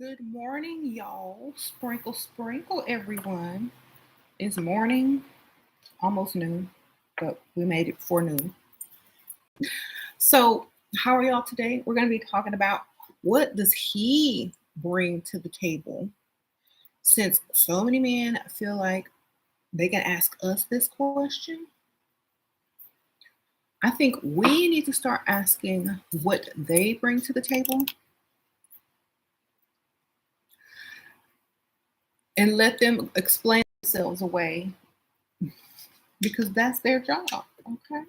Good morning, y'all. Sprinkle, sprinkle, everyone. It's morning, almost noon, but we made it before noon. So, how are y'all today? We're going to be talking about what does he bring to the table? Since so many men feel like they can ask us this question, I think we need to start asking what they bring to the table and let them explain themselves away because that's their job. Okay.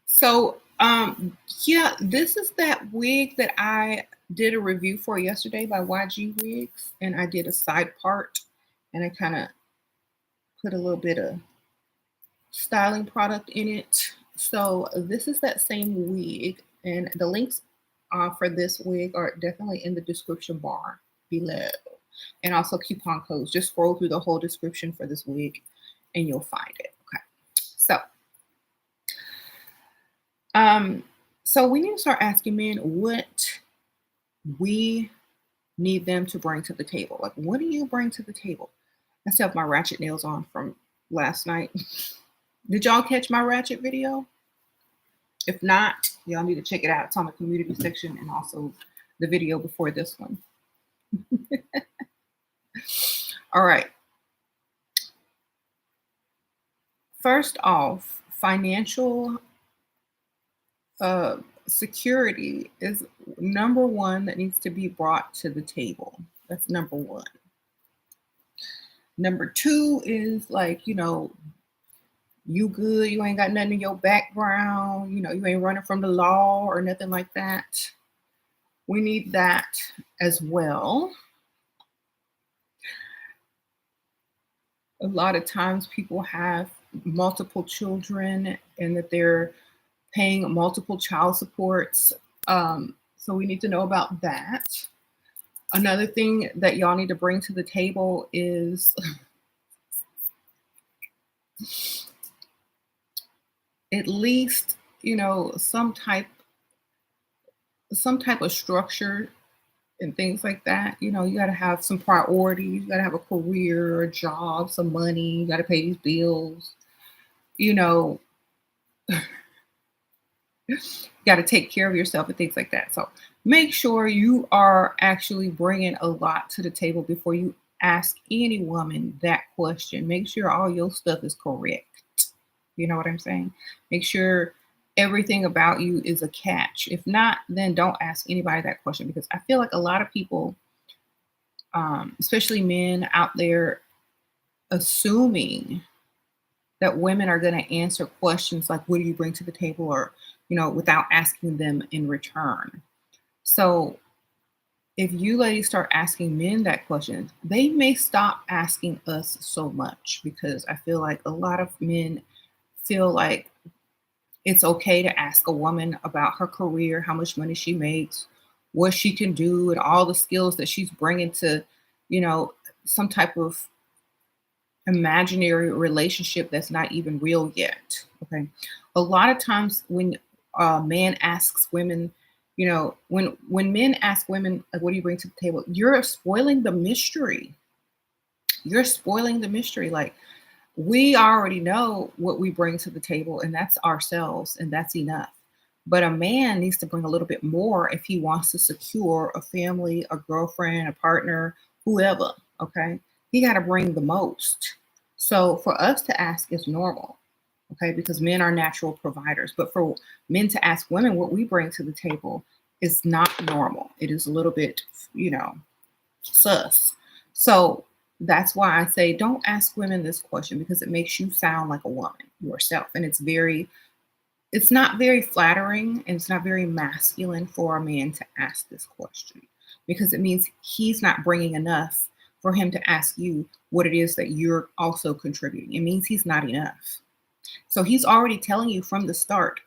So, yeah, this is that wig that I did a review for yesterday by YGWigs, and I did a side part, and I kind of put a little bit of styling product in it. So this is that same wig, and the links for this wig are definitely in the description bar below, and also coupon codes. Just scroll through the whole description for this wig, and you'll find it. Okay, so. Um, so we need to start asking men what we need them to bring to the table. Like, what do you bring to the table? I still have my ratchet nails on from last night. Did y'all catch my ratchet video? If not, y'all need to check it out. It's on the community section and also the video before this one. All right. First off, financial security is number one that needs to be brought to the table. That's number one. Number two is like, you good, you ain't got nothing in your background, you ain't running from the law or nothing like that. We need that as well. A lot of times people have multiple children and that they're paying multiple child supports. So we need to know about that. Another thing that y'all need to bring to the table is at least, some type of structure and things like that. You got to have some priorities. You got to have a career, a job, some money. You got to pay these bills. You got to take care of yourself and things like that. So make sure you are actually bringing a lot to the table before you ask any woman that question. Make sure all your stuff is correct. You know what I'm saying? Make sure everything about you is a catch. If not, then don't ask anybody that question because I feel like a lot of people, especially men out there, assuming that women are going to answer questions like, what do you bring to the table? Or, without asking them in return. So if you ladies start asking men that question, they may stop asking us so much because I feel like a lot of men feel like it's okay to ask a woman about her career, how much money she makes, what she can do, and all the skills that she's bringing to, some type of imaginary relationship that's not even real yet. Okay. A lot of times when man asks women, when men ask women, like, what do you bring to the table? You're spoiling the mystery. You're spoiling the mystery. Like, we already know what we bring to the table, and that's ourselves, and that's enough. But a man needs to bring a little bit more if he wants to secure a family, a girlfriend, a partner, whoever. Okay. He got to bring the most. So for us to ask is normal. Okay, because men are natural providers. But for men to ask women what we bring to the table is not normal. It is a little bit, sus. So that's why I say don't ask women this question because it makes you sound like a woman yourself. And it's not very flattering and it's not very masculine for a man to ask this question because it means he's not bringing enough for him to ask you what it is that you're also contributing. It means he's not enough. So he's already telling you from the start,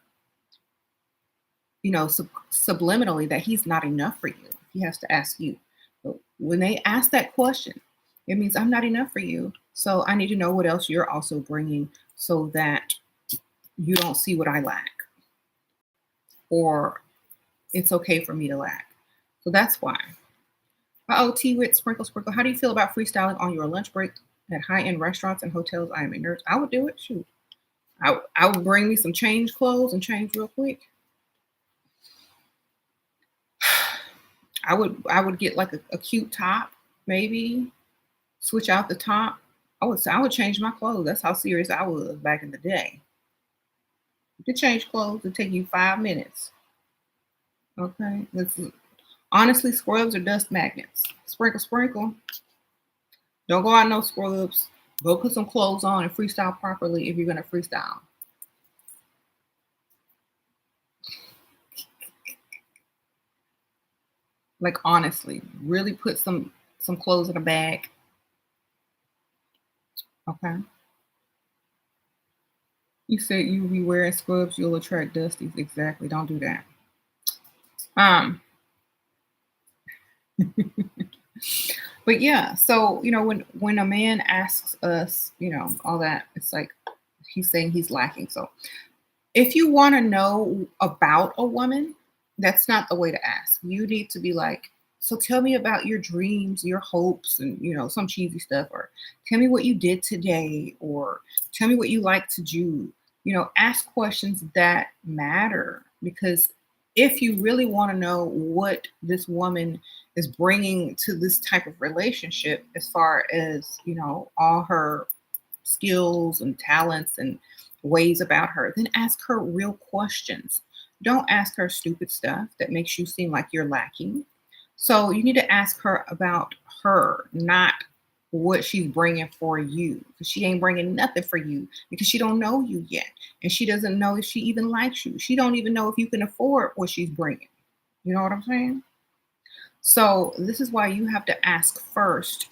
subliminally that he's not enough for you. He has to ask you. But when they ask that question, it means I'm not enough for you. So I need to know what else you're also bringing so that you don't see what I lack or it's okay for me to lack. So that's why. Oh, tea with sprinkle, sprinkle. How do you feel about freestyling on your lunch break at high-end restaurants and hotels? I am a nurse. I would do it. Shoot. I would bring me some change clothes and change real quick. I would get like a cute top, maybe switch out the top. I would change my clothes. That's how serious I was back in the day. You could change clothes. It'd take you 5 minutes. Okay. Honestly, scrubs are dust magnets. Sprinkle, sprinkle. Don't go out no scrubs. Go put some clothes on and freestyle properly if you're gonna freestyle. Like honestly, really put some clothes in a bag. Okay. You said you be wearing scrubs, you'll attract dusties. Exactly. Don't do that. Um, but yeah, so when a man asks us, all that, it's like he's saying he's lacking. So if you want to know about a woman, that's not the way to ask. You need to be like, so tell me about your dreams, your hopes, and some cheesy stuff, or tell me what you did today, or tell me what you like to do. Ask questions that matter, because if you really want to know what this woman is bringing to this type of relationship, as far as all her skills and talents and ways about her, then ask her real questions. Don't ask her stupid stuff that makes you seem like you're lacking. So you need to ask her about her, not what she's bringing for you, because she ain't bringing nothing for you, because she don't know you yet, and she doesn't know if she even likes you. She don't even know if you can afford what she's bringing. You know what I'm saying? So this is why you have to ask first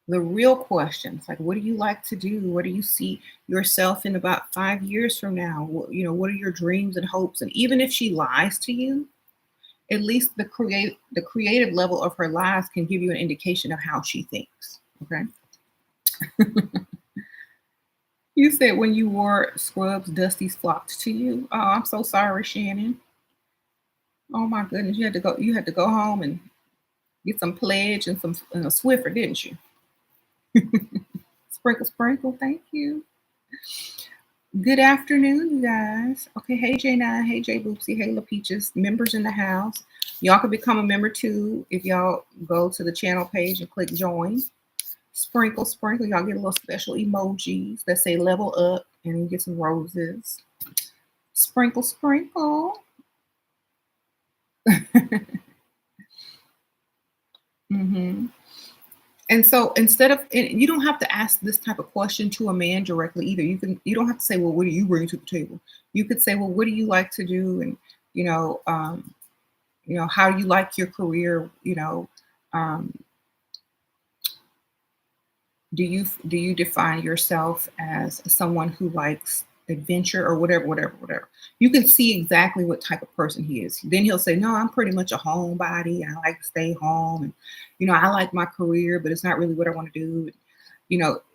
the real questions, like, what do you like to do? What do you see yourself in about 5 years from now? What are your dreams and hopes? And even if she lies to you, at least the creative level of her lies can give you an indication of how she thinks. Okay. You said when you wore scrubs, Dusty's flocked to you. Oh, I'm so sorry, Shannon. Oh my goodness, you had to go. You had to go home and get some pledge and some a Swiffer, didn't you? Sprinkle, sprinkle. Thank you. Good afternoon, you guys. Okay, hey J9, hey J Boopsy, hey La Peaches, members in the house. Y'all can become a member too if y'all go to the channel page and click join. Sprinkle, sprinkle. Y'all get a little special emojis that say level up, and you get some roses. Sprinkle, sprinkle. Mm-hmm. And so you don't have to ask this type of question to a man directly either. You don't have to say, well, what do you bring to the table? You could say, well, what do you like to do? And, how do you like your career? Um, do you define yourself as someone who likes adventure or whatever, whatever, whatever? You can see exactly what type of person he is. Then he'll say, no, I'm pretty much a homebody. I like to stay home, and I like my career, but it's not really what I want to do.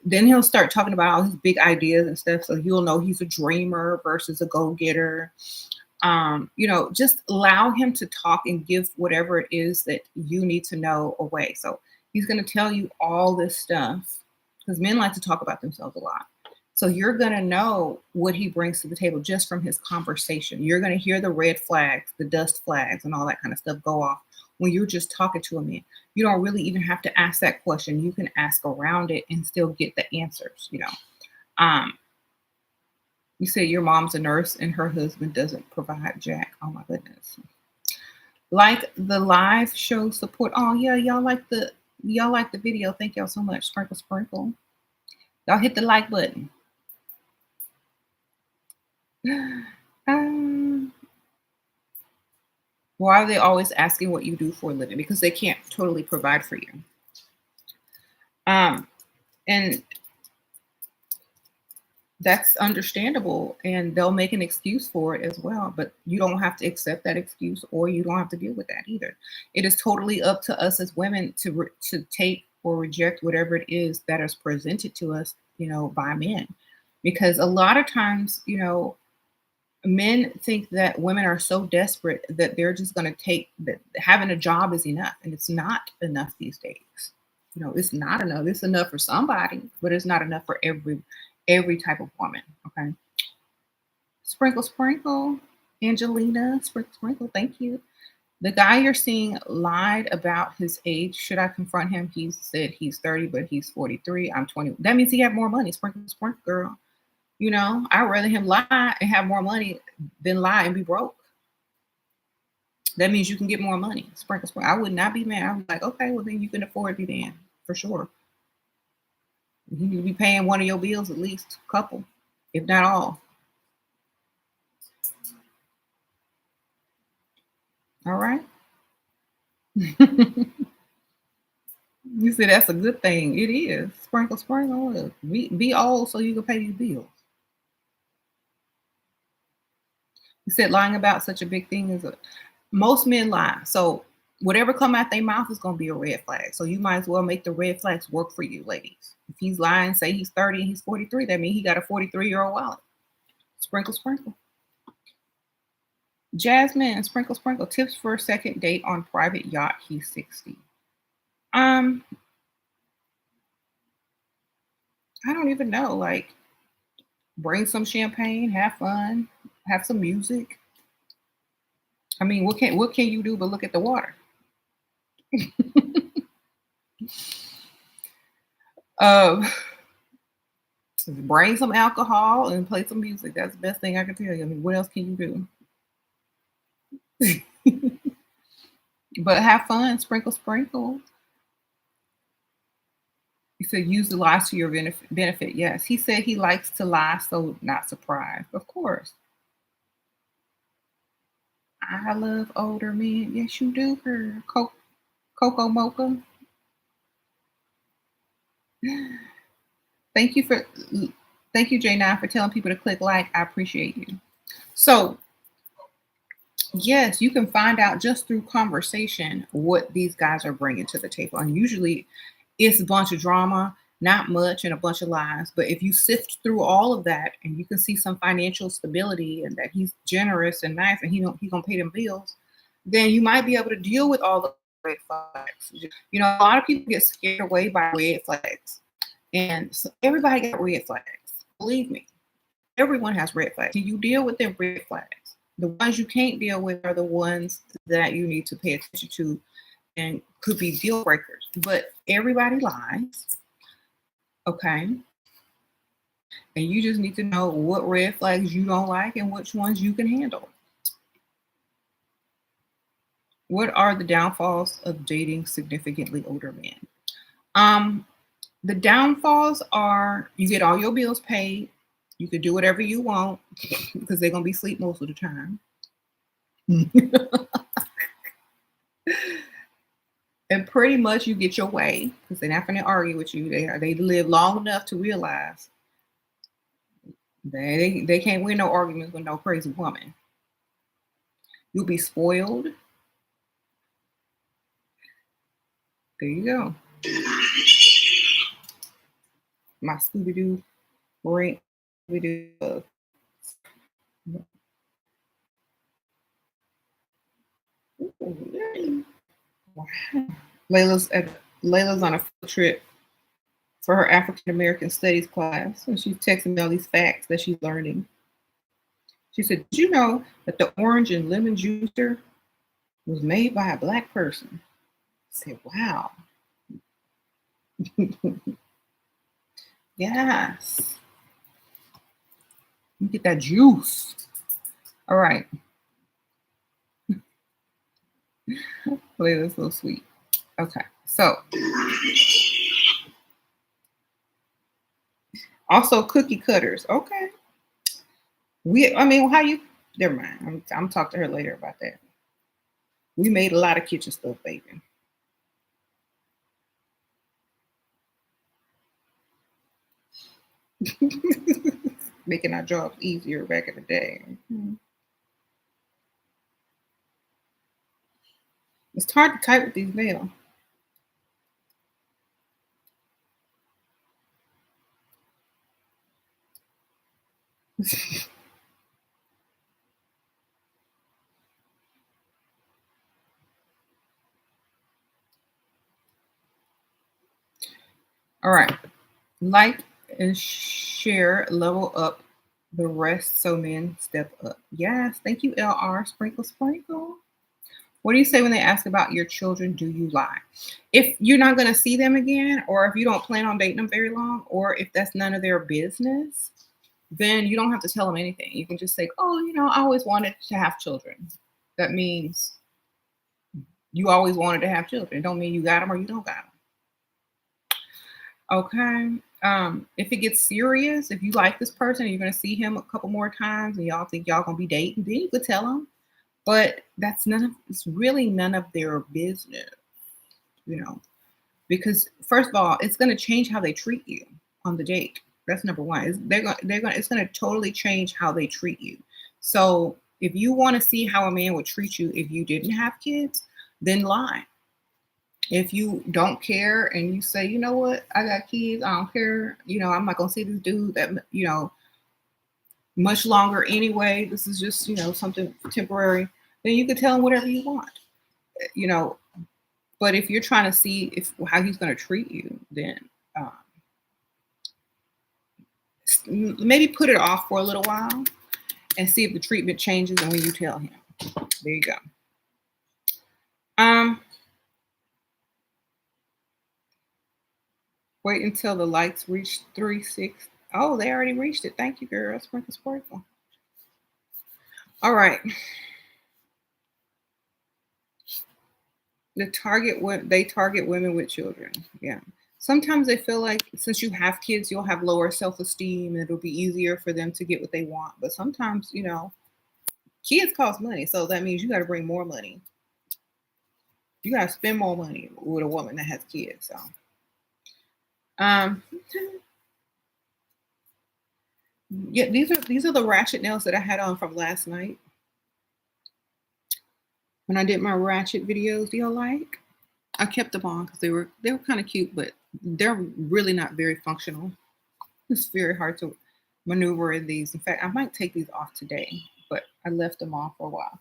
Then he'll start talking about all his big ideas and stuff, so you'll know he's a dreamer versus a go-getter. Just allow him to talk and give whatever it is that you need to know away. So he's going to tell you all this stuff, because men like to talk about themselves a lot. So you're going to know what he brings to the table just from his conversation. You're going to hear the red flags, the dust flags, and all that kind of stuff go off when you're just talking to a man. You don't really even have to ask that question. You can ask around it and still get the answers. You say your mom's a nurse and her husband doesn't provide jack. Oh my goodness. Like the live show support. Oh yeah, y'all like the video. Thank y'all so much. Sprinkle, sprinkle. Y'all hit the like button. Why are they always asking what you do for a living? Because they can't totally provide for you. And that's understandable, and they'll make an excuse for it as well, but you don't have to accept that excuse, or you don't have to deal with that either. It is totally up to us as women to take or reject whatever it is that is presented to us, by men, because a lot of times, Men think that women are so desperate that they're just going to take that having a job is enough, and it's not enough these days. It's not enough. It's enough for somebody, but it's not enough for every type of woman. Okay. Sprinkle, sprinkle. Angelina, sprinkle, sprinkle. Thank you. The guy you're seeing lied about his age. Should I confront him? He said he's 30, but he's 43. I'm 20. That means he have more money. Sprinkle, sprinkle, girl. I'd rather him lie and have more money than lie and be broke. That means you can get more money. Sprinkle, sprinkle. I would not be mad. I was like, okay, well then you can afford me then, for sure. You need to be paying one of your bills at least, a couple, if not all. All right. You said that's a good thing. It is. Sprinkle, sprinkle. Be old so you can pay these bills. You said lying about such a big thing most men lie. So whatever come out their mouth is gonna be a red flag. So you might as well make the red flags work for you, ladies. If he's lying, say he's 30 and he's 43, that means he got a 43-year-old wallet. Sprinkle, sprinkle. Jasmine, sprinkle, sprinkle. Tips for a second date on private yacht. He's 60. I don't even know. Like, bring some champagne, have fun, have some music. I mean, what can you do but look at the water? Um, bring some alcohol and play some music. That's the best thing I can tell you. I mean, what else can you do? But have fun, sprinkle, sprinkle. He said use the lies to your benefit. Yes, he said he likes to lie, so not surprised. Of course. I love older men. Yes, you do, girl. Coco Mocha. Thank you for thank you, J9, for telling people to click like. I appreciate you. So yes, you can find out just through conversation what these guys are bringing to the table. And usually it's a bunch of drama, not much, and a bunch of lies. But if you sift through all of that and you can see some financial stability and that he's generous and nice and he gonna pay them bills, then you might be able to deal with all the red flags. A lot of people get scared away by red flags. And so everybody got red flags. Believe me, everyone has red flags. And you deal with them red flags. The ones you can't deal with are the ones that you need to pay attention to and could be deal breakers. But everybody lies. Okay. And you just need to know what red flags you don't like and which ones you can handle. What are the downfalls of dating significantly older men? The downfalls are you get all your bills paid. You can do whatever you want because they're going to be asleep most of the time. And pretty much you get your way because they're not going to argue with you. They live long enough to realize they can't win no arguments with no crazy woman. You'll be spoiled. There you go. My Scooby-Doo ring. Scooby-Doo. Wow. Layla's on a field trip for her African American Studies class, and she's texting me all these facts that she's learning. She said, "Did you know that the orange and lemon juicer was made by a black person?" I said, "Wow." Yes. You get that juice. All right. Layla's so sweet. Okay. So also cookie cutters. Okay. How you never mind. I'm talk to her later about that. We made a lot of kitchen stuff, baby. Making our jobs easier back in the day. It's hard to type with these nails. All right. Like and share, level up the rest so men step up. Yes. Thank you, LR. Sprinkle, sprinkle. What do you say when they ask about your children? Do you lie? If you're not going to see them again, or if you don't plan on dating them very long, or if that's none of their business, then you don't have to tell them anything. You can just say, oh, I always wanted to have children. That means you always wanted to have children. It don't mean you got them or you don't got them. Okay. If it gets serious, if you like this person and you're gonna see him a couple more times and y'all think y'all gonna be dating, then you could tell him. But it's really none of their business, because first of all, it's gonna change how they treat you on the date. That's number one. It's gonna totally change how they treat you. So if you want to see how a man would treat you if you didn't have kids, then lie. If you don't care and you say, you know what, I got kids, I don't care, I'm not gonna see this dude that, much longer anyway. This is just, something temporary, then you can tell him whatever you want. But if you're trying to see how he's gonna treat you, then maybe put it off for a little while and see if the treatment changes and when you tell him. There you go. Wait until the likes reach 360. Oh, they already reached it. Thank you, girl. Sprinkle, sprinkle. All right. They target women with children. Yeah. Sometimes they feel like since you have kids, you'll have lower self-esteem and it'll be easier for them to get what they want. But sometimes, kids cost money. So that means you got to bring more money. You got to spend more money with a woman that has kids. So, yeah, these are the ratchet nails that I had on from last night when I did my ratchet videos. Do y'all like? I kept them on because they were kind of cute, but they're really not very functional. It's very hard to maneuver in these. In fact, I might take these off today, but I left them on for a while.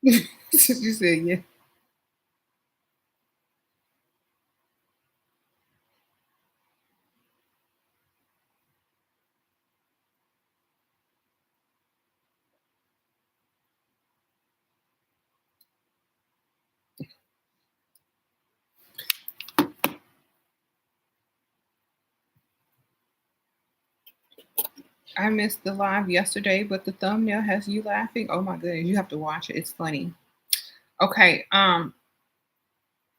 You said yeah. I missed the live yesterday, but the thumbnail has you laughing. Oh my goodness, you have to watch it. It's funny. Okay, I'm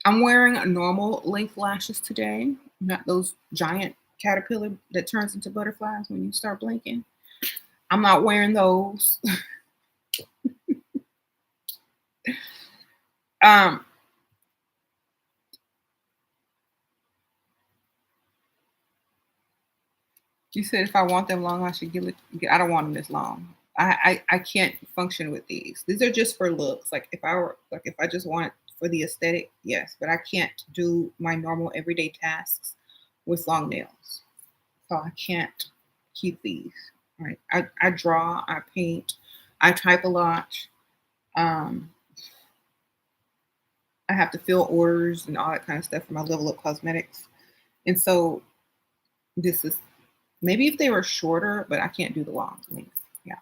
wearing normal length lashes today, not those giant caterpillar that turns into butterflies when you start blinking. I'm not wearing those. You said if I want them long, I should I don't want them this long. I can't function with these. These are just for looks. Like if I just want for the aesthetic, yes, but I can't do my normal everyday tasks with long nails. So I can't keep these. Right. I draw, I paint, I type a lot. I have to fill orders and all that kind of stuff for my Level Up Cosmetics. And so this is maybe if they were shorter, but I can't do the long length. Yeah.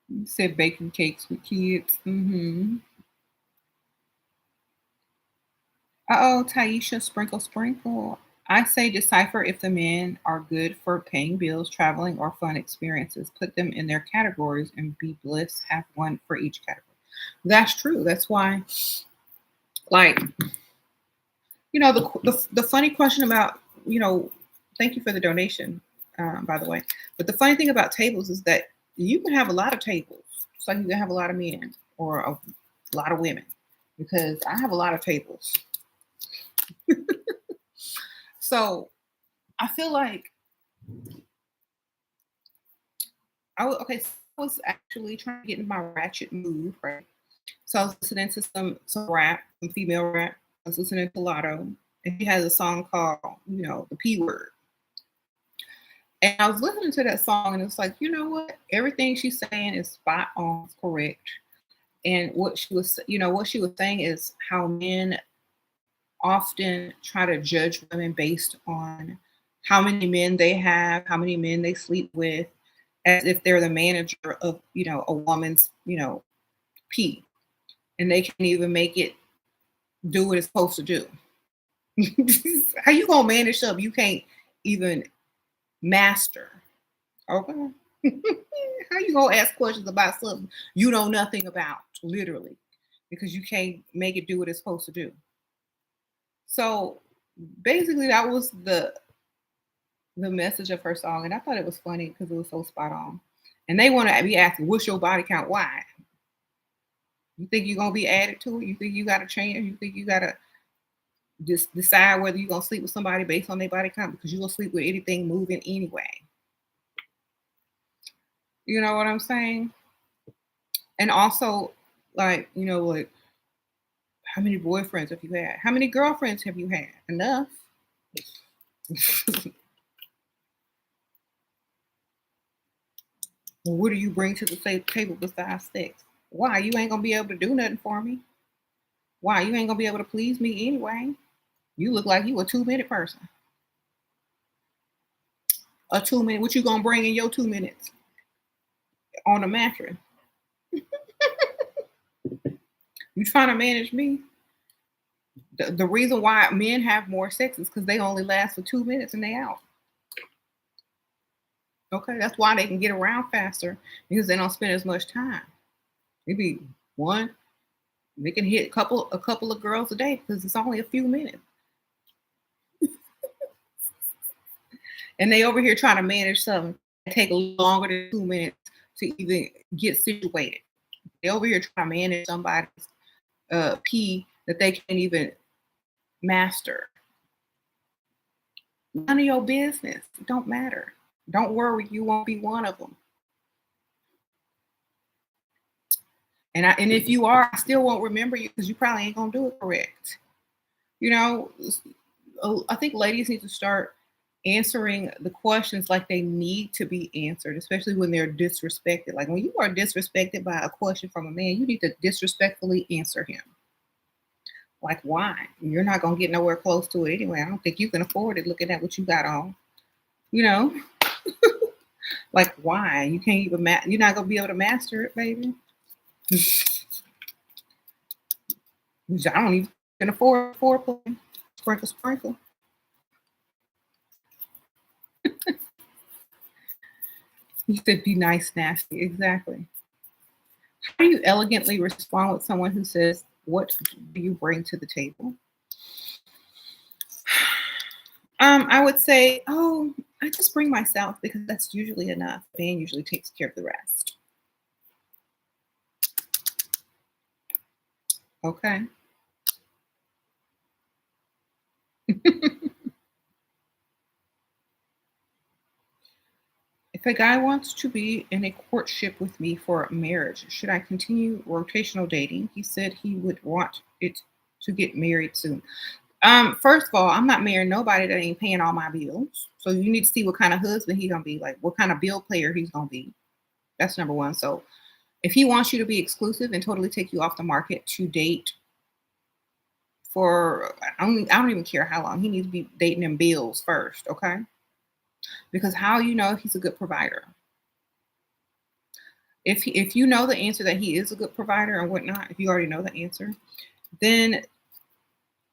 You said baking cakes with kids. Uh-oh, Taisha, sprinkle, sprinkle. I say decipher if the men are good for paying bills, traveling, or fun experiences. Put them in their categories and be bliss. Have one for each category. That's true. That's why, like, the funny question about, thank you for the donation, by the way. But the funny thing about tables is that you can have a lot of tables. It's like you can have a lot of men or a lot of women, because I have a lot of tables. So I feel like I was actually trying to get in my ratchet mood, right? So I was listening to some rap, some female rap. I was listening to Lotto, and he has a song called, the P Word. And I was listening to that song, and it's like, you know what? Everything she's saying is spot on, correct. And what she was saying is how men often try to judge women based on how many men they have, how many men they sleep with, as if they're the manager of, a woman's, pee. And they can't even make it do what it's supposed to do. How you gonna manage something you can't even master? Okay. How you gonna ask questions about something you know nothing about, literally, because you can't make it do what it's supposed to do? So basically, that was the message of her song, and I thought it was funny because it was so spot on. And they want to be asking, "What's your body count? Why? You think you're gonna be added to it? You think you got to change? You think you got to just decide whether you're gonna sleep with somebody based on their body count because you're gonna sleep with anything moving anyway?" You know what I'm saying? And also, like how many boyfriends have you had? How many girlfriends have you had? Enough. Well, what do you bring to the table besides sex? Why? You ain't gonna be able to do nothing for me. Why? You ain't gonna be able to please me anyway. You look like you a 2 minute person. A 2 minute. What you gonna bring in your 2 minutes on a mattress? You trying to manage me? The reason why men have more sex is because they only last for 2 minutes and they out. Okay, that's why they can get around faster because they don't spend as much time. Maybe one, they can hit a couple of girls a day because it's only a few minutes. And they over here trying to manage something that take longer than 2 minutes to even get situated. They over here trying to manage somebody's pee that they can't even master. None of your business. It don't matter. Don't worry, you won't be one of them. And if you are, I still won't remember you because you probably ain't gonna do it correct. You know, I think ladies need to start answering the questions like they need to be answered, especially when they're disrespected. Like when you are disrespected by a question from a man, you need to disrespectfully answer him. Like, why? You're not gonna get nowhere close to it anyway. I don't think you can afford it looking at what you got on. You know, like why? You can't even you're not gonna be able to master it, baby. I don't even can afford foreplay. Sprinkle, sprinkle. You said be nice, nasty. Exactly. How do you elegantly respond with someone who says, "What do you bring to the table?" I would say, "Oh, I just bring myself because that's usually enough. Man usually takes care of the rest." Okay. If a guy wants to be in a courtship with me for marriage, should I continue rotational dating? He said he would want it to get married soon. First of all, I'm not marrying nobody that ain't paying all my bills. So you need to see what kind of husband he gonna be, like what kind of bill player he's gonna be. That's number one. So if he wants you to be exclusive and totally take you off the market to date for I don't even care how long. He needs to be dating them bills first, okay? Because how you know if he's a good provider? If you know the answer that he is a good provider and whatnot, if you already know the answer, then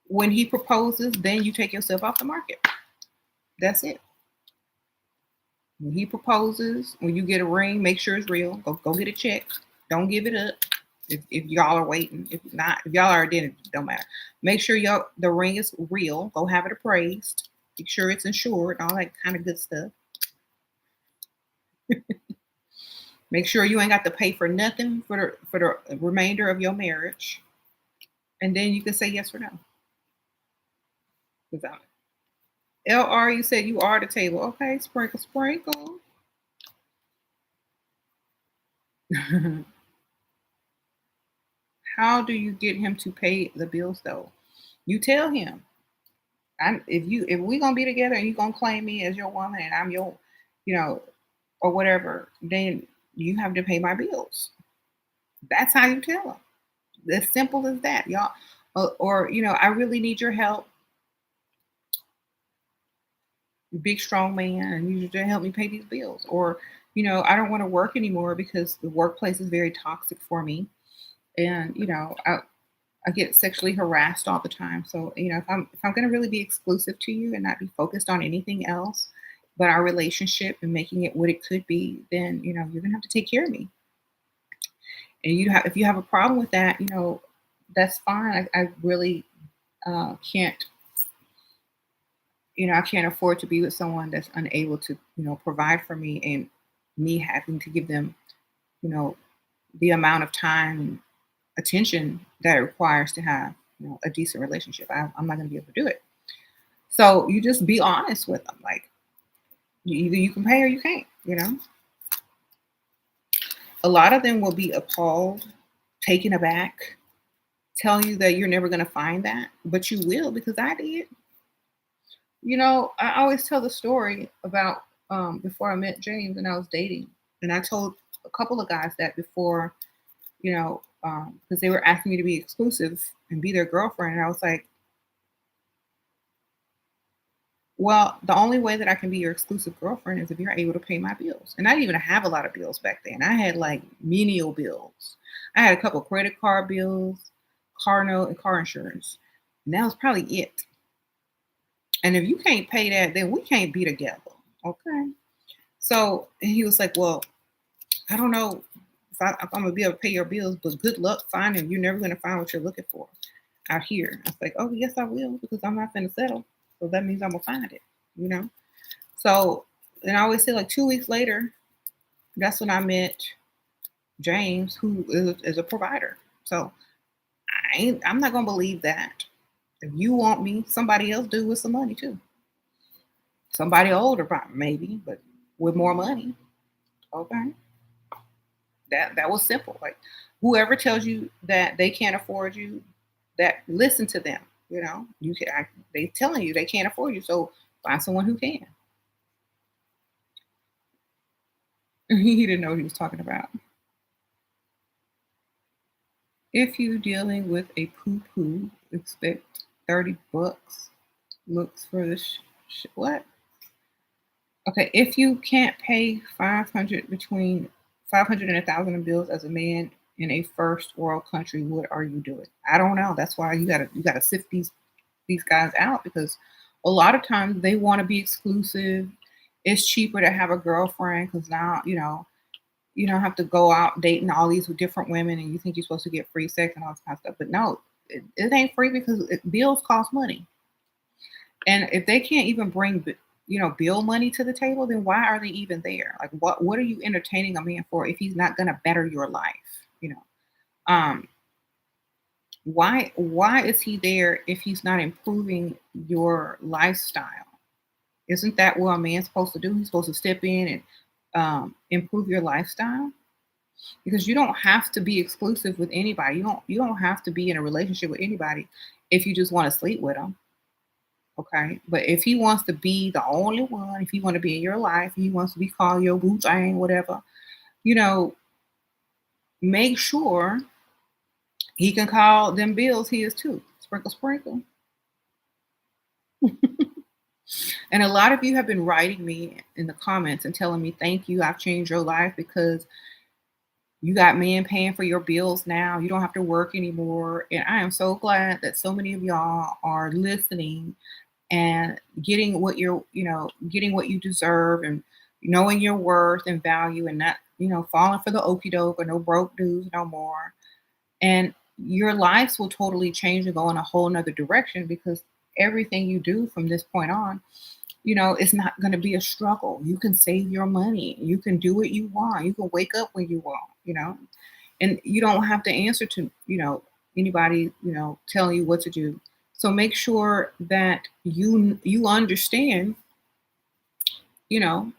when he proposes, then you take yourself off the market. That's it. When he proposes, when you get a ring, make sure it's real. Go get a check. Don't give it up. If y'all are waiting, if not, if y'all are dead, it don't matter. Make sure the ring is real. Go have it appraised. Make sure it's insured. All that kind of good stuff. Make sure you ain't got to pay for nothing for the remainder of your marriage, and then you can say yes or no. Without it. LR, you said you are the table. Okay, sprinkle, sprinkle. How do you get him to pay the bills though? You tell him. If we gonna be together and you gonna claim me as your woman and I'm your, you know, or whatever, then you have to pay my bills. That's how you tell him. As simple as that, y'all. Or, I really need your help, big strong man. I need you to help me pay these bills. Or, I don't want to work anymore because the workplace is very toxic for me. And, I get sexually harassed all the time. So, if I'm gonna really be exclusive to you and not be focused on anything else but our relationship and making it what it could be, then you're gonna have to take care of me. And if you have a problem with that, that's fine. I really can't, I can't afford to be with someone that's unable to, provide for me, and me having to give them, you know, the amount of time and attention that it requires to have, a decent relationship. I'm not going to be able to do it. So you just be honest with them. Like, either you can pay or you can't. A lot of them will be appalled, taken aback, tell you that you're never going to find that, but you will, because I did. I always tell the story about before I met James and I was dating, and I told a couple of guys that before, because they were asking me to be exclusive and be their girlfriend, and I was like, well, the only way that I can be your exclusive girlfriend is if you're able to pay my bills. And I didn't even have a lot of bills back then. I had like menial bills. I had a couple credit card bills, car note, and car insurance. And that was probably it. And if you can't pay that, then we can't be together. Okay. So he was like, well, I don't know if I'm going to be able to pay your bills, but good luck finding. You're never going to find what you're looking for out here. I was like, oh, yes, I will, because I'm not going to settle. So that means I'm going to find it, you know? So, and I always say, like, 2 weeks later, that's when I met James, who is a provider. So I'm not going to believe that. If you want me, somebody else do with some money too. Somebody older, probably, maybe, but with more money. Okay. That was simple. Like, whoever tells you that they can't afford you, that listen to them. They telling you they can't afford you, so find someone who can. He didn't know what he was talking about. If you dealing with a poo poo, expect $30. Looks for the what? Okay, if you can't pay 500 between 500 and 1,000 in bills as a man in a first world country, what are you doing? I don't know. That's why you gotta sift these guys out, because a lot of times they want to be exclusive. It's cheaper to have a girlfriend because now you don't have to go out dating all these different women, and you think you're supposed to get free sex and all this kind of stuff. But no, it ain't free, because bills cost money. And if they can't even bring, bill money to the table, then why are they even there? Like, what are you entertaining a man for if he's not going to better your life? Um, why is he there if he's not improving your lifestyle? Isn't that what a man's supposed to do? He's supposed to step in and improve your lifestyle, because you don't have to be exclusive with anybody. You don't have to be in a relationship with anybody if you just want to sleep with them. Okay. But if he wants to be the only one, if he want to be in your life, he wants to be called your boo thing, whatever, you know, make sure he can call them bills his too. Sprinkle, sprinkle. And a lot of you have been writing me in the comments and telling me, thank you, I've changed your life because you got men paying for your bills now. You don't have to work anymore. And I am so glad that so many of y'all are listening and getting what getting what you deserve, and knowing your worth and value, and not, falling for the okie doke or no broke dudes no more. And your lives will totally change and go in a whole nother direction, because everything you do from this point on, it's not going to be a struggle. You can save your money. You can do what you want. You can wake up when you want, and you don't have to answer to, anybody, telling you what to do. So make sure that you understand, you know,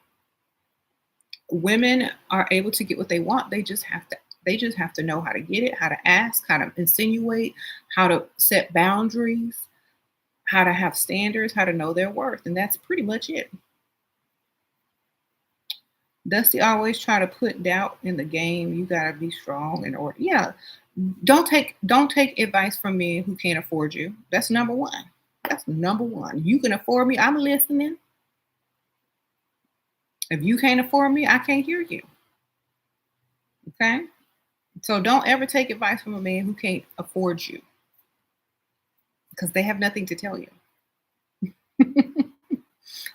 women are able to get what they want. They just have to know how to get it, how to ask, how to insinuate, how to set boundaries, how to have standards, how to know their worth. And that's pretty much it. Dusty always try to put doubt in the game. You gotta be strong in order. Yeah. Don't take advice from men who can't afford you. That's number one. That's number one. You can afford me, I'm listening. If you can't afford me, I can't hear you. Okay? So don't ever take advice from a man who can't afford you because they have nothing to tell you.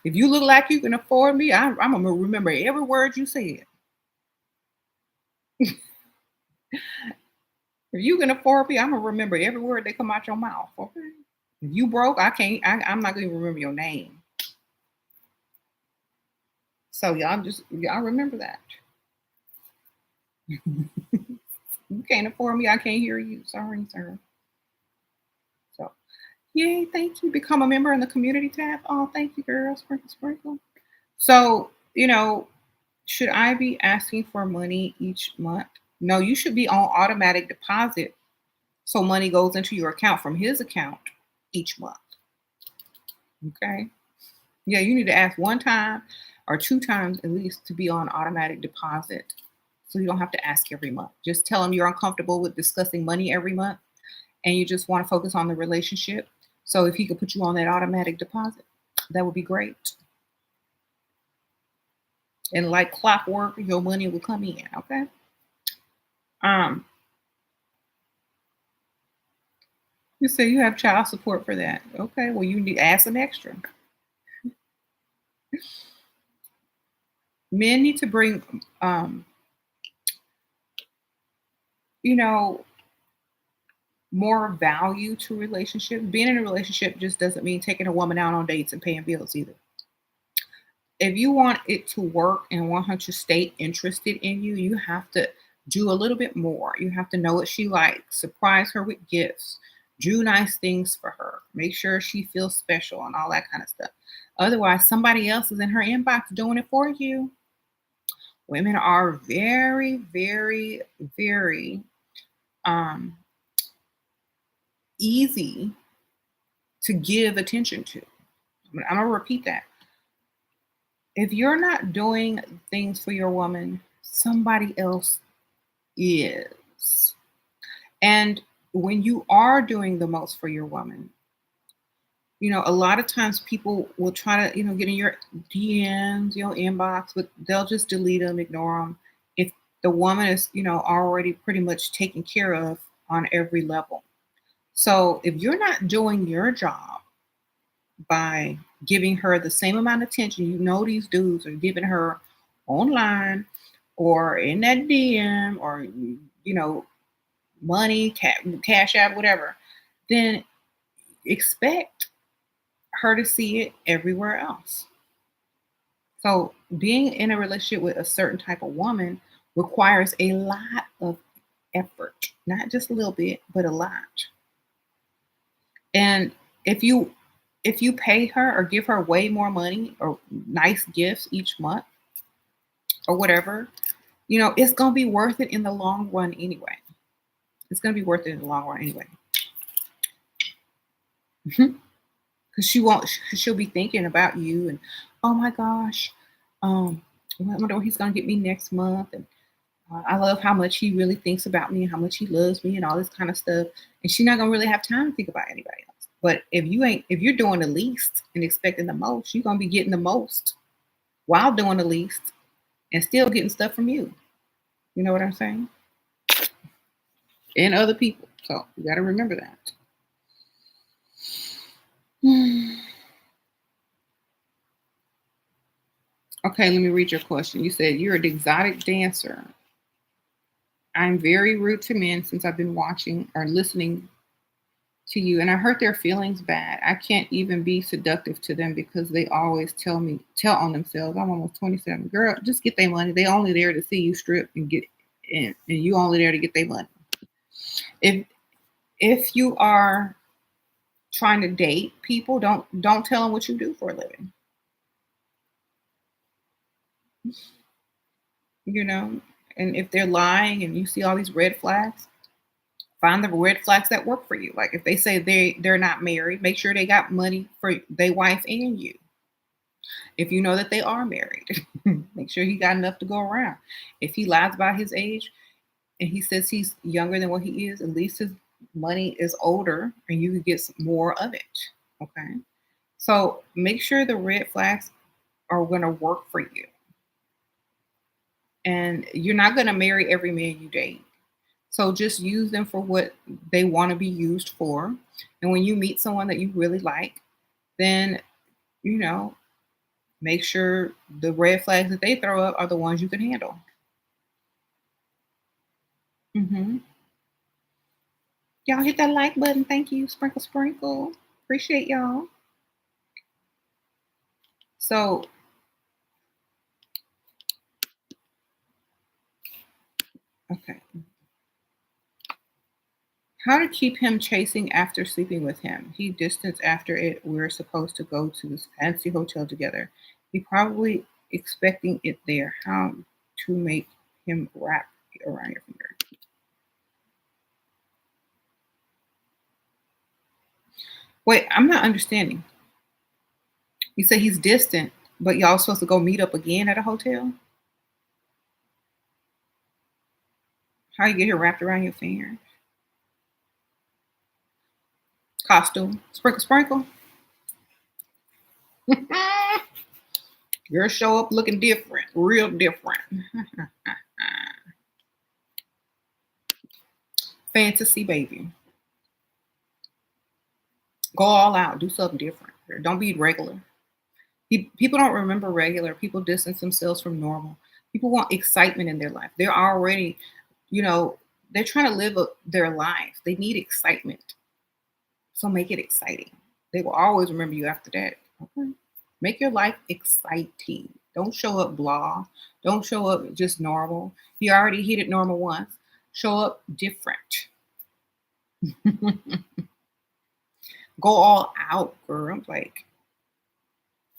If you look like you can afford me, I'm gonna remember every word you said. If you can afford me, I'm gonna remember every word that come out your mouth. Okay. If you broke, I can't. I'm not gonna remember your name. So y'all remember that. You can't afford me, I can't hear you. Sorry, sir. So yay, thank you. Become a member in the community tab. Oh, thank you, girl. Sprinkle, sprinkle. So, should I be asking for money each month? No, you should be on automatic deposit. So money goes into your account from his account each month. Okay. Yeah, you need to ask one time or two times at least to be on automatic deposit. So you don't have to ask every month. Just tell him you're uncomfortable with discussing money every month and you just want to focus on the relationship. So if he could put you on that automatic deposit, that would be great. And like clockwork, your money will come in. Okay. Um, you say you have child support for that. Okay, well you need to add some extra. Men need to bring you know, more value to relationships. Being in a relationship just doesn't mean taking a woman out on dates and paying bills either. If you want it to work and want her to stay interested in you, you have to do a little bit more. You have to know what she likes, surprise her with gifts, do nice things for her, make sure she feels special and all that kind of stuff. Otherwise, somebody else is in her inbox doing it for you. Women are very, very, very um, easy to give attention to. I'm gonna repeat that. If you're not doing things for your woman, somebody else is. And when you are doing the most for your woman, a lot of times people will try to, get in your DMs, your inbox, but they'll just delete them, ignore them. If the woman is, already pretty much taken care of on every level. So if you're not doing your job by giving her the same amount of attention, these dudes are giving her online or in that DM or, money, cash out, whatever, then expect her to see it everywhere else. So being in a relationship with a certain type of woman requires a lot of effort, not just a little bit, but a lot. And if you pay her or give her way more money or nice gifts each month or whatever, it's going to be worth it in the long run anyway. It's going to be worth it in the long run anyway. Because she'll be thinking about you and, oh my gosh, I wonder what he's going to get me next month. And I love how much he really thinks about me and how much he loves me and all this kind of stuff. And she's not going to really have time to think about anybody else. But if you're doing the least and expecting the most, you're going to be getting the most while doing the least and still getting stuff from you. You know what I'm saying? And other people. So you got to remember that. Okay, let me read your question. You said you're an exotic dancer. I'm very rude to men since I've been watching or listening to you, and I hurt their feelings bad. I can't even be seductive to them because they always tell on themselves. I'm almost 27. Girl, just get their money. They only there to see you strip and get in, and you only there to get their money. If you are trying to date people, don't tell them what you do for a living. And if they're lying and you see all these red flags, find the red flags that work for you. Like if they say they're not married, make sure they got money for their wife and you. If you know that they are married, make Make sure he got enough to go around. If he lies about his age and he says he's younger than what he is, at least his money is older and you can get some more of it. Okay. So make sure the red flags are going to work for you. And you're not going to marry every man you date. So just use them for what they want to be used for. And when you meet someone that you really like, then, you know, make sure the red flags that they throw up are the ones you can handle. Hmm. Y'all hit that like button. Thank you. Sprinkle, sprinkle. Appreciate y'all. So, okay. How to keep him chasing after sleeping with him. He distanced after it. We're supposed to go to this fancy hotel together. He probably expecting it there. How to make him wrap around your finger. Wait, I'm not understanding. You say he's distant, but y'all supposed to go meet up again at a hotel? How you get here wrapped around your finger? Costume. Sprinkle, sprinkle. Girl show up looking different, real different. Fantasy baby. Go all out. Do something different. Don't be regular. People don't remember regular. People distance themselves from normal. People want excitement in their life. They're already, you know, they're trying to live their life. They need excitement. So make it exciting. They will always remember you after that. Okay. Make your life exciting. Don't show up blah. Don't show up just normal. You already hit it normal once. Show up different. Go all out, girl. Like,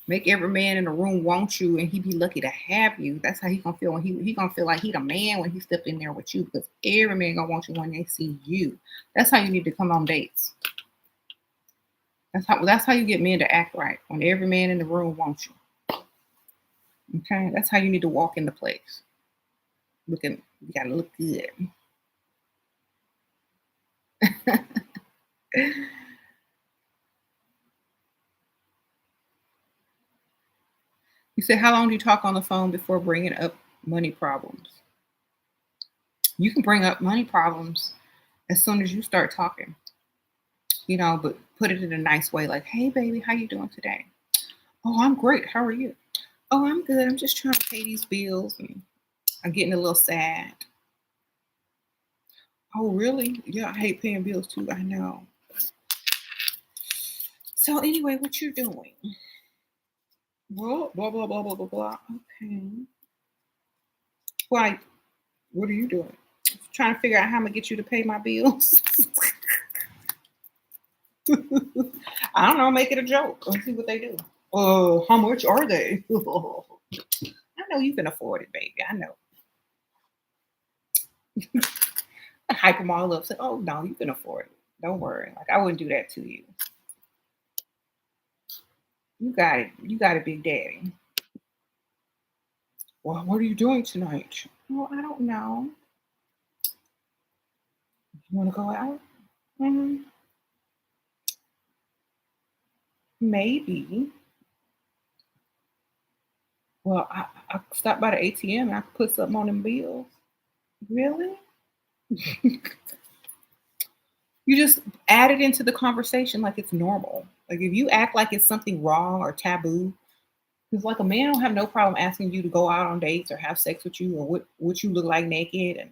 make every man in the room want you, and he be lucky to have you. That's how he gonna feel when he gonna feel like he the man when he step in there with you, because every man gonna want you when they see you. That's how you need to come on dates. That's how you get men to act right, when every man in the room wants you. Okay, that's how you need to walk into place. Looking, you gotta look good. You said, how long do you talk on the phone before bringing up money problems? You can bring up money problems as soon as you start talking, but put it in a nice way, like, hey, baby, how you doing today? Oh, I'm great. How are you? Oh, I'm good. I'm just trying to pay these bills and I'm getting a little sad. Oh, really? Yeah, I hate paying bills too. I know. So anyway, what you doing? Well, blah, blah, blah, blah, blah, blah. Okay. Like, what are you doing? Trying to figure out how I'm going to get you to pay my bills. I don't know. Make it a joke. Let's see what they do. How much are they? I know you can afford it, baby. I know. Hype them all up. Say, oh, no, you can afford it. Don't worry. Like, I wouldn't do that to you. You got it. You got a big daddy. Well, what are you doing tonight? Well, I don't know. You want to go out? Mm, maybe. Well, I stopped by the ATM and I could put something on them bills. Really? You just add it into the conversation like it's normal. Like if you act like it's something wrong or taboo, because like a man don't have no problem asking you to go out on dates or have sex with you or what you look like naked and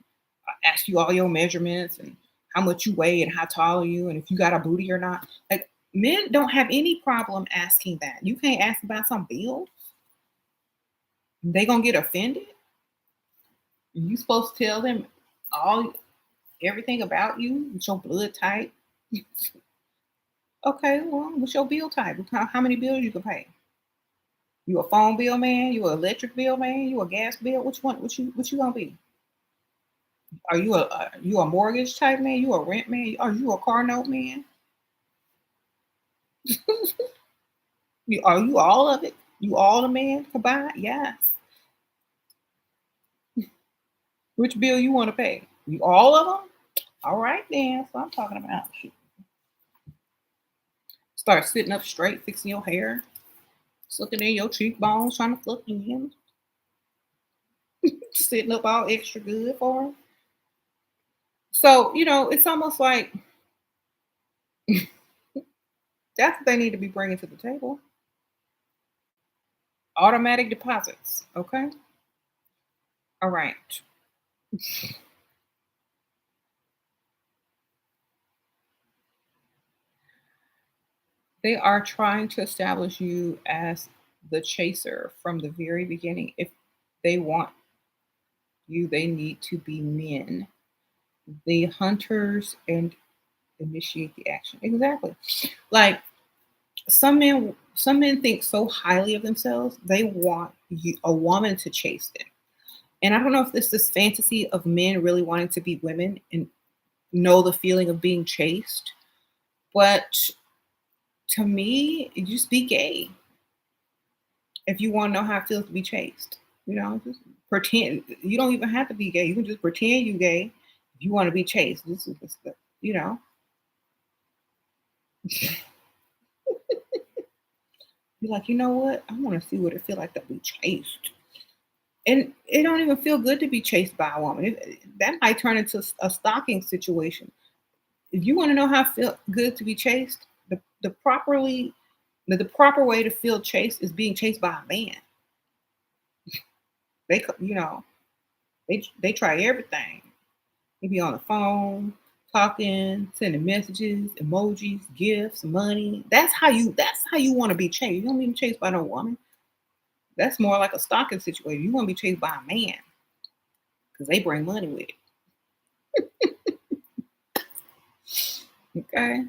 ask you all your measurements and how much you weigh and how tall are you and if you got a booty or not. Like men don't have any problem asking that. You can't ask about some bill. They gonna get offended. You supposed to tell them all everything about you, what's your blood type. Okay, well, what's your bill type? How many bills you can pay? You a phone bill man? You a electric bill man? You a gas bill? Which one? What you gonna be? Are you a mortgage type man? You a rent man? Are you a car note man? Are you all of it? You all a man combined? Yes. Which bill you want to pay? You all of them? All right then. So I'm talking about. Shoot. Start sitting up straight, fixing your hair, looking in your cheekbones, trying to look in, sitting up all extra good for them. So, it's almost like that's what they need to be bringing to the table. Automatic deposits. Okay. All right. They are trying to establish you as the chaser from the very beginning. If they want you, they need to be men, the hunters, and initiate the action. Exactly. Like some men think so highly of themselves, they want a woman to chase them. And I don't know if this fantasy of men really wanting to be women and know the feeling of being chased, but to me, just be gay if you want to know how it feels to be chased. Just pretend. You don't even have to be gay. You can just pretend you gay if you want to be chased. This is the stuff, you know. Be like, you know what? I want to see what it feel like to be chased. And it don't even feel good to be chased by a woman. That might turn into a stalking situation. If you want to know how it feel good to be chased, the proper way to feel chased is being chased by a man. They try everything. They be on the phone, talking, sending messages, emojis, gifts, money. That's how you want to be chased. You don't be chased by no woman. That's more like a stalking situation. You want to be chased by a man because they bring money with it. Okay.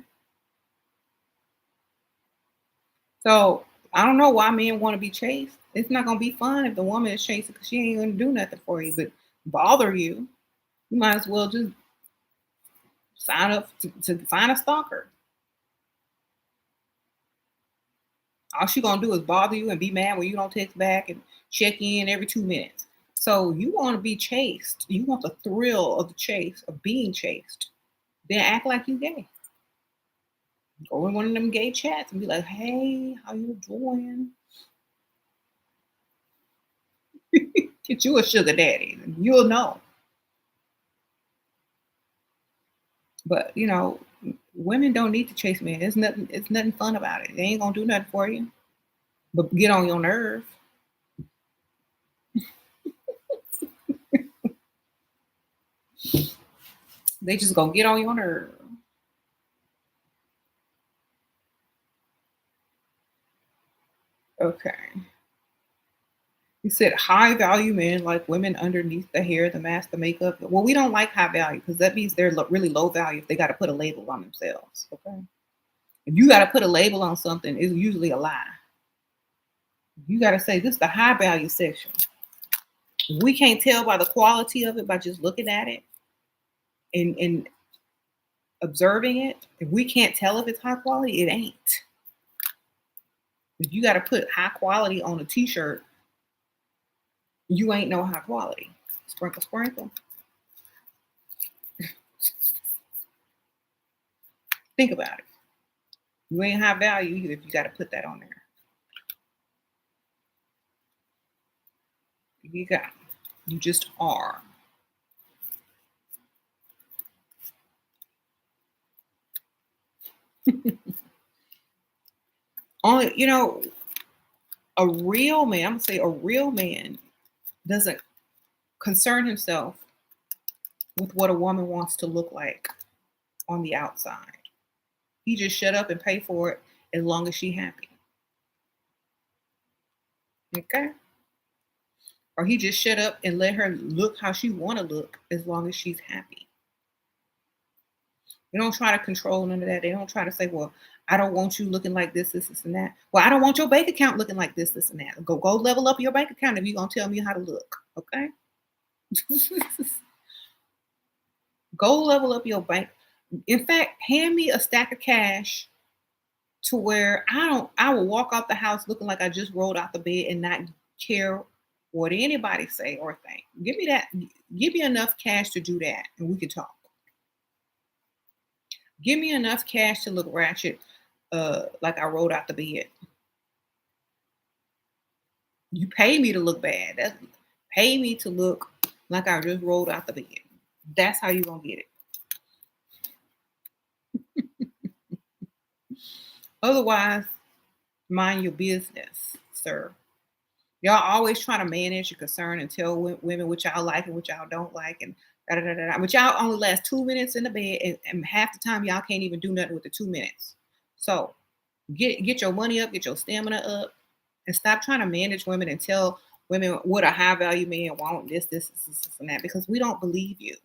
So I don't know why men want to be chased. It's not gonna be fun if the woman is chasing because she ain't gonna do nothing for you but bother you. You might as well just sign up to find a stalker. All she gonna do is bother you and be mad when you don't text back and check in every 2 minutes. So you want to be chased. You want the thrill of the chase of being chased. Then act like you gay. Go in one of them gay chats and be like, "Hey, how you doing?" Get you a sugar daddy, and you'll know. But women don't need to chase men. It's nothing. It's nothing fun about it. They ain't gonna do nothing for you, but get on your nerve. They just gonna get on your nerve. Okay. You said high value men like women underneath the hair, the mask, the makeup. Well, we don't like high value because that means they're really low value if they got to put a label on themselves. Okay. If you got to put a label on something, it's usually a lie. You got to say this is the high value section. We can't tell by the quality of it by just looking at it and observing it. If we can't tell if it's high quality, it ain't. If you got to put high quality on a t-shirt, you ain't no high quality. Sprinkle, sprinkle. Think about it. You ain't high value either if you got to put that on there. You got. You just are. Only, a real man, I'm gonna say a real man doesn't concern himself with what a woman wants to look like on the outside. He just shut up and pay for it as long as she happy. Okay? Or he just shut up and let her look how she want to look as long as she's happy. They don't try to control none of that. They don't try to say, well, I don't want you looking like this, and that. Well, I don't want your bank account looking like this, and that. Go level up your bank account if you're gonna tell me how to look. Okay? Go level up your bank. In fact, hand me a stack of cash to where I will walk out the house looking like I just rolled out the bed and not care what anybody say or think. Give me that. Give me enough cash to do that, and we can talk. Give me enough cash to look ratchet, like I rolled out the bed. You pay me to look bad. That's pay me to look like I just rolled out the bed. That's how you gonna get it. Otherwise, mind your business, sir. Y'all always trying to manage your concern and tell women what y'all like and what y'all don't like, and da da da da. But y'all only last 2 minutes in the bed, and half the time y'all can't even do nothing with the 2 minutes. So get your money up, get your stamina up, and stop trying to manage women and tell women what a high value man want, this, and that, because we don't believe you.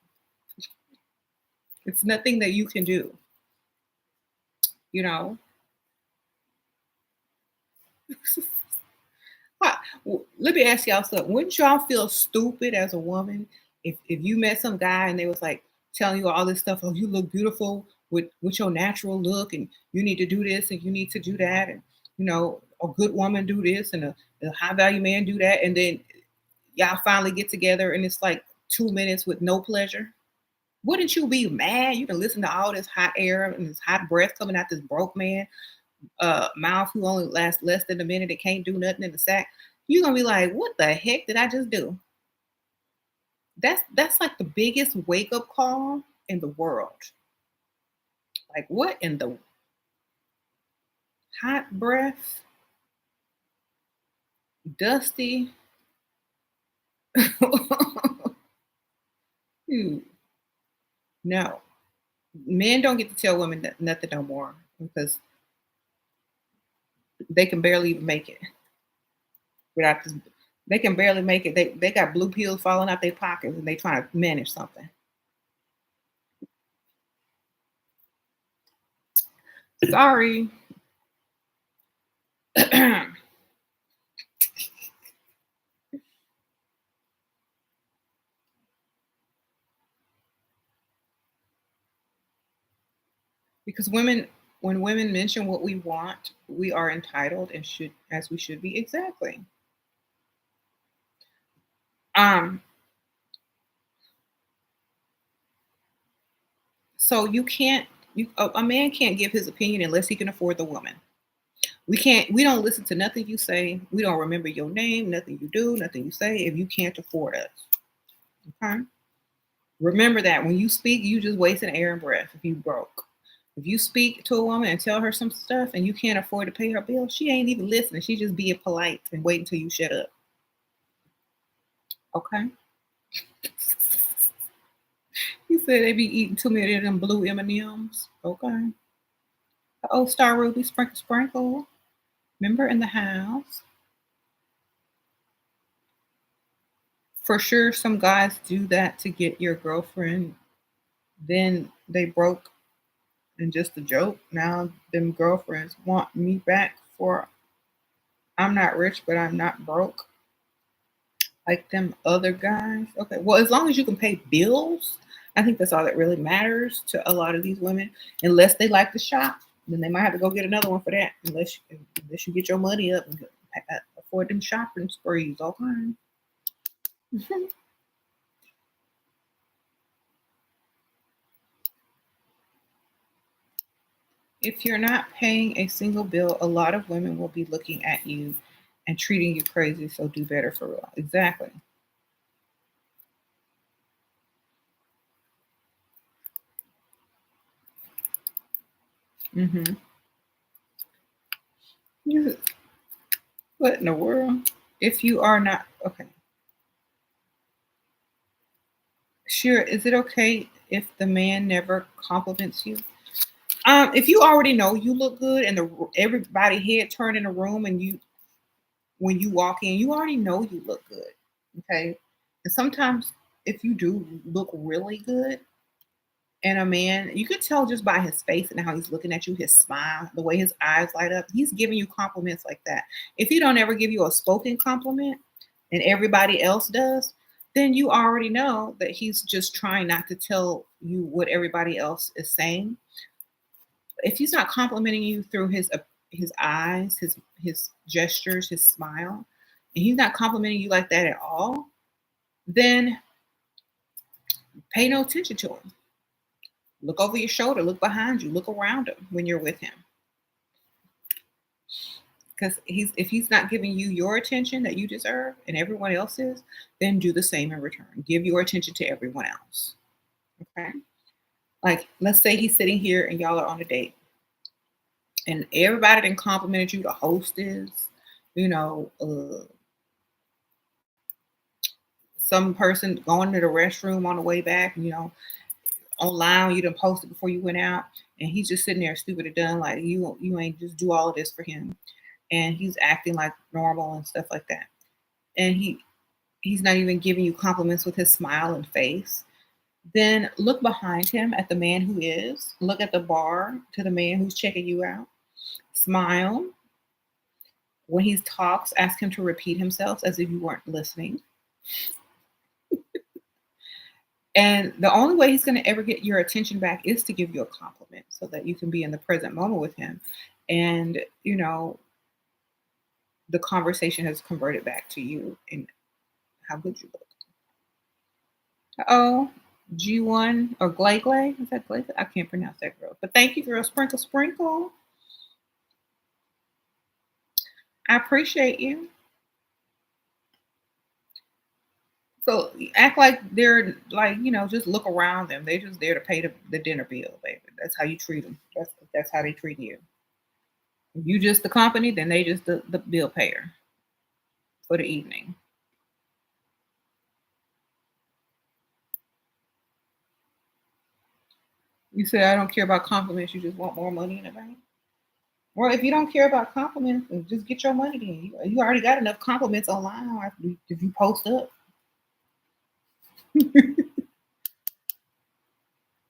It's nothing that you can do, you know. Let me ask y'all something. Wouldn't y'all feel stupid as a woman if you met some guy and they was like telling you all this stuff? Oh, you look beautiful with your natural look, and you need to do this and you need to do that, and a good woman do this and a high value man do that, and then y'all finally get together and it's like 2 minutes with no pleasure. Wouldn't you be mad? You can listen to all this hot air and this hot breath coming out this broke man mouth who only lasts less than a minute and can't do nothing in the sack. You're gonna be like, what the heck did I just do? That's like the biggest wake up call in the world. Like, what in the hot breath, dusty? No, men don't get to tell women nothing no more because they can barely even make it without this. They can barely make it. They got blue pills falling out their pockets and they trying to manage something. Sorry. Because when women mention what we want, we are entitled and should, as we should be. Exactly. Um, so you can't, a man can't give his opinion unless he can afford the woman. We don't listen to nothing you say. We don't remember your name, nothing you do, nothing you say if you can't afford us. Okay? Remember that when you speak, you just wasting air and breath if you broke. If you speak to a woman and tell her some stuff and you can't afford to pay her bill, she ain't even listening. She just being polite and waiting until you shut up. Okay? You said they be eating too many of them blue M&Ms. Okay. Oh, Star Ruby, sprinkle, sprinkle. Member in the house. For sure, some guys do that to get your girlfriend. Then they broke and just a joke. Now them girlfriends want me back for I'm not rich, but I'm not broke. Like them other guys. Okay. Well, as long as you can pay bills, I think that's all that really matters to a lot of these women. Unless they like to shop, then they might have to go get another one for that. Unless you get your money up and afford them shopping sprees. Okay. If you're not paying a single bill, a lot of women will be looking at you and treating you crazy. So do better for real. Exactly. Mm-hmm. What in the world? If you are not okay, sure. Is it okay if the man never compliments you? If you already know you look good and everybody head turn in the room and you when you walk in, you already know you look good. Okay. And sometimes if you do look really good, and a man, you could tell just by his face and how he's looking at you, his smile, the way his eyes light up, he's giving you compliments like that. If he don't ever give you a spoken compliment and everybody else does, then you already know that he's just trying not to tell you what everybody else is saying. If he's not complimenting you through his eyes, his gestures, his smile, and he's not complimenting you like that at all, then pay no attention to him. Look over your shoulder, look behind you, look around him when you're with him. Because if he's not giving you your attention that you deserve and everyone else is, then do the same in return. Give your attention to everyone else. Okay. Like, let's say he's sitting here and y'all are on a date, and everybody then complimented you, the hostess, you know, some person going to the restroom on the way back, you know, online, you done posted before you went out, and he's just sitting there stupid and done, like you ain't just do all of this for him. And he's acting like normal and stuff like that. And he's not even giving you compliments with his smile and face. Then look behind him at the man who is. Look at the bar to the man who's checking you out. Smile. When he talks, ask him to repeat himself as if you weren't listening. And the only way he's going to ever get your attention back is to give you a compliment so that you can be in the present moment with him. And, you know, the conversation has converted back to you and how good you look. Oh, G1 or Glay Glay? Is that Glay? I can't pronounce that, girl. But thank you, girl. Sprinkle, sprinkle. I appreciate you. So act like they're like, you know, just look around them. They're just there to pay the dinner bill, baby. That's how you treat them. That's how they treat you. If you just the company, then they just the bill payer for the evening. You say I don't care about compliments, you just want more money in the bank. Well, if you don't care about compliments, then just get your money then. You already got enough compliments online if you post up.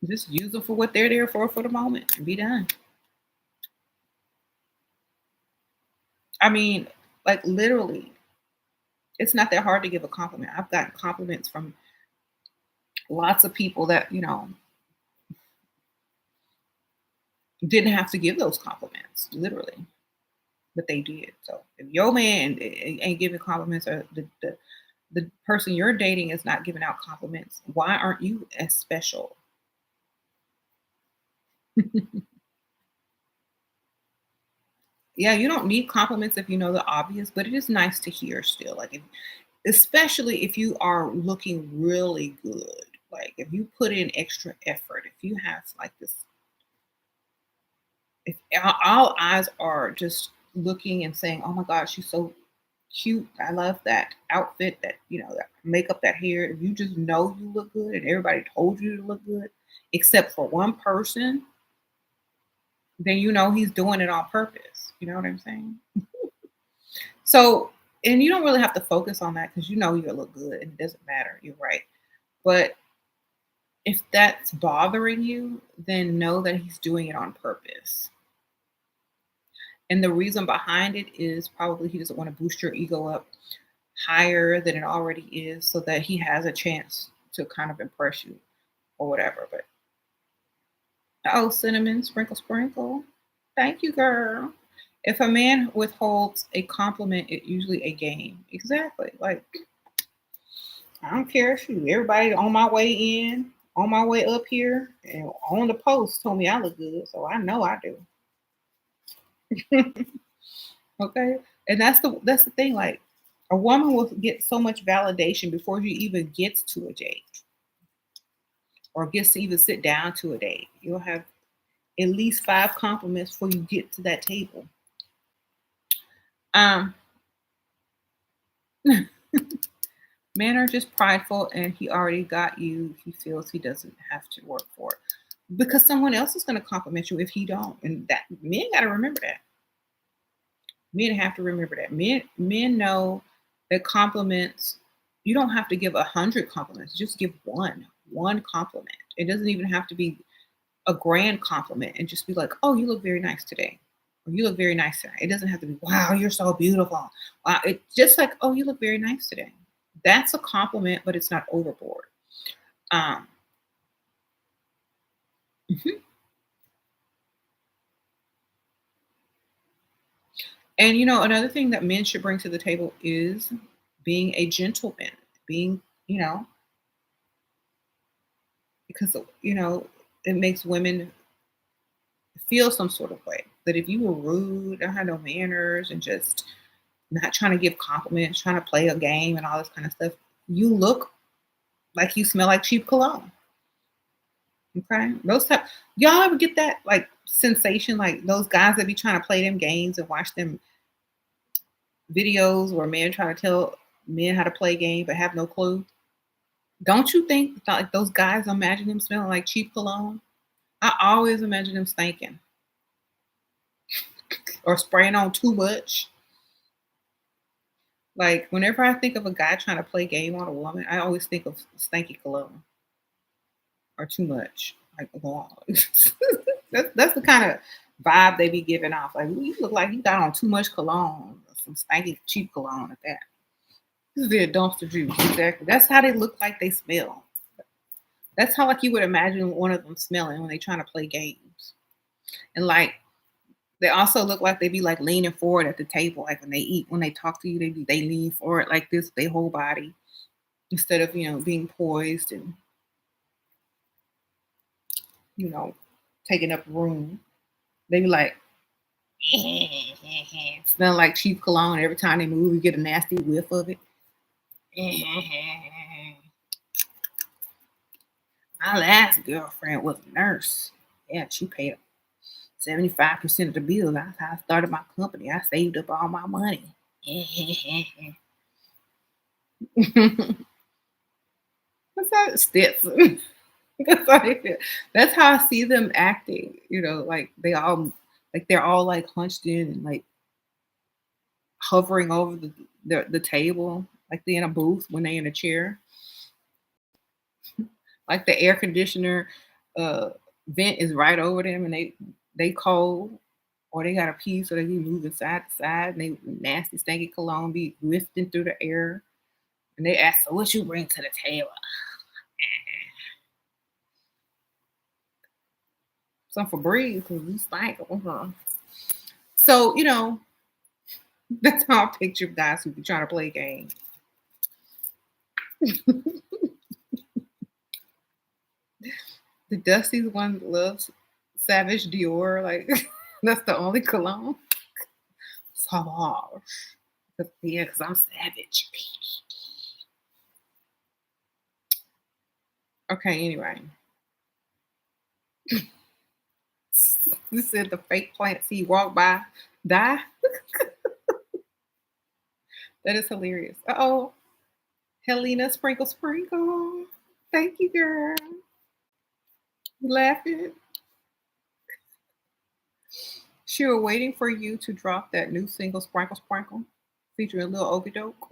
Just use them for what they're there for the moment and be done. I mean, like literally, it's not that hard to give a compliment. I've gotten compliments from lots of people that, you know, didn't have to give those compliments, literally, but they did. So if your man ain't giving compliments, or the person you're dating is not giving out compliments, why aren't you as special? Yeah, you don't need compliments if you know the obvious, but it is nice to hear still. Like, especially if you are looking really good, like if you put in extra effort, if you have like this, if all eyes are just looking and saying, "Oh my God, she's so cute. I love that outfit, that that makeup, that hair." If you just know you look good, and everybody told you to look good, except for one person, then you know he's doing it on purpose. You know what I'm saying? So, and you don't really have to focus on that because you know you look good and it doesn't matter. You're right. But if that's bothering you, then know that he's doing it on purpose. And the reason behind it is probably he doesn't want to boost your ego up higher than it already is so that he has a chance to kind of impress you or whatever. But oh, cinnamon, sprinkle, sprinkle. Thank you, girl. If a man withholds a compliment, it's usually a game. Exactly. Like, I don't care if you, everybody on my way in, on my way up here, and on the post told me I look good. So I know I do. Okay. And that's the thing. Like, a woman will get so much validation before she even gets to a date or gets to even sit down to a date. You'll have at least 5 compliments before you get to that table. Um, Men are just prideful, and he already got you. He feels he doesn't have to work for it because someone else is going to compliment you if he don't. And that men got to remember that. Men have to remember that. Men know that compliments. You don't have to give 100 compliments. Just give one compliment. It doesn't even have to be a grand compliment, and just be like, "Oh, you look very nice today." Or, "You look very nice tonight." It doesn't have to be, "Wow, you're so beautiful." Wow, it's just like, "Oh, you look very nice today." That's a compliment, but it's not overboard. Um, mhm. And another thing that men should bring to the table is being a gentleman, being, because it makes women feel some sort of way. That if you were rude, don't have no manners, and just not trying to give compliments, trying to play a game and all this kind of stuff, you look like you smell like cheap cologne. Okay, those type. Y'all ever get that like sensation, like those guys that be trying to play them games and watch them videos where men try to tell men how to play game but have no clue? Don't you think like those guys imagine them smelling like cheap cologne? I always imagine them stinking or spraying on too much. Like whenever I think of a guy trying to play game on a woman, I always think of stanky cologne or too much. Like wow. That's the kind of vibe they be giving off. Like you look like you got on too much cologne, some stanky cheap cologne at that. This is their dumpster juice. Exactly. That's how they look like they smell. That's how like you would imagine one of them smelling when they trying to play games. And like they also look like they be like leaning forward at the table. Like when they eat, when they talk to you, they lean forward like this, their whole body, instead of being poised and you know taking up room. They be like smell like cheap cologne every time they move. You get a nasty whiff of it. My last girlfriend was a nurse. Yeah, she paid 75% of the bill. That's how I started my company. I saved up all my money. What's that? Stetson. That's how they feel. That's how I see them acting. Like they're all like hunched in and like hovering over the table, like they're in a booth when they're in a chair. Like the air conditioner uh, vent is right over them, and they cold, or they got a pee, so they be moving side to side, and they nasty stanky cologne be wafting through the air, and they ask, "So what you bring to the table?" Some for breeze because you stink. So that's how I picture guys who be trying to play games. The Dusty's one loves Savage Dior. Like that's the only cologne. Savage. Yeah, because I'm savage. Okay, anyway. This said the fake plant seed walk by, die. That is hilarious. Uh-oh. Helena Sprinkle Sprinkle. Thank you, girl. You laughing? She was waiting for you to drop that new single, Sprinkle Sprinkle, featuring Lil Okie Doke.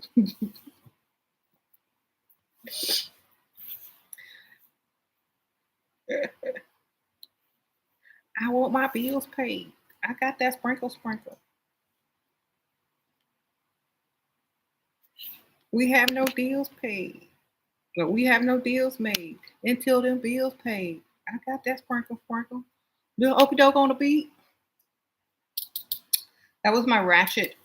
I want my bills paid. I got that Sprinkle Sprinkle. We have no deals paid. But we have no deals made until them bills paid. I got that Sprinkle Sprinkle. Lil Okie Doke on the beat. That was my ratchet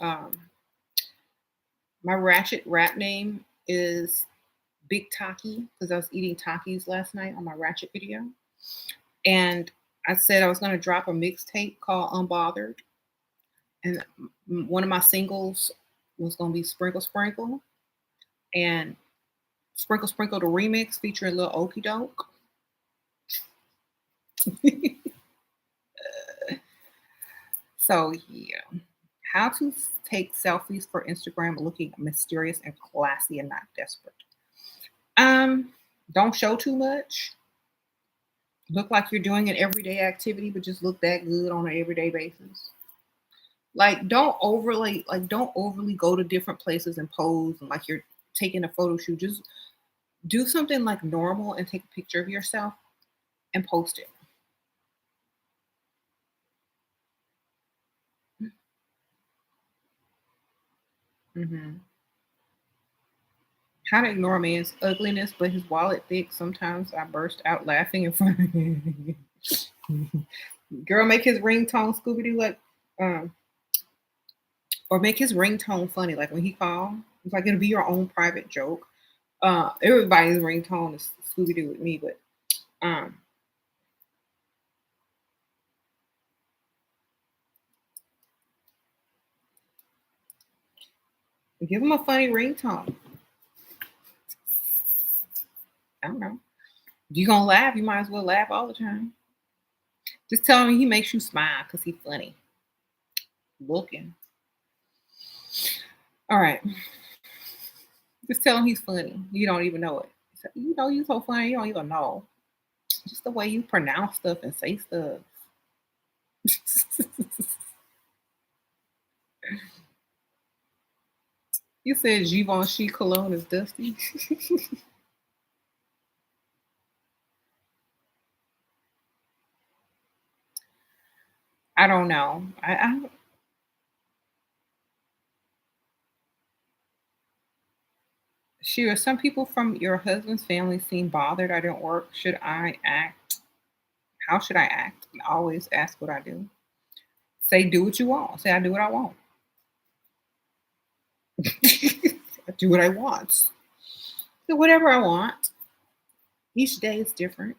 rap name is Big Taki because I was eating Takis last night on my ratchet video. And I said I was going to drop a mixtape called Unbothered. And one of my singles was going to be Sprinkle Sprinkle. And Sprinkle Sprinkle the remix featuring Lil Okie Doke. So yeah. How to take selfies for Instagram looking mysterious and classy and not desperate. Don't show too much. Look like you're doing an everyday activity, but just look that good on an everyday basis. Like don't overly go to different places and pose and like you're taking a photo shoot. Just do something like normal and take a picture of yourself and post it. Hmm. How to ignore a man's ugliness, but his wallet thick. Sometimes I burst out laughing in front of him. Girl, make his ringtone Scooby Doo like, um, Or make his ringtone funny. Like when he calls, it's like it'll be your own private joke. Everybody's ringtone is Scooby Doo with me, but um, give him a funny ringtone. I don't know. If you're gonna laugh, you might as well laugh all the time. Just tell him he makes you smile because he's funny looking. All right. Just tell him he's funny. You don't even know it. You know you're so funny, you don't even know. Just the way you pronounce stuff and say stuff. You said Givenchy cologne is dusty. I don't know. Sure, some people from your husband's family seem bothered I don't work. Should I act? How should I act? And always ask what I do. Say, do what you want. Say, I do what I want. I do what I want. Do whatever I want. Each day is different.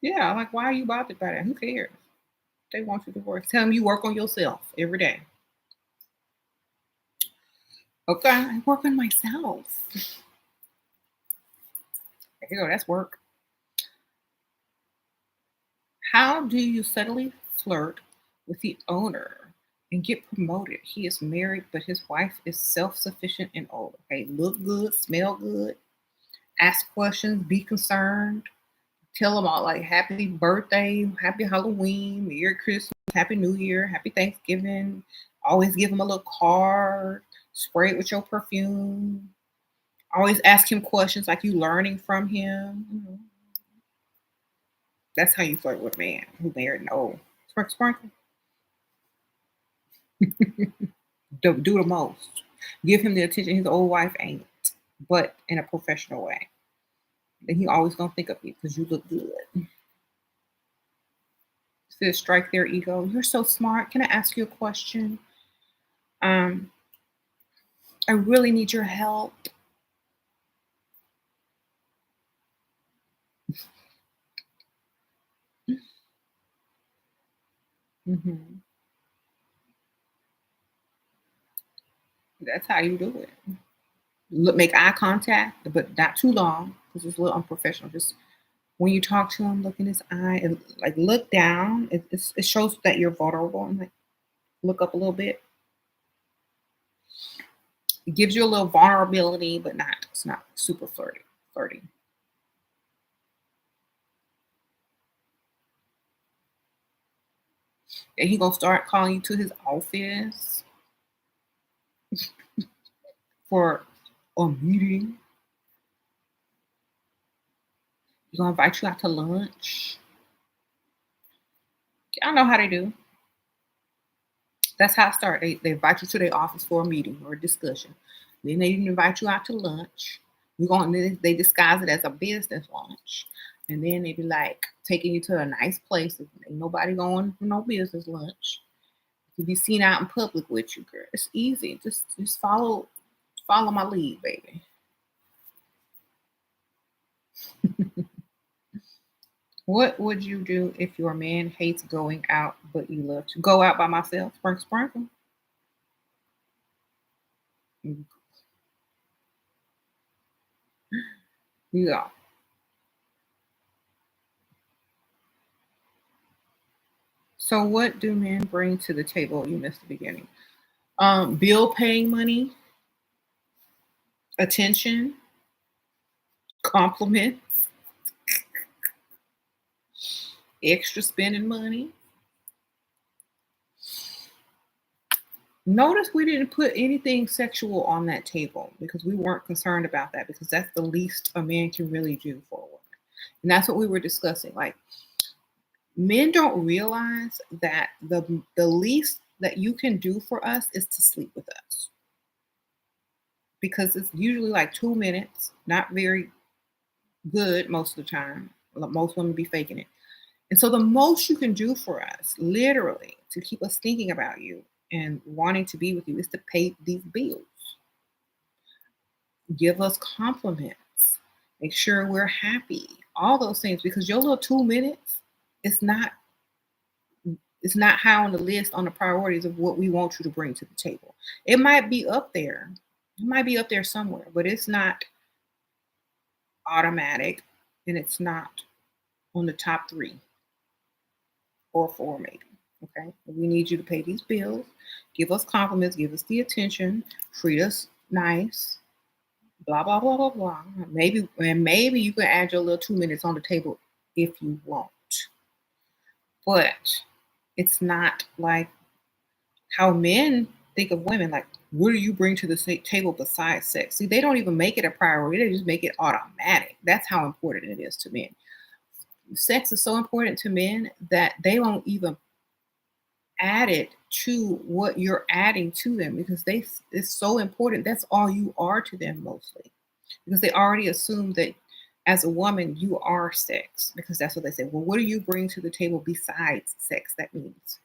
Yeah, like, why are you bothered by that? Who cares? They want you to work. Tell them you work on yourself every day. Okay, I work on myself. There you go, that's work. How do you subtly flirt with the owner and get promoted? He is married, but his wife is self sufficient and old. Okay, look good, smell good, ask questions, be concerned, tell them all like happy birthday, happy Halloween, Merry Christmas, Happy New Year, Happy Thanksgiving. Always give him a little card, spray it with your perfume. Always ask him questions like you learning from him. That's how you flirt with a man who married and old. Sprinkle, sprinkle. Do the most. Give him the attention his old wife ain't, but in a professional way. Then he always gonna think of you because you look good. Says strike their ego. You're so smart. Can I ask you a question? Um, I really need your help. Hmm. That's how you do it. Look, make eye contact, but not too long because it's a little unprofessional. Just when you talk to him, look in his eye and like look down. It shows that you're vulnerable and like look up a little bit. It gives you a little vulnerability, but not it's not super flirty. Flirty. And he gonna start calling you to his office for a meeting. He's gonna invite you out to lunch. I know how they do. That's how it starts. They invite you to their office for a meeting or a discussion. Then they invite you out to lunch. You going they disguise it as a business lunch. And then they be like taking you to a nice place. Ain't nobody going for no business lunch. To be seen out in public with you, girl. It's easy. Just follow my lead, baby. What would you do if your man hates going out but you love to go out by myself? Sprinkle, sprinkle. Yeah. So what do men bring to the table? You missed the beginning. Bill paying money, attention, compliment, extra spending money. Notice we didn't put anything sexual on that table because we weren't concerned about that because that's the least a man can really do for a woman. And that's what we were discussing. Like men don't realize that the least that you can do for us is to sleep with us. Because it's usually like 2 minutes, not very good most of the time. Most women be faking it. And so the most you can do for us, literally, to keep us thinking about you and wanting to be with you is to pay these bills. Give us compliments. Make sure we're happy. All those things because your little 2 minutes is not it's not high on the list on the priorities of what we want you to bring to the table. It might be up there. It might be up there somewhere, but it's not automatic and it's not on the top 3 or 4 maybe. Okay. We need you to pay these bills, give us compliments, give us the attention, treat us nice, blah blah blah blah blah. Maybe you can add your little 2 minutes on the table if you want. But it's not like how men think of women, like, what do you bring to the table besides sex? See, they don't even make it a priority. They just make it automatic. That's how important it is to men. Sex is so important to men that they won't even add it to what you're adding to them because it's so important. That's all you are to them mostly. Because they already assume that as a woman, you are sex. Because that's what they say. Well, what do you bring to the table besides sex? That means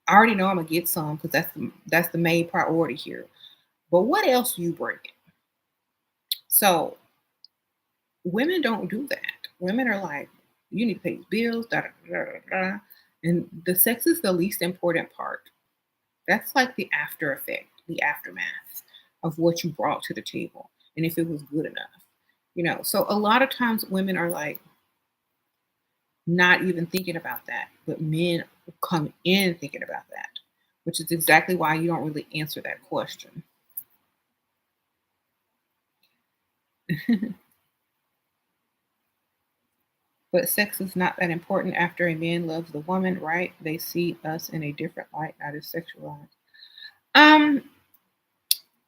I already know I'm gonna get some because that's the main priority here. But what else you bring? So women don't do that. Women are like, you need to pay these bills, da da da da da. And the sex is the least important part. That's like the after effect, the aftermath of what you brought to the table. And if it was good enough. So a lot of times women are like not even thinking about that, but men come in thinking about that, which is exactly why you don't really answer that question. But sex is not that important after a man loves the woman, right? They see us in a different light, not as sexualized. Um,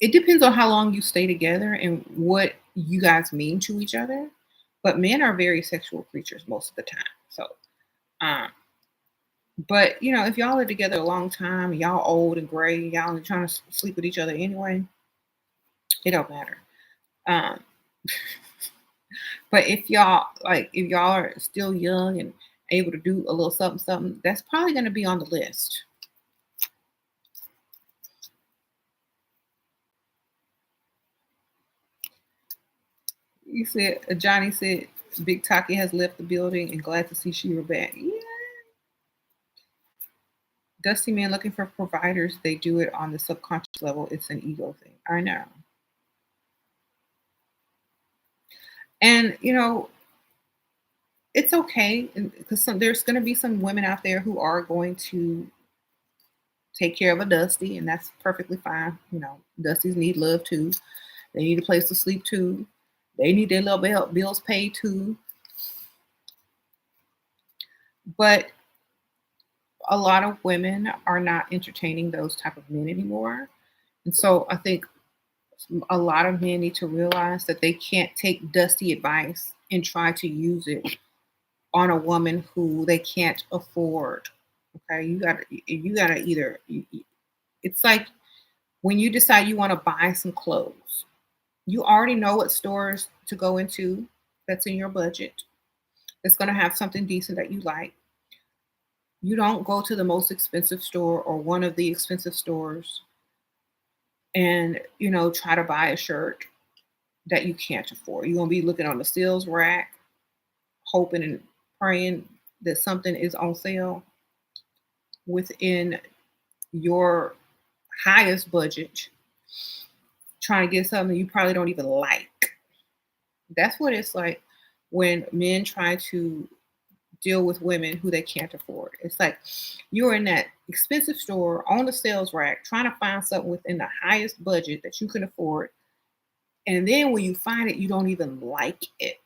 it depends on how long you stay together and what you guys mean to each other. But men are very sexual creatures most of the time. So, um, but if y'all are together a long time, y'all old and gray, y'all only trying to sleep with each other anyway, it don't matter. Um, but if y'all are still young and able to do a little something, something, that's probably going to be on the list. You said Johnny said Big Taki has left the building and glad to see Shira back. Yeah. Dusty man looking for providers. They do it on the subconscious level. It's an ego thing. I know. And it's okay because there's going to be some women out there who are going to take care of a Dusty, and that's perfectly fine. Dusties need love too. They need a place to sleep too. They need their little bills paid too. But a lot of women are not entertaining those type of men anymore. And so I think a lot of men need to realize that they can't take Dusty advice and try to use it on a woman who they can't afford. Okay, you gotta either. It's like when you decide you want to buy some clothes, you already know what stores to go into that's in your budget. It's gonna have something decent that you like. You don't go to the most expensive store or one of the expensive stores and try to buy a shirt that you can't afford. You're gonna be looking on the sales rack, hoping and praying that something is on sale within your highest budget, trying to get something you probably don't even like. That's what it's like when men try to deal with women who they can't afford. It's like you're in that expensive store on the sales rack trying to find something within the highest budget that you can afford. And then when you find it, you don't even like it.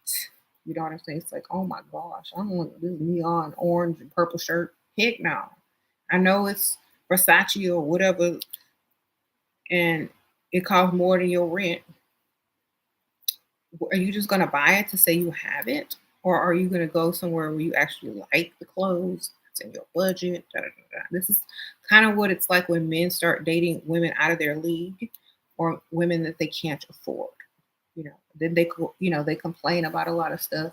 You know what I'm saying? It's like, oh my gosh, I don't want this neon orange and purple shirt. Heck no. I know it's Versace or whatever, and it costs more than your rent. Are you just going to buy it to say you have it? Or are you going to go somewhere where you actually like the clothes? It's in your budget. Da, da, da, da. This is kind of what it's like when men start dating women out of their league or women that they can't afford. Then they complain about a lot of stuff.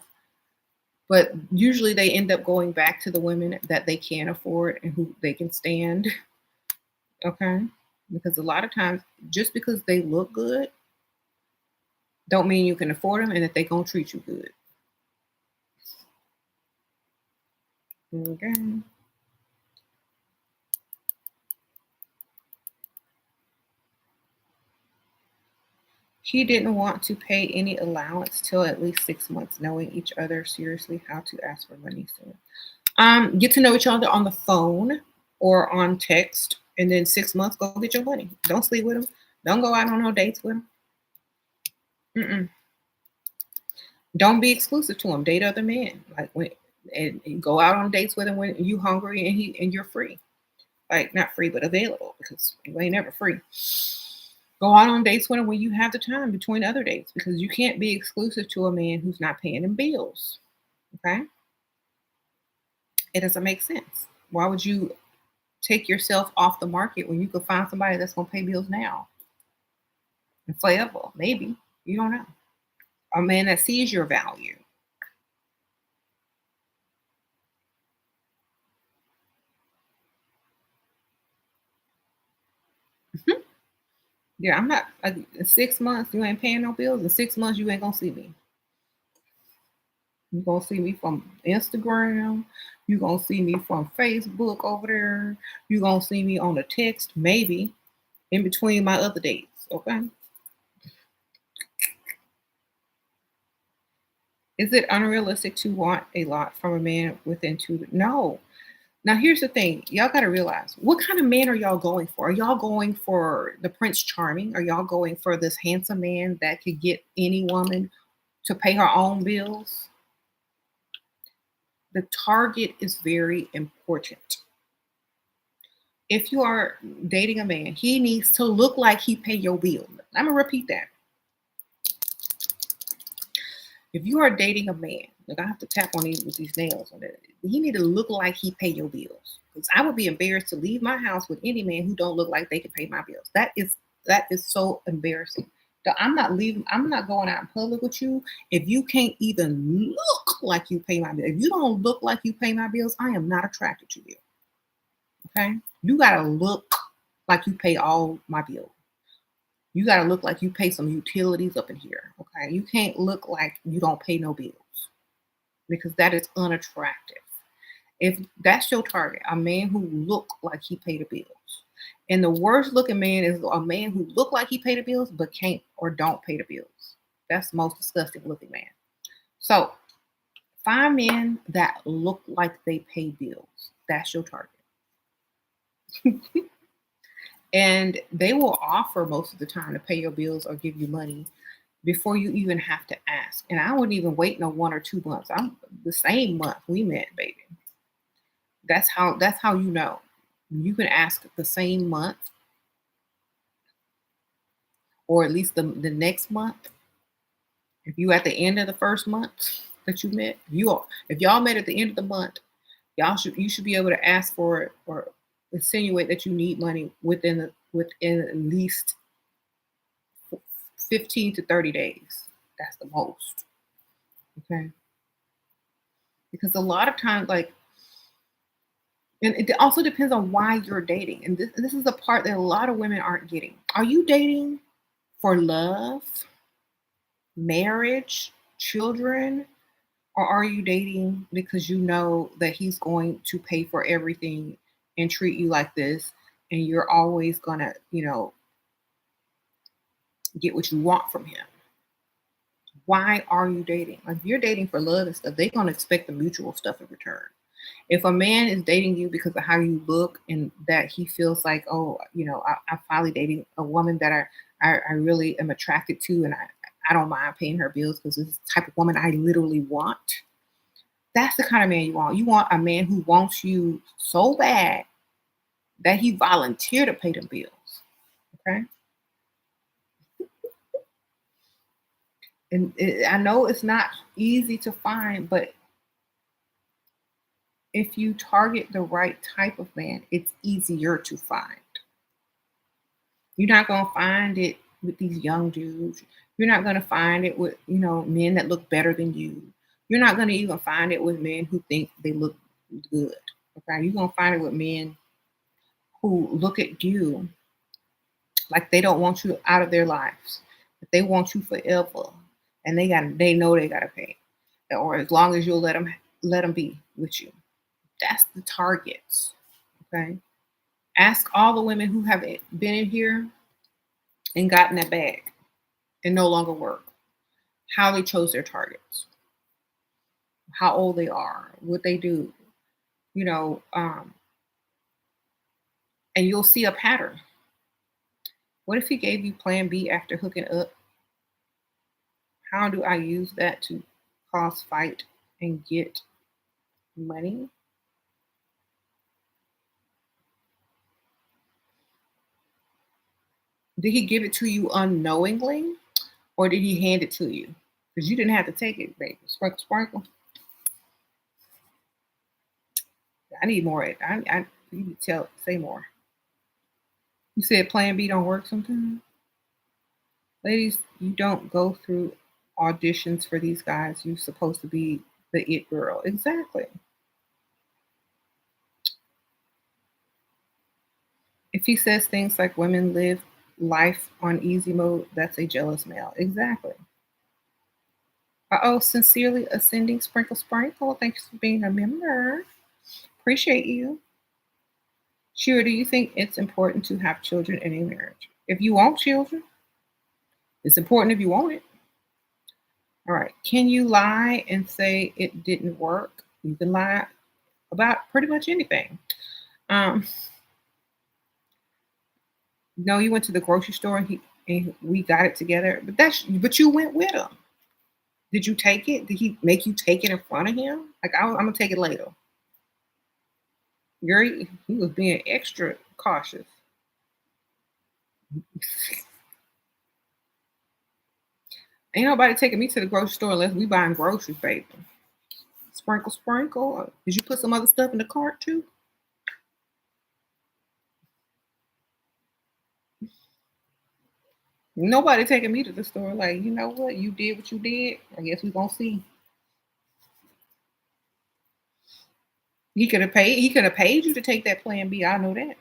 But usually they end up going back to the women that they can afford and who they can stand. Okay. Because a lot of times, just because they look good, don't mean you can afford them and that they gonna treat you good. Okay. He didn't want to pay any allowance till at least 6 months, knowing each other seriously how to ask for money soon. Get to know each other on the phone or on text, and then 6 months, go get your money. Don't sleep with him. Don't go out on no dates with him. Mm-mm. Don't be exclusive to him. Date other men. Like when and go out on dates with him when you hungry and you're free. Like not free but available because you ain't never free. Go out on dates with him when you have the time between other dates because you can't be exclusive to a man who's not paying them bills. Okay? It doesn't make sense. Why would you take yourself off the market when you could find somebody that's gonna pay bills now and forever? Maybe. You don't know. A man that sees your value. Yeah, I'm not like in 6 months you ain't paying no bills. In 6 months you ain't gonna see me. You gonna see me from Instagram. You gonna see me from Facebook over there. You gonna see me on a text, maybe in between my other dates. Okay. Is it unrealistic to want a lot from a man within two? No. Now here's the thing. Y'all gotta realize what kind of man are y'all going for? Are y'all going for the Prince Charming? Are y'all going for this handsome man that could get any woman to pay her own bills? The target is very important. If you are dating a man, he needs to look like he pay your bill. I'm gonna repeat that. If you are dating a man, look, I have to tap on these with these nails on it. He need to look like he pay your bills. Because I would be embarrassed to leave my house with any man who don't look like they can pay my bills. That is so embarrassing. I'm not leaving. I'm not going out in public with you if you can't even look like you pay my bill. If you don't look like you pay my bills, I am not attracted to you. Okay, you gotta look like you pay all my bills. You got to look like you pay some utilities up in here. Okay. You can't look like you don't pay no bills because that is unattractive. If that's your target, a man who look like he pay the bills. And the worst looking man is a man who look like he pay the bills but can't or don't pay the bills. That's the most disgusting looking man. So find men that look like they pay bills. That's your target. And they will offer most of the time to pay your bills or give you money before you even have to ask. And I wouldn't even wait no 1 or 2 months. I'm the same month we met, baby. That's how you know. You can ask the same month or at least the next month. If you at the end of the first month that you met, if y'all met at the end of the month, you should be able to ask for it or insinuate that you need money within at least 15 to 30 days. That's the most. Okay. Because a lot of times, like, and it also depends on why you're dating. And this is the part that a lot of women aren't getting. Are you dating for love, marriage, children, or are you dating because you know that he's going to pay for everything and treat you like this and you're always gonna, get what you want from him? Why are you dating? Like if you're dating for love and stuff, they're gonna expect the mutual stuff in return. If a man is dating you because of how you look and that he feels like, oh, I'm finally dating a woman that I really am attracted to and I don't mind paying her bills because this is the type of woman I literally want. That's the kind of man you want. You want a man who wants you so bad that he volunteered to pay them bills. Okay. And I know it's not easy to find, but if you target the right type of man, it's easier to find. You're not going to find it with these young dudes. You're not going to find it with, men that look better than you. You're not going to even find it with men who think they look good. Okay. You're going to find it with men who look at you like they don't want you out of their lives, but they want you forever. And they know they gotta pay. Or as long as you'll let them be with you. That's the targets. Okay. Ask all the women who have been in here and gotten that bag and no longer work, how they chose their targets, how old they are, what they do, you know, and you'll see a pattern. What if he gave you plan B after hooking up? How do I use that to cause fight and get money? Did he give it to you unknowingly or did he hand it to you? Because you didn't have to take it, baby. Sprinkle, sprinkle. I need more. I you need to say more. You said plan B don't work sometimes? Ladies, you don't go through auditions for these guys. You're supposed to be the it girl. Exactly. If he says things like women live life on easy mode, that's a jealous male. Exactly. Oh, sincerely ascending sprinkle sprinkle. Thanks for being a member. Appreciate you. Sure, do you think it's important to have children in a marriage? If you want children, it's important if you want it. All right. Can you lie and say it didn't work? You can lie about pretty much anything. Um, no, you went to the grocery store and we got it together, but you went with him. Did you take it? Did he make you take it in front of him? Like I'm gonna take it later. Girl, he was being extra cautious. Ain't nobody taking me to the grocery store unless we buying groceries, baby. Sprinkle, sprinkle. Did you put some other stuff in the cart too? Nobody taking me to the store. Like, you know what? You did what you did. I guess we gonna see. He could have paid. He could have paid you to take that Plan B. I know that.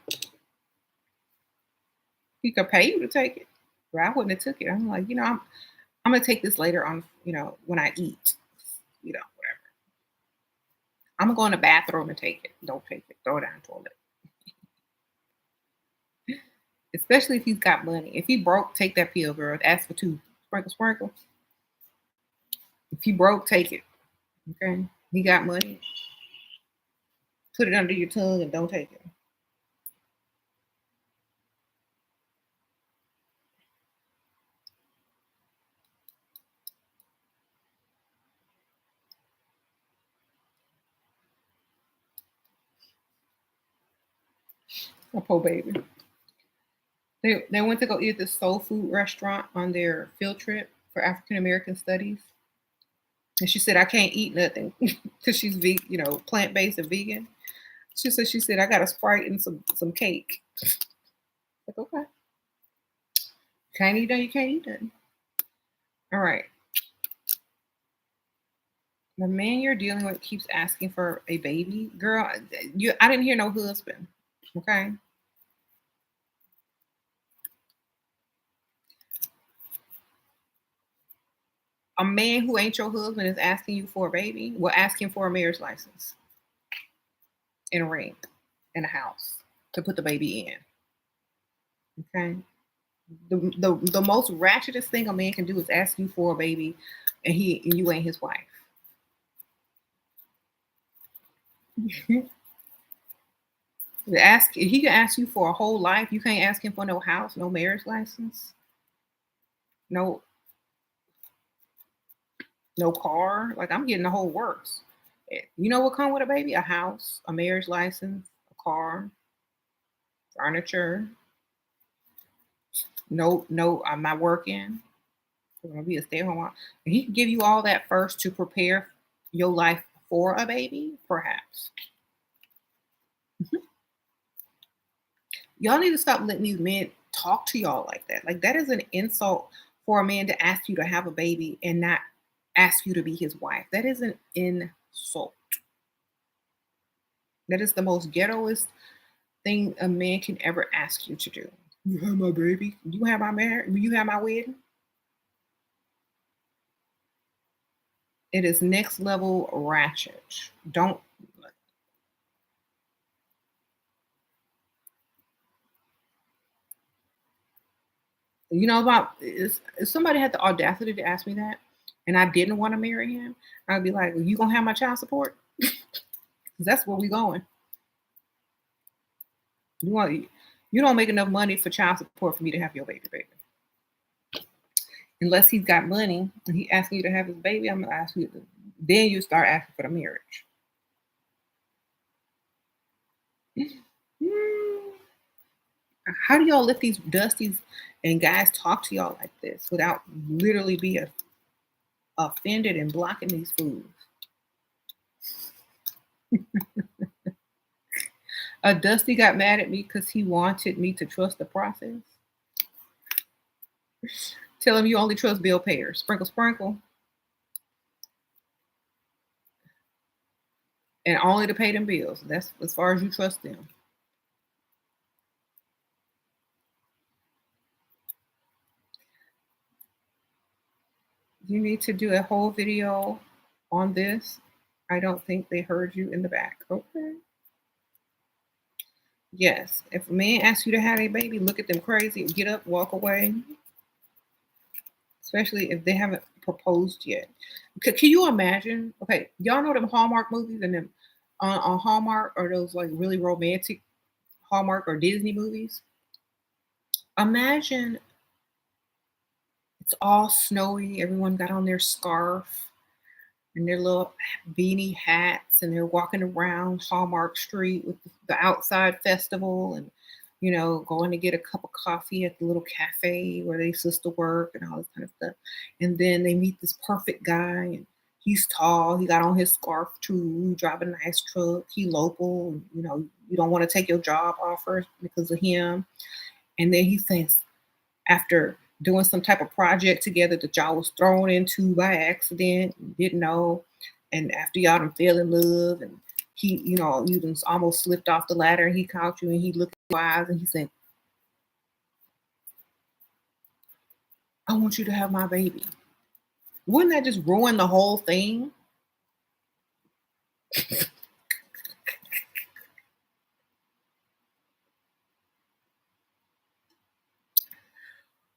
He could pay you to take it. But I wouldn't have took it. I'm like, I'm gonna take this later on. When I eat. Whatever. I'm gonna go in the bathroom and take it. Don't take it. Throw it down the toilet. Especially if he's got money. If he broke, take that pill, girl. Ask for two. Sprinkle, sprinkle. If he broke, take it. Okay. He got money. Put it under your tongue and don't take it. A poor baby. They went to go eat at the soul food restaurant on their field trip for African American studies. And she said, I can't eat nothing because she's plant based and vegan. She said, I got a Sprite and some cake. Like, okay. Can't eat nothing, you can't eat nothing. All right. The man you're dealing with keeps asking for a baby. Girl, I didn't hear no husband. Okay. A man who ain't your husband is asking you for a baby. Well, asking for a marriage license and a ring and a house to put the baby in. Okay. The most ratchetest thing a man can do is ask you for a baby and you ain't his wife. He can ask you for a whole life. You can't ask him for no house, no marriage license, no no car. Like I'm getting the whole works. You know what come with a baby? A house, a marriage license, a car, furniture. No, I'm not working. I'm gonna be a stay-at-home mom. And he can give you all that first to prepare your life for a baby, perhaps. Y'all need to stop letting these men talk to y'all like that. Like that is an insult for a man to ask you to have a baby and not ask you to be his wife. That is an insult. That is the most ghettoest thing a man can ever ask you to do. You have my baby. You have my marriage. You have my wedding. It is next level ratchet. Don't. You know about if somebody had the audacity to ask me that, and I didn't want to marry him, I'd be like, "You gonna have my child support? 'Cause that's where we going. You want you don't make enough money for child support for me to have your baby, baby. Unless he's got money and he asking you to have his baby, I'm gonna ask you. Then you start asking for the marriage. Mm, how do y'all let these dusties and guys talk to y'all like this without literally being offended and blocking these fools? A Dusty got mad at me because he wanted me to trust the process. Tell him you only trust bill payers. Sprinkle, sprinkle. And only to pay them bills. That's as far as you trust them. You need to do a whole video on this. I don't think they heard you in the back. Okay. Yes. If a man asks you to have a baby, look at them crazy, get up, walk away. Especially if they haven't proposed yet. Can you imagine? Okay, y'all know them Hallmark movies and them on Hallmark or those like really romantic Hallmark or Disney movies? Imagine it's all snowy. Everyone got on their scarf and their little beanie hats, and they're walking around Hallmark Street with the outside festival, and going to get a cup of coffee at the little cafe where they sister work and all this kind of stuff. And then they meet this perfect guy, and he's tall. He got on his scarf too. He drive a nice truck. He local. You don't want to take your job offer because of him. And then he says, after doing some type of project together that y'all was thrown into by accident, didn't know, and after y'all done fell in love, and he, you done almost slipped off the ladder, and he caught you, and he looked in your eyes, and he said, "I want you to have my baby." Wouldn't that just ruin the whole thing?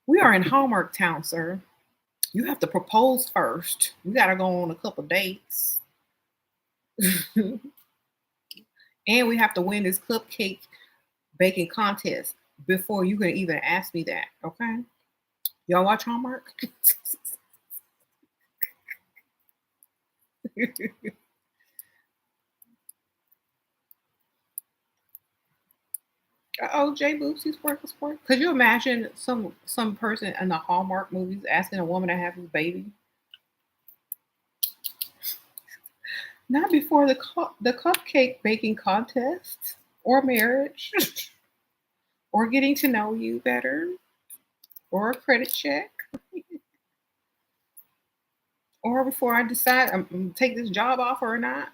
We are in Hallmark Town, sir. You have to propose first. We got to go on a couple dates. And we have to win this cupcake baking contest before you can even ask me that. Okay? Y'all watch Hallmark? Oh, J Boopsie Sparkle Sparkle. Could you imagine some person in the Hallmark movies asking a woman to have his baby? Not before the cupcake baking contest or marriage or getting to know you better or a credit check or before I decide I'm gonna take this job offer or not.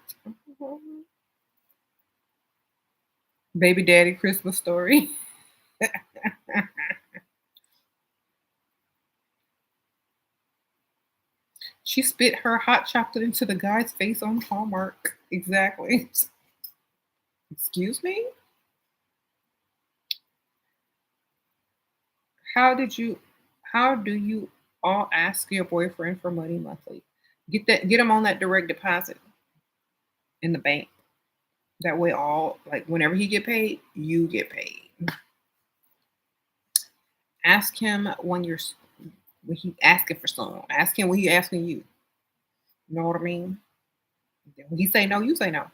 Baby daddy Christmas story. She spit her hot chocolate into the guy's face on Hallmark. Exactly. Excuse me? How did you how do you all ask your boyfriend for money monthly? Get him on that direct deposit in the bank. That way all like whenever he get paid, you get paid. Ask him when he asking for someone. Ask him when he asking you. You know what I mean? When he say no, you say no.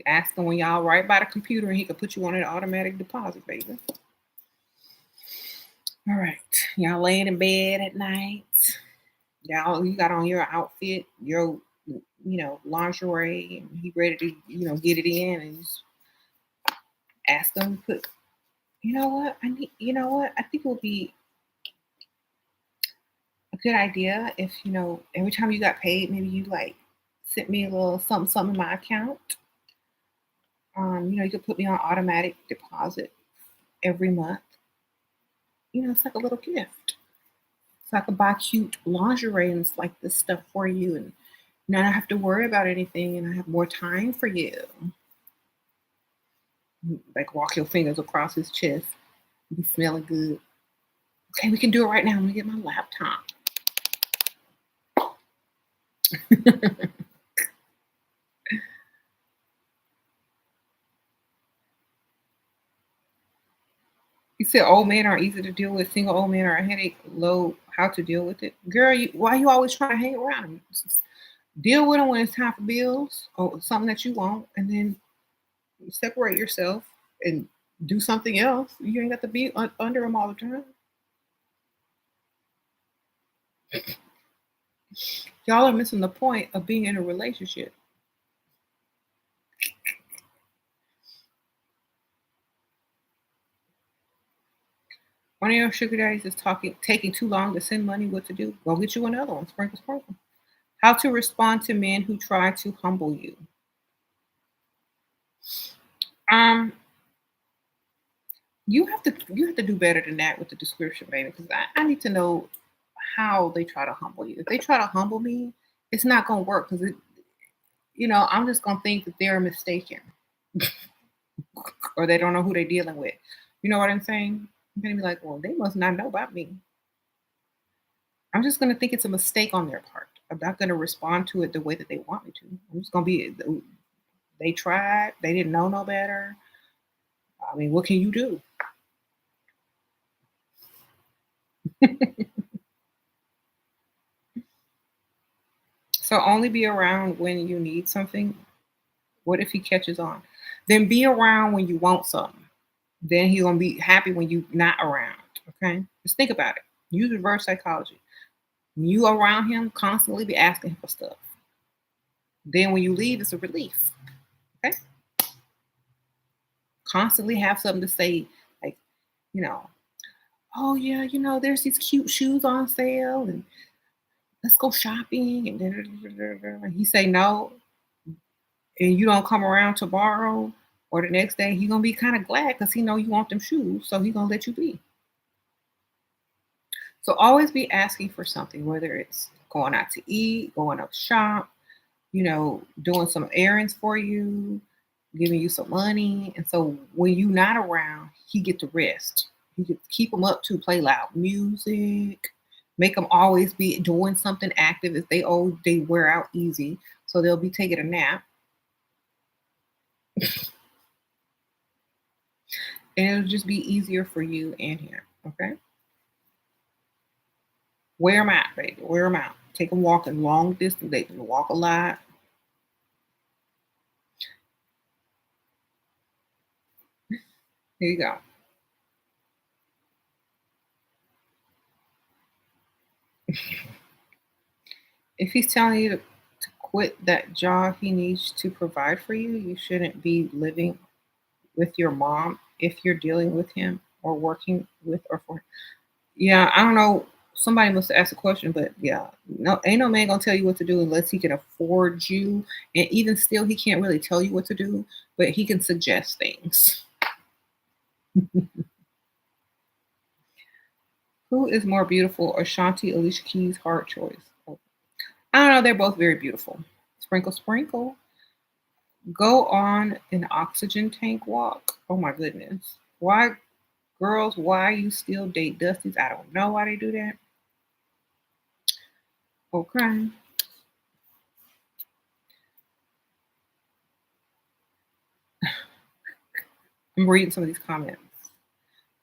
Ask him when y'all right by the computer and he can put you on an automatic deposit, baby. All right. Y'all laying in bed at night. Y'all, you got on your outfit, your lingerie, and he ready to, get it in, and Ask them, put, you know what? you know what? I think it would be a good idea if, every time you got paid, maybe you like sent me a little something, something in my account. You could put me on automatic deposit every month. It's like a little gift. So I could buy cute lingerie and it's like this stuff for you, and not have to worry about anything, and I have more time for you. Like walk your fingers across his chest. You smelling good. Okay, we can do it right now. Let me get my laptop. You said old men are easy to deal with. Single old men are a headache. Low. How to deal with it, girl? Why you always trying to hang around them? Just deal with them when it's time for bills or something that you want, and then separate yourself and do something else. You ain't got to be under them all the time. Y'all are missing the point of being in a relationship. One of your sugar daddies is taking too long to send money. What to do? Go get you another one. Sprinkle, sprinkle. How to respond to men who try to humble you. Um, you have to do better than that with the description, baby, because I need to know how they try to humble you. If they try to humble me, it's not gonna work because I'm just gonna think that they're mistaken or they don't know who they're dealing with. You know what I'm saying? I'm gonna be like, well, they must not know about me. I'm just gonna think it's a mistake on their part. I'm not gonna respond to it the way that they want me to. I'm just gonna be. They tried. They didn't know no better. I mean, what can you do? So only be around when you need something. What if he catches on? Then be around when you want something. Then he's gonna be happy when you not around. Okay, just think about it. Use reverse psychology. When you around him, constantly be asking him for stuff. Then when you leave, it's a relief. Okay, constantly have something to say, like, you know, oh yeah, there's these cute shoes on sale, and let's go shopping. And he say no, and you don't come around to borrow, or the next day he gonna be kind of glad because he know you want them shoes, so he gonna let you be. So always be asking for something, whether it's going out to eat, going up shop, doing some errands for you, giving you some money. And so when you not around, he get to rest. You get keep them up to play loud music, make them always be doing something active. If they wear out easy, so they'll be taking a nap, and it'll just be easier for you and him. Okay, wear them out, baby. Wear them out. Take them walking long distance. They can walk a lot. Here you go. If he's telling you to quit that job he needs to provide for you, you shouldn't be living with your mom if you're dealing with him or working with or for. Yeah, I don't know. Somebody must have asked a question, but yeah, no, ain't no man gonna tell you what to do unless he can afford you. And even still, he can't really tell you what to do, but he can suggest things. Who is more beautiful, Ashanti, Alicia Keys, hard choice? I don't know. They're both very beautiful. Sprinkle, sprinkle. Go on an oxygen tank walk. Oh my goodness. Why, girls, why you still date Dusties? I don't know why they do that. Okay. I'm reading some of these comments.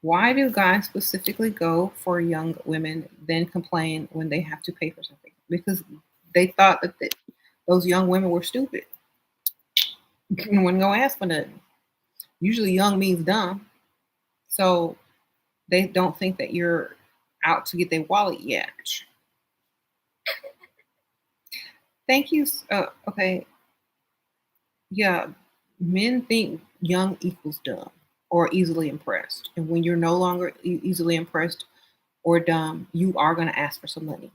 Why do guys specifically go for young women, then complain when they have to pay for something? Because they thought that those young women were stupid and wouldn't go ask for nothing. Usually, young means dumb. So they don't think that you're out to get their wallet yet. Thank you. Okay. Yeah. Men think young equals dumb. or easily impressed. And when you're no longer easily impressed or dumb, you are going to ask for some money.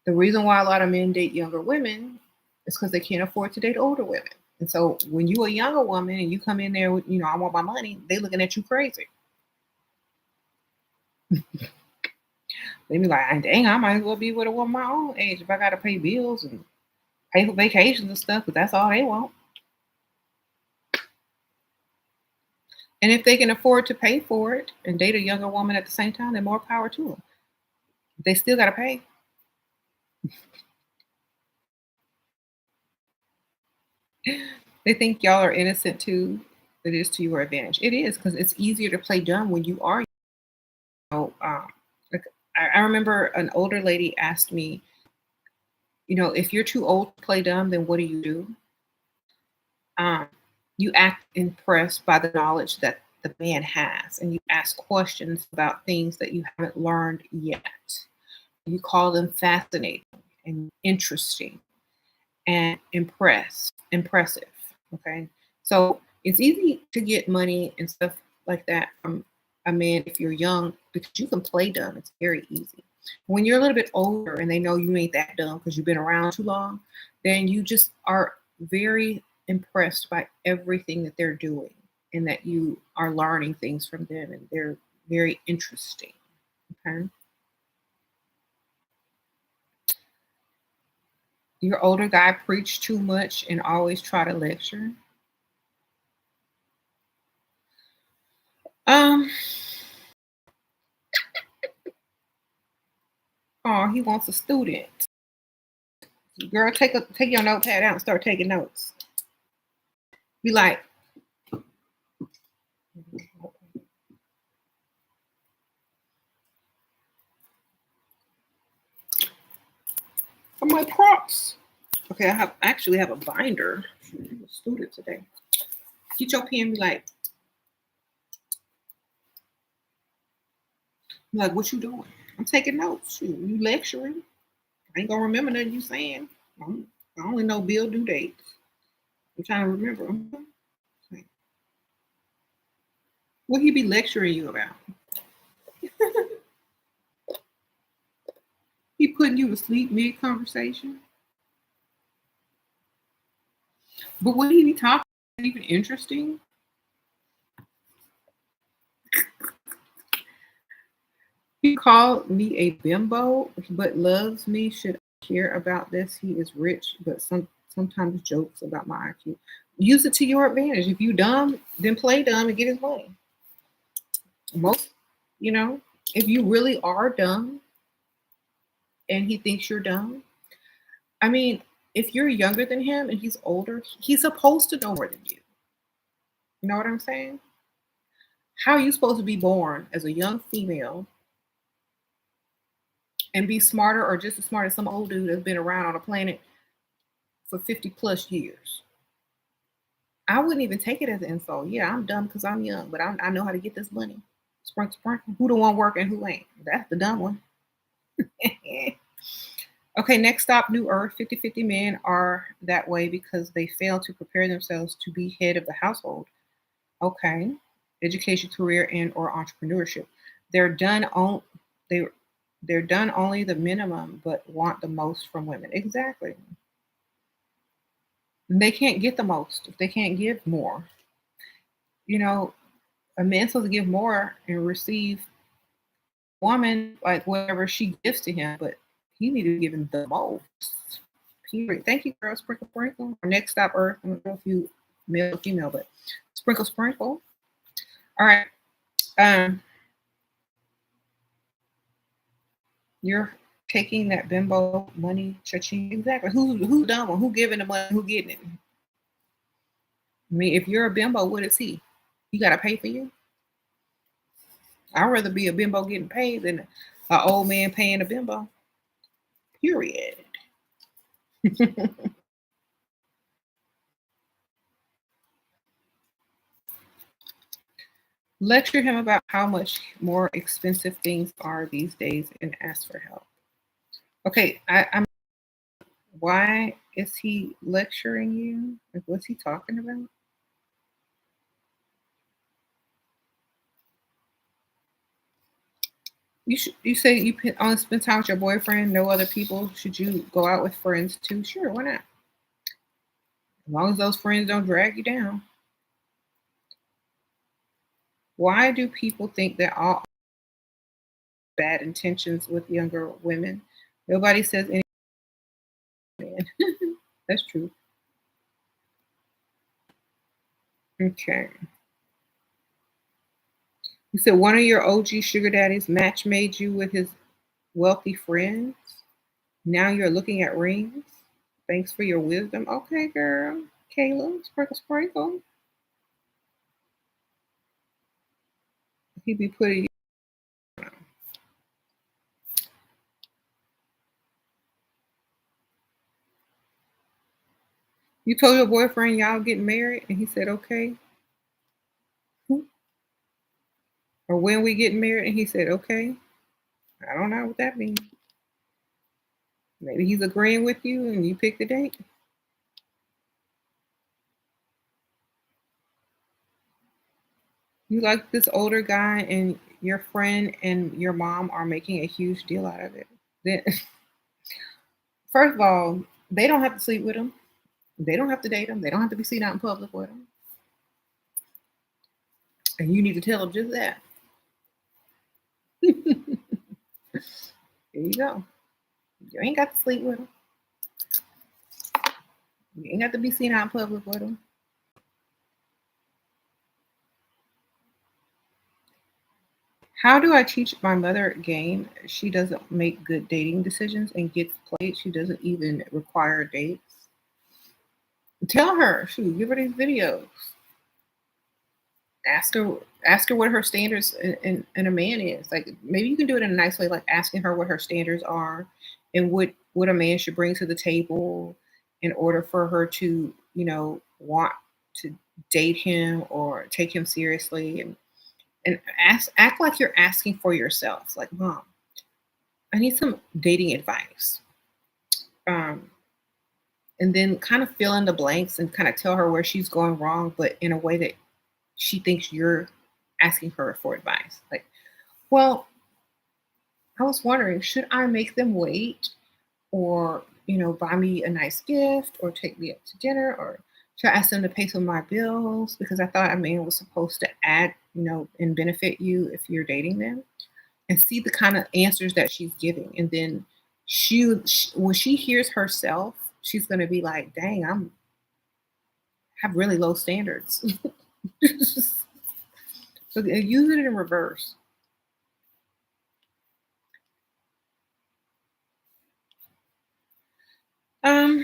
The reason why a lot of men date younger women is because they can't afford to date older women. And so when you a younger woman and you come in there with, I want my money, they looking at you crazy. They be like, dang, I might as well be with a woman my own age if I got to pay bills and pay for vacations and stuff, but that's all they want. And if they can afford to pay for it and date a younger woman at the same time, then more power to them. They still got to pay. They think y'all are innocent too. It is to your advantage. It is because it's easier to play dumb when you are. Like I remember an older lady asked me, if you're too old to play dumb, then what do you do? You act impressed by the knowledge that the man has, and you ask questions about things that you haven't learned yet. You call them fascinating and interesting and impressive. Okay. So it's easy to get money and stuff like that from a man if you're young because you can play dumb. It's very easy. When you're a little bit older and they know you ain't that dumb because you've been around too long, then you just are very impressed by everything that they're doing and that you are learning things from them and they're very interesting. Okay. Your older guy preach too much and always try to lecture. Um, oh, he wants a student. Girl, take your notepad out and start taking notes. Be like, for my props. Okay, I actually have a binder. I'm a student today. Get your pen. Be like, what you doing? I'm taking notes. Shoot, you lecturing? I ain't gonna remember nothing you saying. I only know bill due dates. I'm trying to remember. What he be lecturing you about? He putting you to sleep mid conversation. But what he be talking even interesting? He called me a bimbo, but loves me. Should I care about this? He is rich, but sometimes jokes about my IQ. Use it to your advantage. If you dumb, then play dumb and get his money. Most, you know, if you really are dumb and he thinks you're dumb, I mean, if you're younger than him and he's older, he's supposed to know more than you. You know what I'm saying? How are you supposed to be born as a young female and be smarter or just as smart as some old dude that's been around on the planet for 50 plus years? I wouldn't even take it as an insult. Yeah, I'm dumb because I'm young, but I know how to get this money. Sprinkle, sprinkle. Who the one working, who ain't? That's the dumb one. Okay, next stop, New Earth. 50-50 men are that way because they fail to prepare themselves to be head of the household. Okay, education, career, and or entrepreneurship. They're done on they they're done only the minimum, but want the most from women. Exactly. And they can't get the most if they can't give more. You know, a man's supposed to give more and receive woman like whatever she gives to him, but he need to be given the most. Period. Thank you, girl. Sprinkle, sprinkle. Our next stop, Earth. I don't know if you male or female, but sprinkle, sprinkle. All right. Um, you're taking that bimbo money, cha-ching. Exactly. Who dumb one? Who giving the money? Who getting it? I mean, if you're a bimbo, what is he? He gotta pay for you. I'd rather be a bimbo getting paid than an old man paying a bimbo. Period. Lecture him about how much more expensive things are these days and ask for help. Okay, I'm. Why is he lecturing you? Like, what's he talking about? You say you only spend time with your boyfriend, no other people. Should you go out with friends too? Sure, why not? As long as those friends don't drag you down. Why do people think that all bad intentions with younger women? Nobody says anything. That's true. Okay. You said one of your OG sugar daddies match made you with his wealthy friends. Now you're looking at rings. Thanks for your wisdom. Okay, girl. Kayla, sprinkle, sprinkle. He be putting. You told your boyfriend y'all getting married, and he said okay. Or when we getting married, and he said okay. I don't know what that means. Maybe he's agreeing with you, and you pick the date. You like this older guy, and your friend and your mom are making a huge deal out of it. Then, first of all, they don't have to sleep with him. They don't have to date him. They don't have to be seen out in public with him. And you need to tell them just that. There you go. You ain't got to sleep with him. You ain't got to be seen out in public with him. How do I teach my mother game? She doesn't make good dating decisions and gets played. She doesn't even require dates. Tell her, shoot, give her these videos. Ask her what her standards in a man is. Like maybe you can do it in a nice way, like asking her what her standards are and what a man should bring to the table in order for her to, want to date him or take him seriously and act like you're asking for yourself. Like, mom, I need some dating advice. Um, and then kind of fill in the blanks and kind of tell her where she's going wrong, but in a way that she thinks you're asking her for advice. Like, well, I was wondering, should I make them wait or, buy me a nice gift or take me out to dinner or should I ask them to pay some of my bills because I thought a man was supposed to add, and benefit you if you're dating them and see the kind of answers that she's giving. And then she when she hears herself, she's going to be like, dang, have really low standards. So use it in reverse. Um,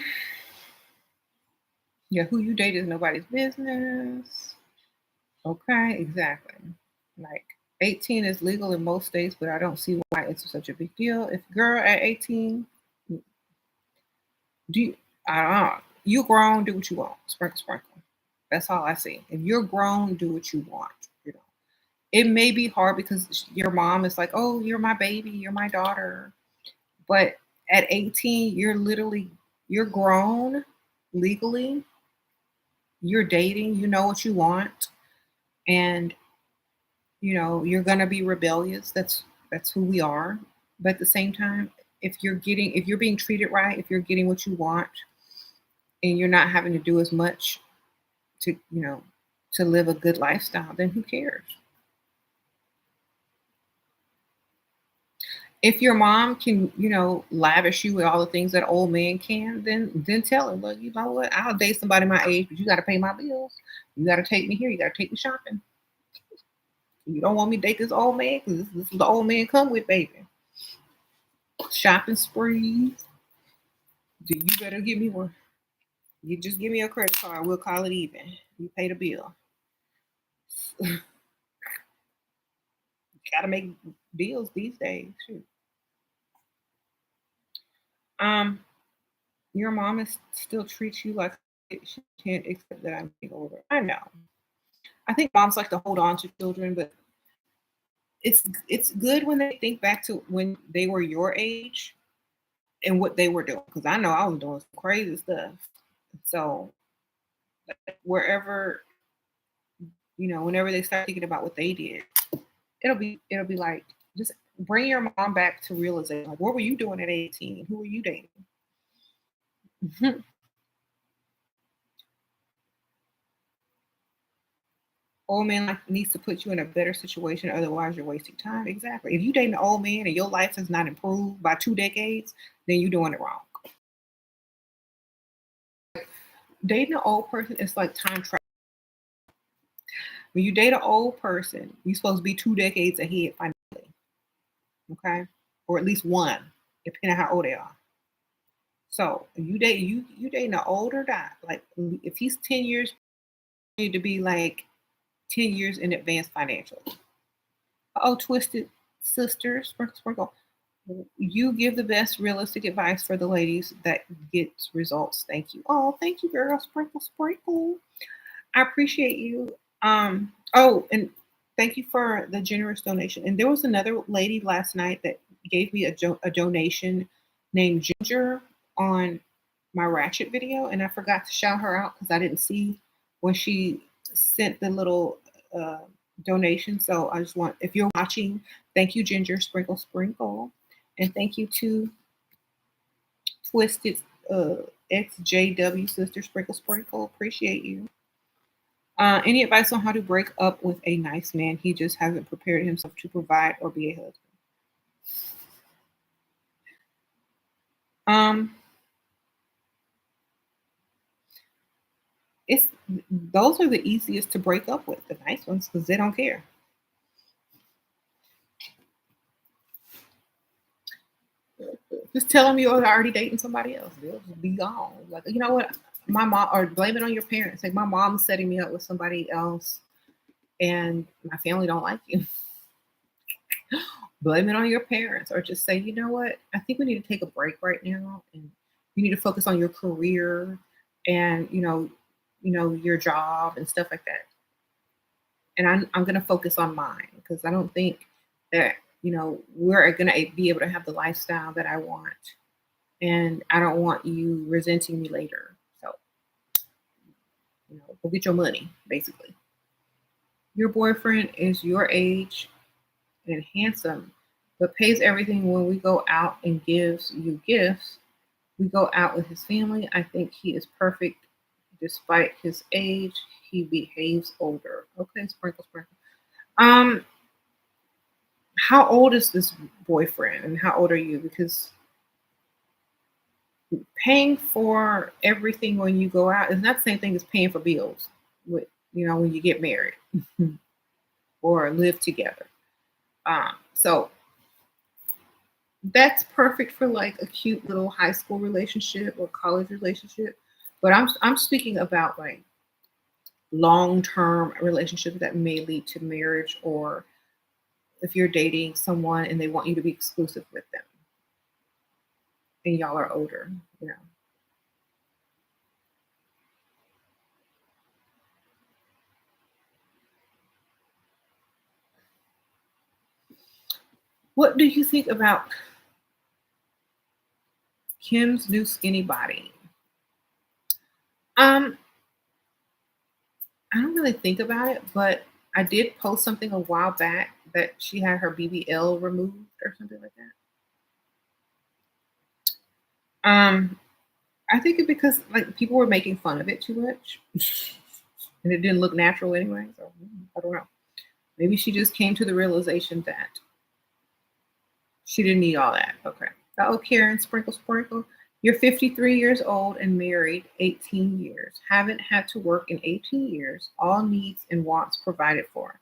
yeah, who you date is nobody's business. Okay, exactly. Like 18 is legal in most states, but I don't see why it's such a big deal. If girl at 18, do you, I don't know. You grown, do what you want. Sprinkle, sprinkle. That's all I see. If you're grown, do what you want. You know, it may be hard because your mom is like, "Oh, you're my baby, you're my daughter," but at 18, you're grown legally. You're dating. You know what you want, and you're gonna be rebellious. That's who we are. But at the same time, if you're being treated right, if you're getting what you want, and you're not having to do as much to to live a good lifestyle, then who cares? If your mom can, lavish you with all the things that old man can, then tell her, look, you know what? I'll date somebody my age, but you got to pay my bills. You got to take me here. You got to take me shopping. You don't want me to date this old man because this is the old man come with, baby. Shopping sprees. You better give me one. You just give me a credit card. We'll call it even. You pay the bill. Got to make deals these days. Shoot. Um, your mom is still treats you like she can't accept that I'm getting older. I know. I think moms like to hold on to children, but it's good when they think back to when they were your age and what they were doing. Because I know I was doing some crazy stuff. So wherever whenever they start thinking about what they did, it'll be like just Bring your mom back to realization. Like, what were you doing at 18? Who were you dating? Old man like needs to put you in a better situation, otherwise you're wasting time. Exactly. If you dating an old man and your life has not improved by 2 decades, then you're doing it wrong. Dating an old person is like time travel. When you date an old person, you're supposed to be 2 decades ahead financially, okay? Or at least one, depending on how old they are. So if you dating an older guy, like if he's 10 years, you need to be like 10 years in advance financially. Oh, twisted sister, sprinkle, sprinkle. You give the best realistic advice for the ladies that gets results. Thank you. Oh, thank you, girl. Sprinkle, sprinkle. I appreciate you. Oh, and thank you for the generous donation. And there was another lady last night that gave me a donation named Ginger on my ratchet video, and I forgot to shout her out because I didn't see when she sent the little uh, donation. So I just want, if you're watching, thank you, Ginger, sprinkle, sprinkle, and thank you to Twisted uh, XJW sister, sprinkle, sprinkle. Appreciate you. Any advice on how to break up with a nice man? He just hasn't prepared himself to provide or be a husband. Um, it's those are the easiest to break up with, the nice ones, because they don't care. Just tell them you're already dating somebody else. They'll just be gone. Like, you know what? My mom, or blame it on your parents. Like, my mom's setting me up with somebody else, and my family don't like you. Blame it on your parents, or just say, you know what? I think we need to take a break right now, and you need to focus on your career and your job and stuff like that. And I'm going to focus on mine because I don't think that we're going to be able to have the lifestyle that I want, and I don't want you resenting me later. So go get your money, basically. Your boyfriend is your age and handsome, but pays everything when we go out and gives you gifts. We go out with his family. I think he is perfect despite his age. He behaves older. Okay, sprinkle, sprinkle. Um, how old is this boyfriend and how old are you? Because paying for everything when you go out is not the same thing as paying for bills with when you get married or live together. So that's perfect for like a cute little high school relationship or college relationship. But I'm speaking about like long-term relationships that may lead to marriage, or if you're dating someone and they want you to be exclusive with them and y'all are older, you know. What do you think about Kim's new skinny body? Um, I don't really think about it, but I did post something a while back that she had her BBL removed or something like that. I think it because like people were making fun of it too much, and it didn't look natural anyway. So I don't know. Maybe she just came to the realization that she didn't need all that. Okay. Oh, Karen, sprinkle, sprinkle. You're 53 years old and married 18 years. Haven't had to work in 18 years. All needs and wants provided for.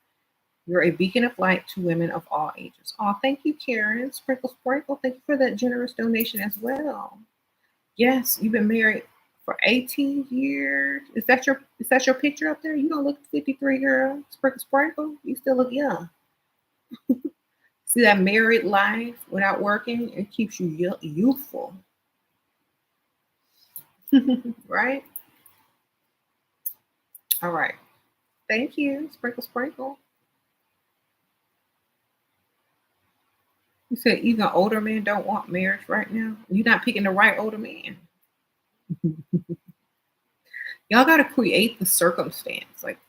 You're a beacon of light to women of all ages. Oh, thank you, Karen. Sprinkle, sprinkle. Thank you for that generous donation as well. Yes, you've been married for 18 years. Is that your picture up there? You don't look 53, girl. Sprinkle, sprinkle. You still look young. See that married life without working, it keeps you youthful, right? All right. Thank you. Sprinkle, sprinkle. You said even older men don't want marriage right now. You're not picking the right older man. Y'all got to create the circumstance, like,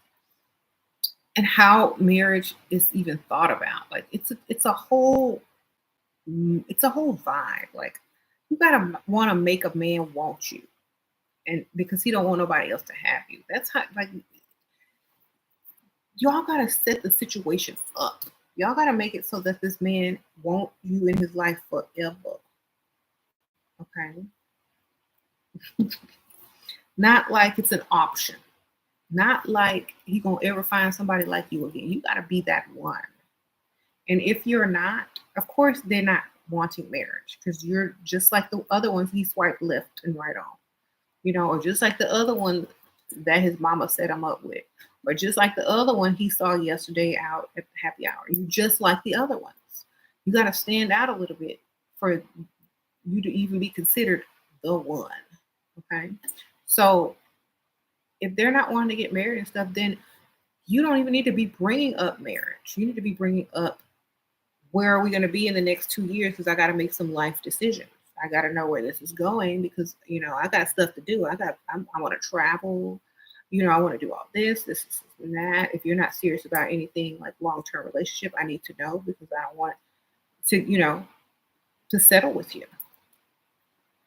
and how marriage is even thought about. Like, it's a whole It's a whole vibe. Like you gotta want to make a man want you, and because he don't want nobody else to have you. That's how like y'all gotta set the situation up. Y'all gotta make it so that this man want you in his life forever. Okay, not like it's an option. Not like he gonna ever find somebody like you again. You gotta be that one. And if you're not, of course, they're not wanting marriage because you're just like the other ones he swiped left and right on, or just like the other one that his mama set him up with, or just like the other one he saw yesterday out at the happy hour. You just like the other ones. You got to stand out a little bit for you to even be considered the one. Okay. So if they're not wanting to get married and stuff, then you don't even need to be bringing up marriage. You need to be bringing up where are we going to be in the next 2 years? Because I got to make some life decisions. I got to know where this is going because I got stuff to do. I want to travel. I want to do all this, and that. If you're not serious about anything like long-term relationship, I need to know because I don't want to settle with you.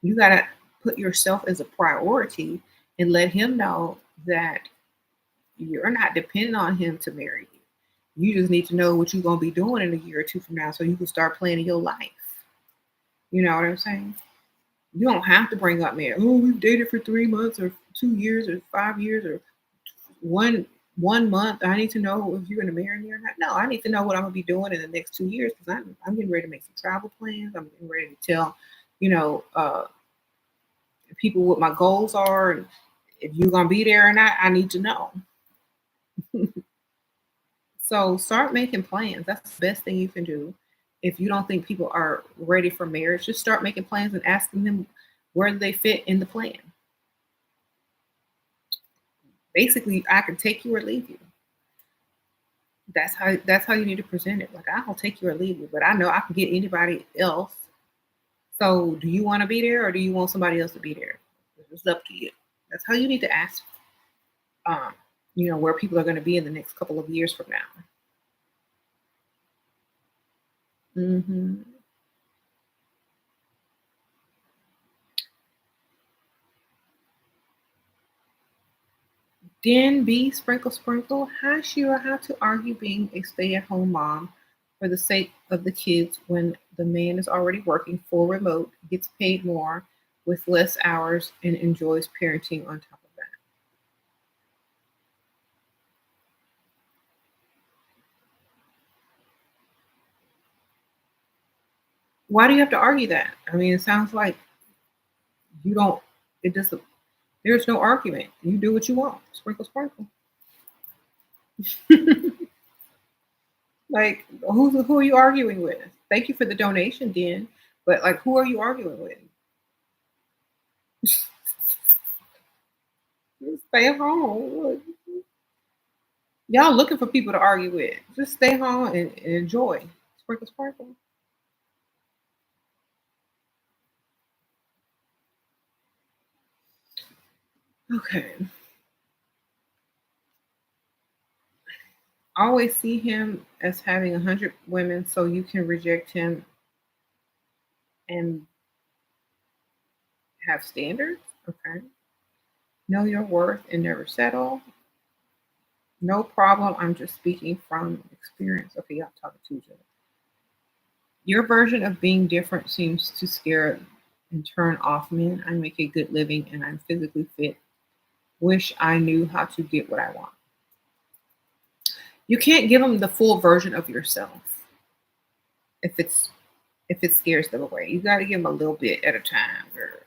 You got to put yourself as a priority and let him know that you're not dependent on him to marry you. You just need to know what you're going to be doing in a year or two from now so you can start planning your life. You know what I'm saying? You don't have to bring up marriage. Oh, we've dated for 3 months or 2 years or 5 years or one month. I need to know if you're going to marry me or not. No, I need to know what I'm going to be doing in the next 2 years because I'm getting ready to make some travel plans. I'm getting ready to tell, people what my goals are. And if you're going to be there or not, I need to know. So start making plans. That's the best thing you can do. If you don't think people are ready for marriage, just start making plans and asking them where they fit in the plan. Basically, I can take you or leave you. That's how you need to present it. Like I'll take you or leave you, but I know I can get anybody else. So do you want to be there or do you want somebody else to be there? It's up to you. That's how you need to ask where people are going to be in the next couple of years from now. Mm-hmm. Dan B. Sprinkle Sprinkle. Hi, Shira. How to argue being a stay-at-home mom for the sake of the kids when the man is already working full remote, gets paid more with less hours, and enjoys parenting on top of that. Why do you have to argue that? I mean, it sounds like you don't. It doesn't. There's no argument. You do what you want. Sprinkle, sprinkle. Like, who are you arguing with? Thank you for the donation, Dan. But like, who are you arguing with? Just stay home. Y'all looking for people to argue with. Just stay home and enjoy. Sprinkle, sprinkle. Okay. Always see him as having 100 women so you can reject him and have standards. Okay. Know your worth and never settle. No problem. I'm just speaking from experience. Okay, y'all talking to each other. Your version of being different seems to scare and turn off men. I make a good living and I'm physically fit. Wish I knew how to get what I want. You can't give them the full version of yourself if it scares them away. You got to give them a little bit at a time, girl.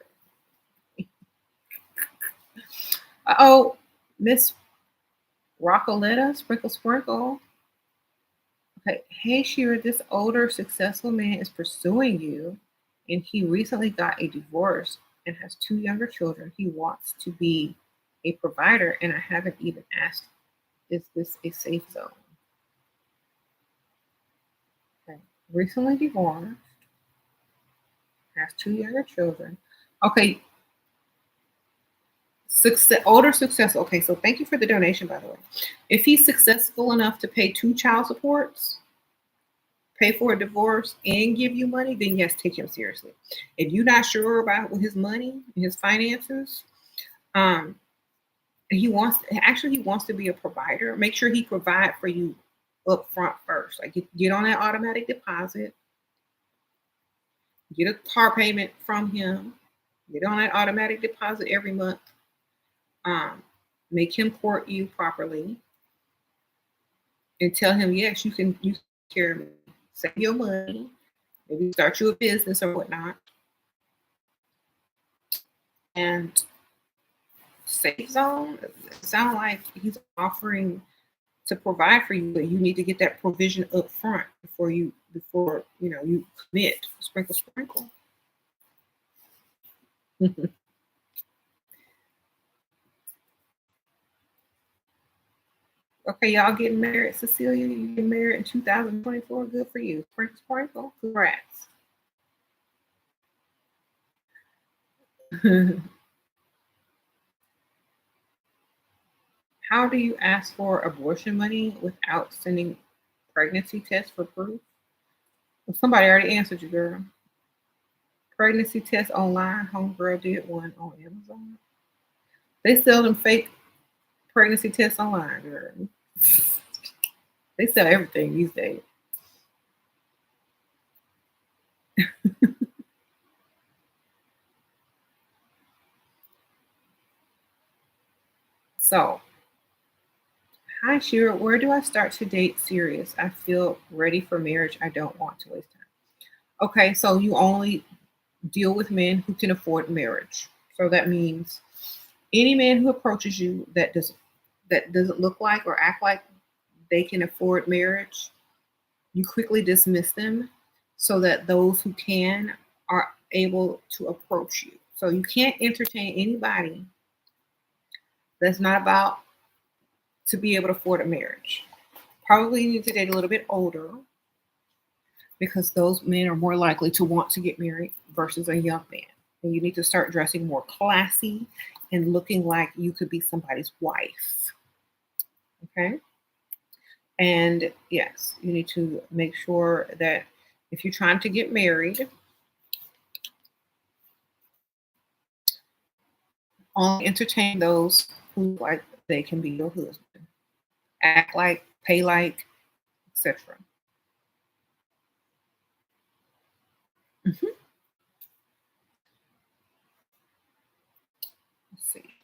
Oh, Miss Roccoletta, sprinkle, sprinkle. Okay, hey Shira, this older successful man is pursuing you, and he recently got a divorce and has 2 younger children. He wants to be a provider, and I haven't even asked, is this a safe zone? Okay, recently divorced, has 2 younger children. Okay, older success. Okay, so thank you for the donation, by the way. If he's successful enough to pay 2 child supports, pay for a divorce and give you money, then yes, take him seriously. If you're not sure about his money, his finances, um, he wants to be a provider. Make sure he provide for you up front first. Like get on that automatic deposit, get a car payment from him, get on that automatic deposit every month. Um, Make him court you properly and tell him, yes, you can take care of me. Save your money, maybe start you a business or whatnot. And safe zone, it sound like he's offering to provide for you, but you need to get that provision up front before you commit. Sprinkle, sprinkle. Okay, y'all getting married. Cecilia, you getting married in 2024. Good for you. Sprinkle, sprinkle. Congrats. How do you ask for abortion money without sending pregnancy tests for proof? Well, somebody already answered you, girl. Pregnancy test online. Homegirl did one on Amazon. They sell them fake pregnancy tests online, girl. They sell everything these days. So, hi Shira, where do I start to date serious? I feel ready for marriage. I don't want to waste time. Okay, so you only deal with men who can afford marriage. So that means any man who approaches you that doesn't look like or act like they can afford marriage, you quickly dismiss them so that those who can are able to approach you. So you can't entertain anybody that's not about to be able to afford a marriage. Probably need to date a little bit older because those men are more likely to want to get married versus a young man. And you need to start dressing more classy and looking like you could be somebody's wife. Okay. And yes, you need to make sure that if you're trying to get married, only entertain those who like they can be your husband. Act like, pay like, etc. Mhm. Let's see.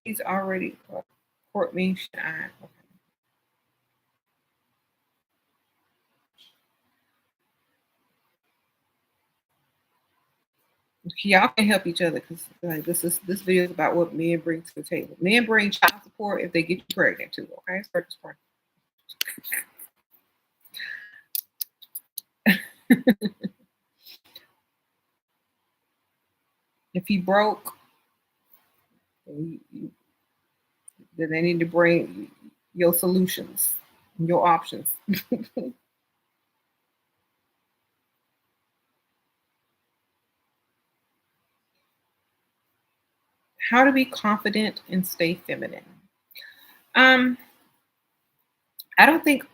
He's already court me shine. Okay. Y'all can help each other because like this video is about what men bring to the table. Men bring child support if they get you pregnant too. Okay, circus part. If he broke, then they need to bring your solutions, your options. How to be confident and stay feminine. Um, I don't think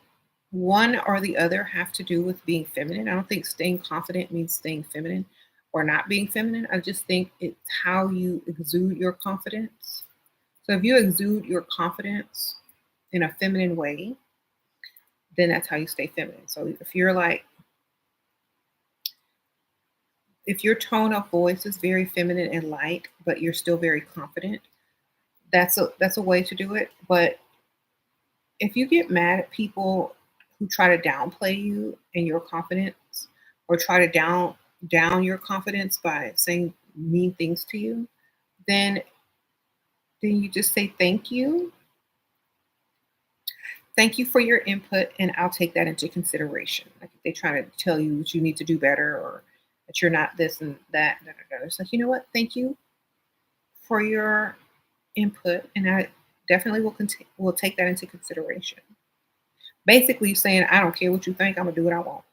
one or the other have to do with being feminine. I don't think staying confident means staying feminine or not being feminine. I just think it's how you exude your confidence. So if you exude your confidence in a feminine way, then that's how you stay feminine. So if your tone of voice is very feminine and light, but you're still very confident, that's a way to do it. But if you get mad at people who try to downplay you and your confidence or try to down your confidence by saying mean things to you, then you just say thank you. Thank you for your input and I'll take that into consideration. Like if they try to tell you that you need to do better or that you're not this and that, da, da, da. It's like, you know what? Thank you for your input and I definitely will take that into consideration. Basically saying, I don't care what you think, I'm gonna do what I want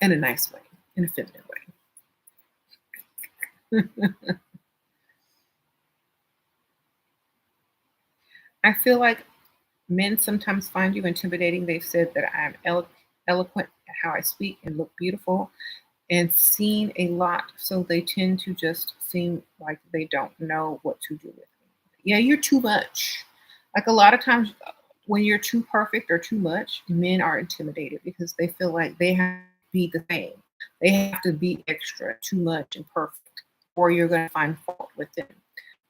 in a nice way, in a feminine way. I feel like men sometimes find you intimidating. They've said that I'm eloquent at how I speak and look beautiful and seen a lot, so they tend to just seem like they don't know what to do with me. Yeah, you're too much. Like a lot of times when you're too perfect or too much, men are intimidated because they feel like they have to be the same. They have to be extra, too much, and perfect, or you're going to find fault with them.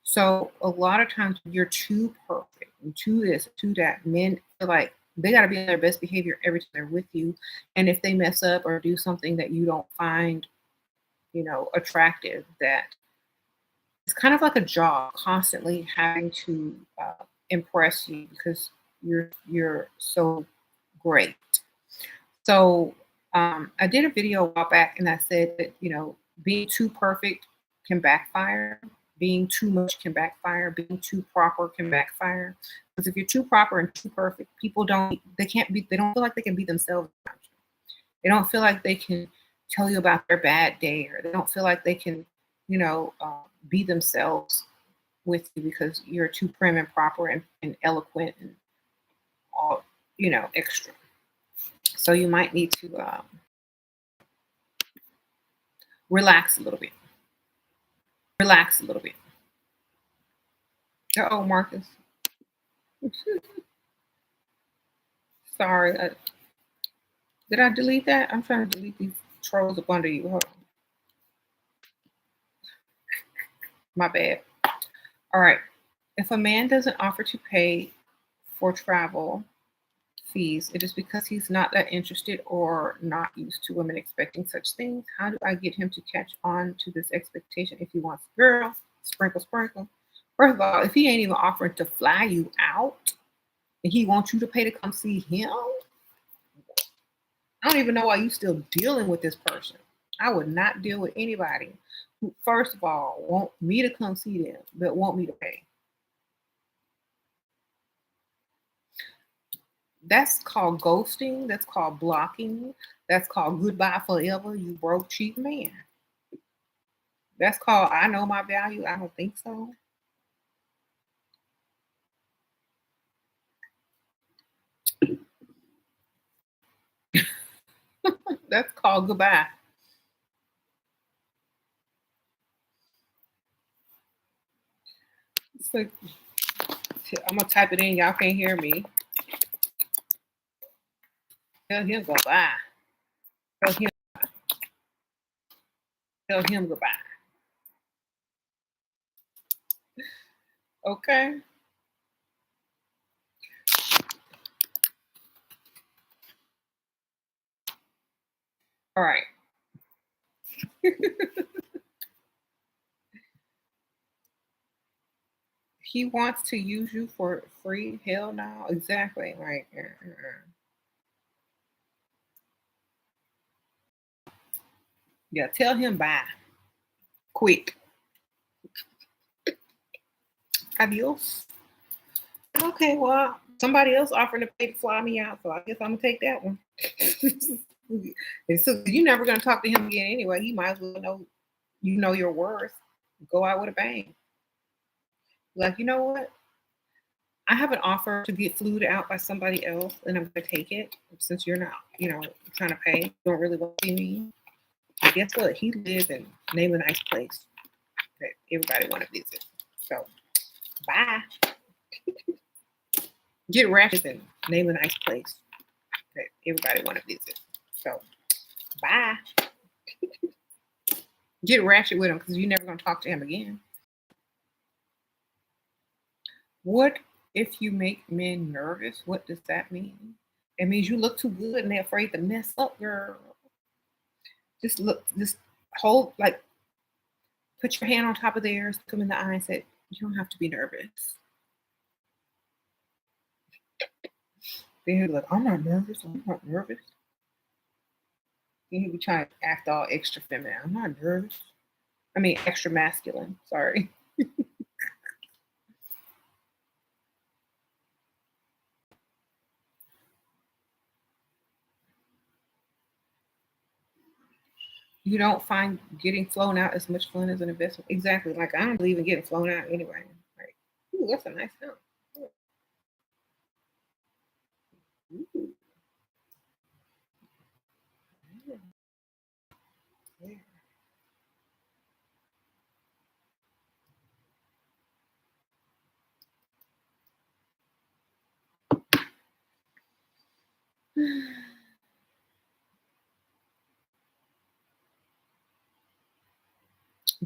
So a lot of times when you're too perfect and too this, too that, men feel like they got to be on their best behavior every time they're with you. And if they mess up or do something that you don't find, attractive, that it's kind of like a job, constantly having to impress you because you're so great. So I did a video a while back, and I said that being too perfect can backfire. Being too much can backfire. Being too proper can backfire. Because if you're too proper and too perfect, people don't. They can't be. They don't feel like they can be themselves around you. They don't feel like they can tell you about their bad day, or they don't feel like they can, be themselves with you because you're too prim and proper and eloquent and all, extra. So you might need to relax a little bit. Relax a little bit. Oh, Marcus. Sorry. Did I delete that? I'm trying to delete these trolls up under you. Hold on. My bad. All right. If a man doesn't offer to pay for travel fees, it is because he's not that interested or not used to women expecting such things. How do I get him to catch on to this expectation if he wants a girl? Sprinkle, sprinkle. First of all, if he ain't even offering to fly you out and he wants you to pay to come see him, I don't even know why you still dealing with this person. I would not deal with anybody who, first of all, want me to come see them, but want me to pay. That's called ghosting. That's called blocking. That's called goodbye forever, you broke, cheap man. That's called I know my value. I don't think so. That's called goodbye. It's like, I'm gonna type it in. Y'all can't hear me. Tell him goodbye. Tell him. Tell him goodbye. Okay. All right. He wants to use you for free. Hell no. Exactly. Like, yeah. Tell him bye. Quick. Adios. Okay, well, somebody else offered to pay to fly me out, so I guess I'm gonna take that one. And so you're never gonna talk to him again anyway. He might as well know your worth. Go out with a bang. Like, you know what? I have an offer to get flued out by somebody else, and I'm gonna take it since you're not, trying to pay. You don't really want to see me. But guess what? He lives in name a nice place that everybody want to visit. So bye. Get ratchet and name a nice place that everybody want to visit. So bye. Get ratchet with him because you're never gonna talk to him again. What if you make men nervous? What does that mean? It means you look too good and they're afraid to mess up, girl. Just hold, like, put your hand on top of theirs, look them in the eye, and say, "You don't have to be nervous." Then he'll be like, "I'm not nervous. I'm not nervous." Then he'll be trying to act all extra feminine. I'm not nervous. I mean, extra masculine. Sorry. You don't find getting flown out as much fun as an investment. Exactly. Like I don't believe in getting flown out anyway. Like, ooh, that's a nice house. Ooh, yeah, yeah.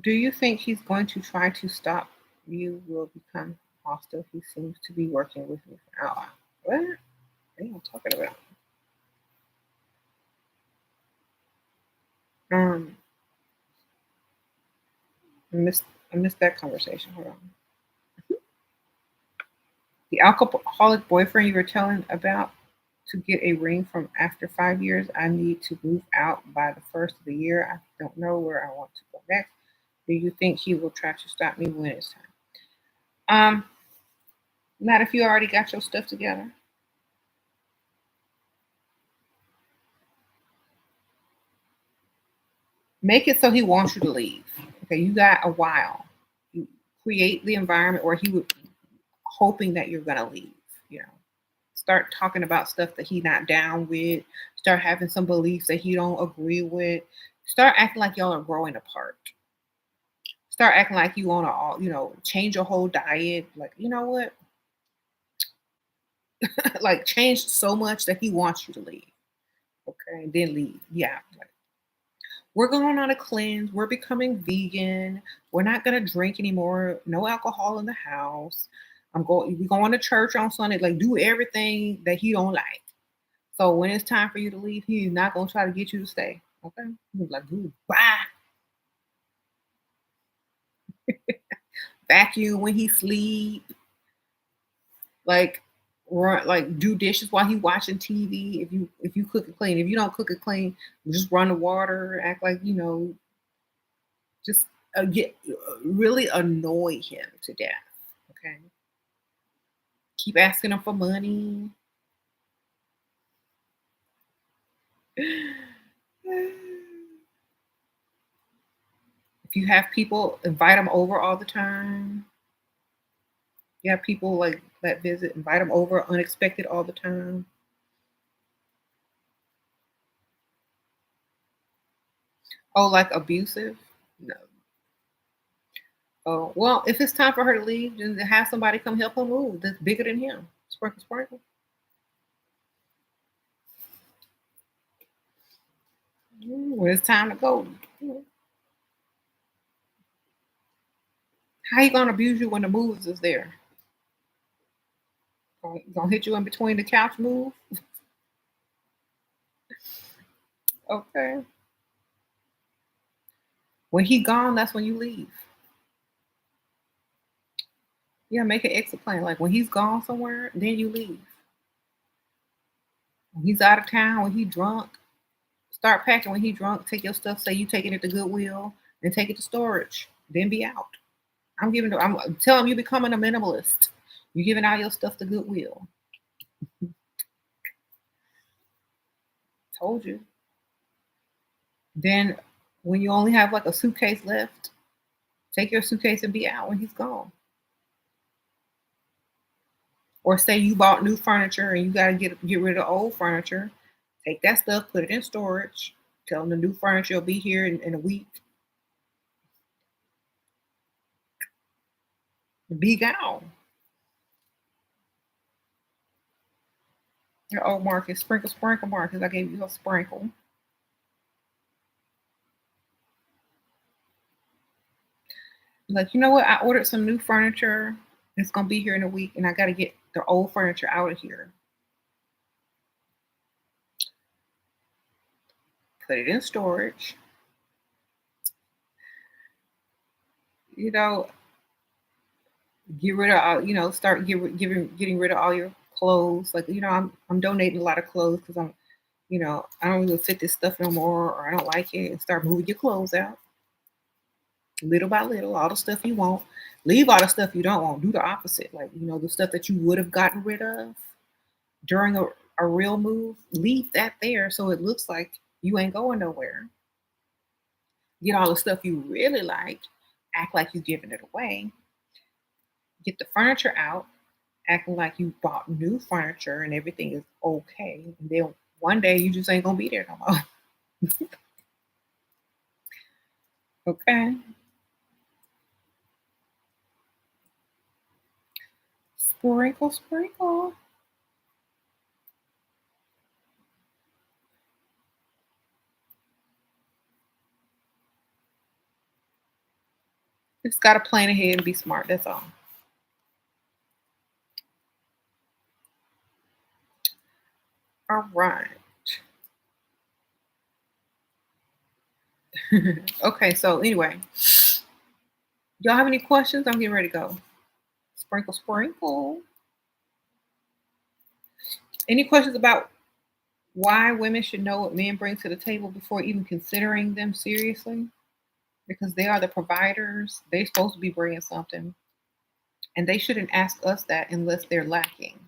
Do you think he's going to try to stop you will become hostile? He seems to be working with me. Oh, what? What are you talking about? Um, I missed I missed that conversation. Hold on. The alcoholic boyfriend you were telling about to get a ring from after 5 years. I need to move out by the first of the year. I don't know where I want to go next. Do you think he will try to stop me when it's time? Um, Not if you already got your stuff together. Make it so he wants you to leave. Okay, you got a while. You create the environment where he would hoping that you're gonna leave. You know, start talking about stuff that he not down with. Start having some beliefs that he don't agree with. Start acting like y'all are growing apart. Start acting like you want to all, change your whole diet. Like, you know what? Like change so much that he wants you to leave. Okay, and then leave. Yeah. Like, we're going on a cleanse. We're becoming vegan. We're not gonna drink anymore. No alcohol in the house. We going to church on Sunday. Like do everything that he don't like. So when it's time for you to leave, he's not gonna try to get you to stay. Okay. He's like, ooh, bye. Vacuum when he sleep. Like run like do dishes while he watching TV. If you cook and clean. If you don't cook and clean, just run the water. Act like just get really annoy him to death. Okay. Keep asking him for money. If you have people, invite them over all the time. You have people like that visit, invite them over unexpected all the time. Oh, like abusive? No. Oh, well, if it's time for her to leave, then have somebody come help her move that's bigger than him. Sprinkle, sprinkle. When it's time to go. How you gonna abuse you when the moves is there? Gonna hit you in between the couch move? Okay. When he gone, that's when you leave. Yeah, make an exit plan. Like when he's gone somewhere, then you leave. When he's out of town, when he drunk, start packing when he drunk, take your stuff, say you taking it to Goodwill, and take it to storage. Then be out. I'm telling you becoming a minimalist. You giving all your stuff to Goodwill. Told you. Then when you only have like a suitcase left, take your suitcase and be out when he's gone. Or say you bought new furniture and you gotta get rid of old furniture. Take that stuff, put it in storage. Tell them the new furniture will be here in a week. Be gone. Your old Marcus, sprinkle, sprinkle, Marcus. I gave you a sprinkle. Like, you know what? I ordered some new furniture. It's gonna be here in a week, and I gotta get the old furniture out of here. Put it in storage. You know, get rid of all. Start getting rid of all your clothes. Like, I'm donating a lot of clothes because I don't really fit this stuff no more, or I don't like it. And start moving your clothes out little by little. All the stuff you want. Leave all the stuff you don't want. Do the opposite. Like, the stuff that you would have gotten rid of during a real move, leave that there so it looks like you ain't going nowhere. Get all the stuff you really like, act like you're giving it away. Get the furniture out, acting like you bought new furniture and everything is okay. And then one day you just ain't gonna be there no more. Okay. Sprinkle, sprinkle. Just gotta plan ahead and be smart. That's all. All right. Okay, so anyway, y'all have any questions? I'm getting ready to go. Sprinkle, sprinkle. Any questions about why women should know what men bring to the table before even considering them seriously? Because they are the providers. They're supposed to be bringing something, and they shouldn't ask us that unless they're lacking.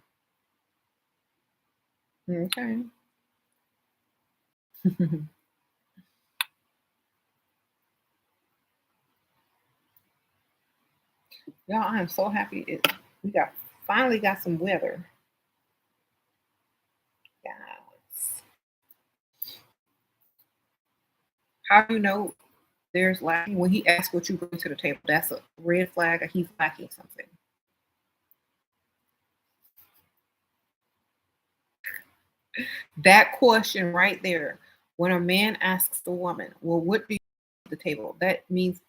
Okay. Y'all, I am so happy we got finally got some weather. Yes. How do you know there's lacking? When he asks what you bring to the table, that's a red flag or he's lacking something. That question right there, when a man asks the woman, well, what do you bring to the table? That means,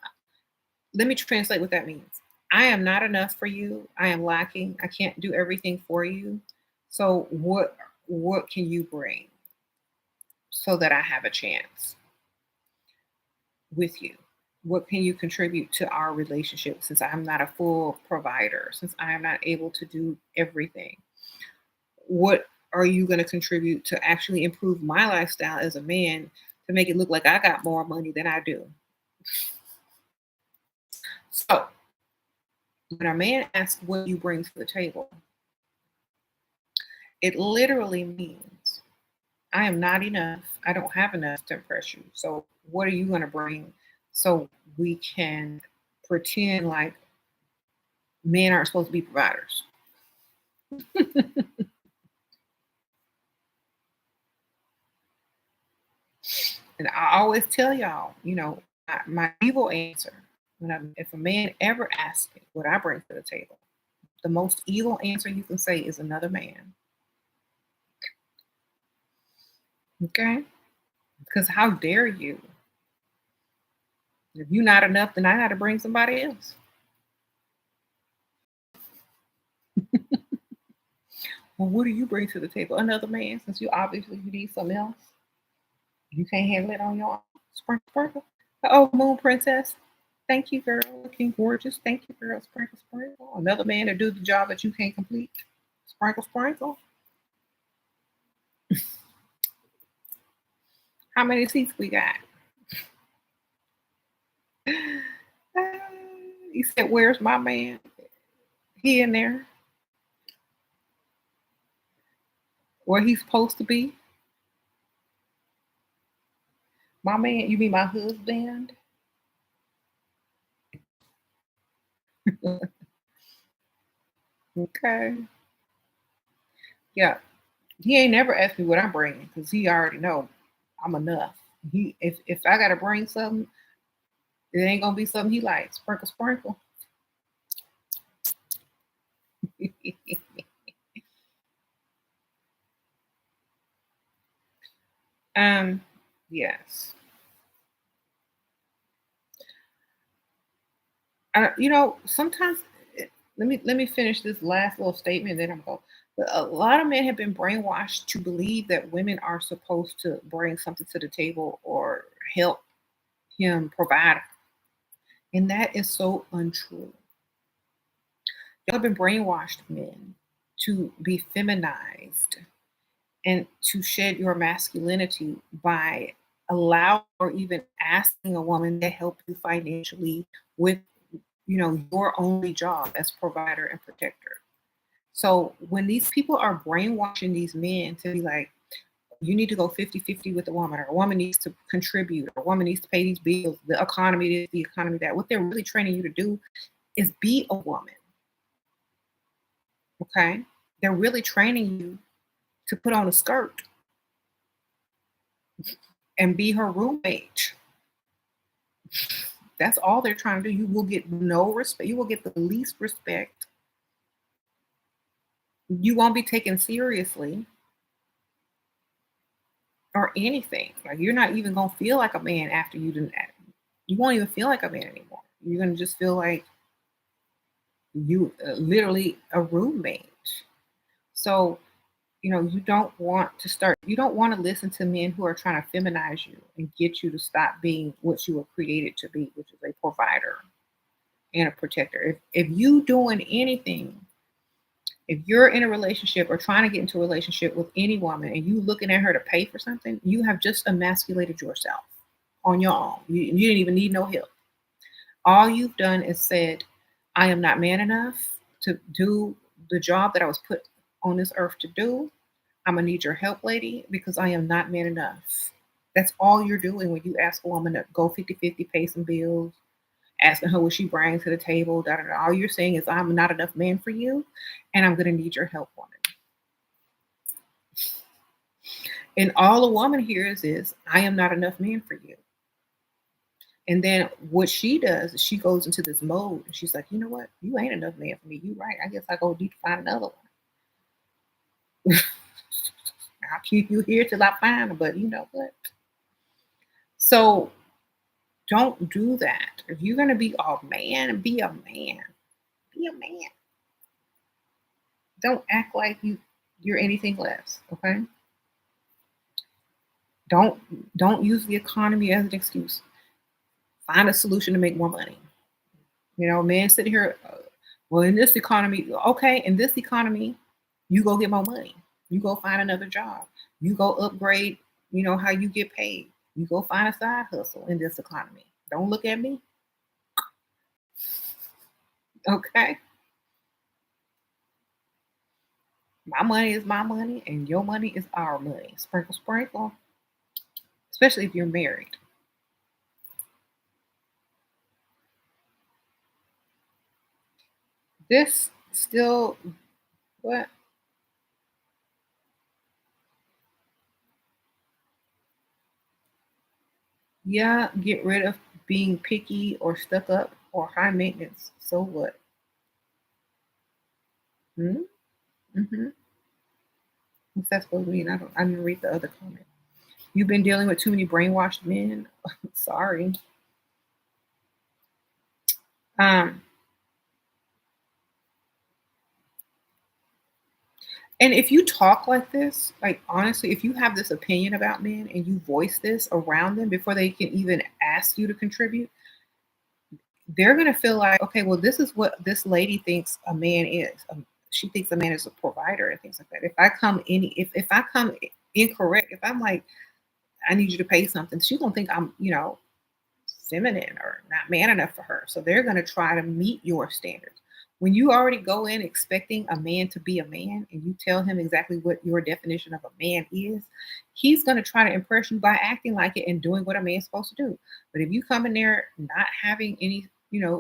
let me translate what that means. I am not enough for you. I am lacking. I can't do everything for you. So what can you bring so that I have a chance with you? What can you contribute to our relationship since I'm not a full provider, since I am not able to do everything? What are you going to contribute to actually improve my lifestyle as a man to make it look like I got more money than I do? So, when a man asks what you bring to the table, it literally means I am not enough. I don't have enough to impress you. So, what are you going to bring so we can pretend like men aren't supposed to be providers? And I always tell y'all, my evil answer if a man ever asks me what I bring to the table, the most evil answer you can say is another man. Okay? Because how dare you? If you're not enough, then I got to bring somebody else. Well, what do you bring to the table? Another man, since you need something else. You can't handle it on your own. Sprinkle, sprinkle. Oh, Moon Princess. Thank you, girl. Looking gorgeous. Thank you, girl. Sprinkle, sprinkle. Another man to do the job that you can't complete. Sprinkle, sprinkle. How many seats we got? He said, "Where's my man?" He in there. Where he's supposed to be. My man, you mean my husband? Okay. Yeah. He ain't never asked me what I'm bringing because he already know I'm enough. If I gotta bring something, it ain't gonna be something he likes. Sprinkle, sprinkle. um, yes. Sometimes let me finish this last little statement, then I'm going. A lot of men have been brainwashed to believe that women are supposed to bring something to the table or help him provide, and that is so untrue. Y'all have been brainwashed, men, to be feminized and to shed your masculinity by allowing or even asking a woman to help you financially with your only job as provider and protector. So when these people are brainwashing these men to be like, You need to go 50-50 with a woman, or a woman needs to contribute, or a woman needs to pay these bills, the economy this, the economy that. What they're really training you to do is be a woman. Okay? They're really training you to put on a skirt and be her roommate. That's all they're trying to do. You will get no respect. You will get the least respect. You won't be taken seriously or anything. Like, you're not even gonna feel like a man after you do that. You won't even feel like a man anymore. You're gonna just feel like you literally a roommate. So you don't want to start. You don't want to listen to men who are trying to feminize you and get you to stop being what you were created to be, which is a provider and a protector. If you doing anything, if you're in a relationship or trying to get into a relationship with any woman and you looking at her to pay for something, you have just emasculated yourself on your own. You didn't even need no help. All you've done is said, I am not man enough to do the job that I was put on this earth to do. I'm gonna need your help, lady, because I am not man enough. That's all you're doing when you ask a woman to go 50-50, pay some bills, asking her what she brings to the table. Da, da, da. All you're saying is, I'm not enough man for you, and I'm gonna need your help, woman. And all a woman hears is, I am not enough man for you. And then what she does is she goes into this mode and she's like, you know what? You ain't enough man for me. You right. I guess I go need to find another one. I'll keep you here till I find her, but you know what? So don't do that. If you're gonna be a man, be a man. Be a man. Don't act like you're anything less. Okay. Don't use the economy as an excuse. Find a solution to make more money. Men sitting here, well, in this economy, okay, in this economy, you go get more money. You go find another job. You go upgrade, how you get paid. You go find a side hustle in this economy. Don't look at me. Okay. My money is my money and your money is our money. Sprinkle, sprinkle. Especially if you're married. This still, what? Yeah, get rid of being picky or stuck up or high maintenance. So what? Hmm? Mm-hmm. What's that supposed to mean? I didn't read the other comment. You've been dealing with too many brainwashed men. Sorry. Um, and if you talk like this, like honestly, if you have this opinion about men and you voice this around them before they can even ask you to contribute, they're gonna feel like, okay, well, this is what this lady thinks a man is. She thinks a man is a provider and things like that. If I come incorrect, if I'm like, I need you to pay something, she's gonna think I'm, feminine or not man enough for her. So they're going to try to meet your standards. When you already go in expecting a man to be a man and you tell him exactly what your definition of a man is, he's going to try to impress you by acting like it and doing what a man's supposed to do. But if you come in there not having any,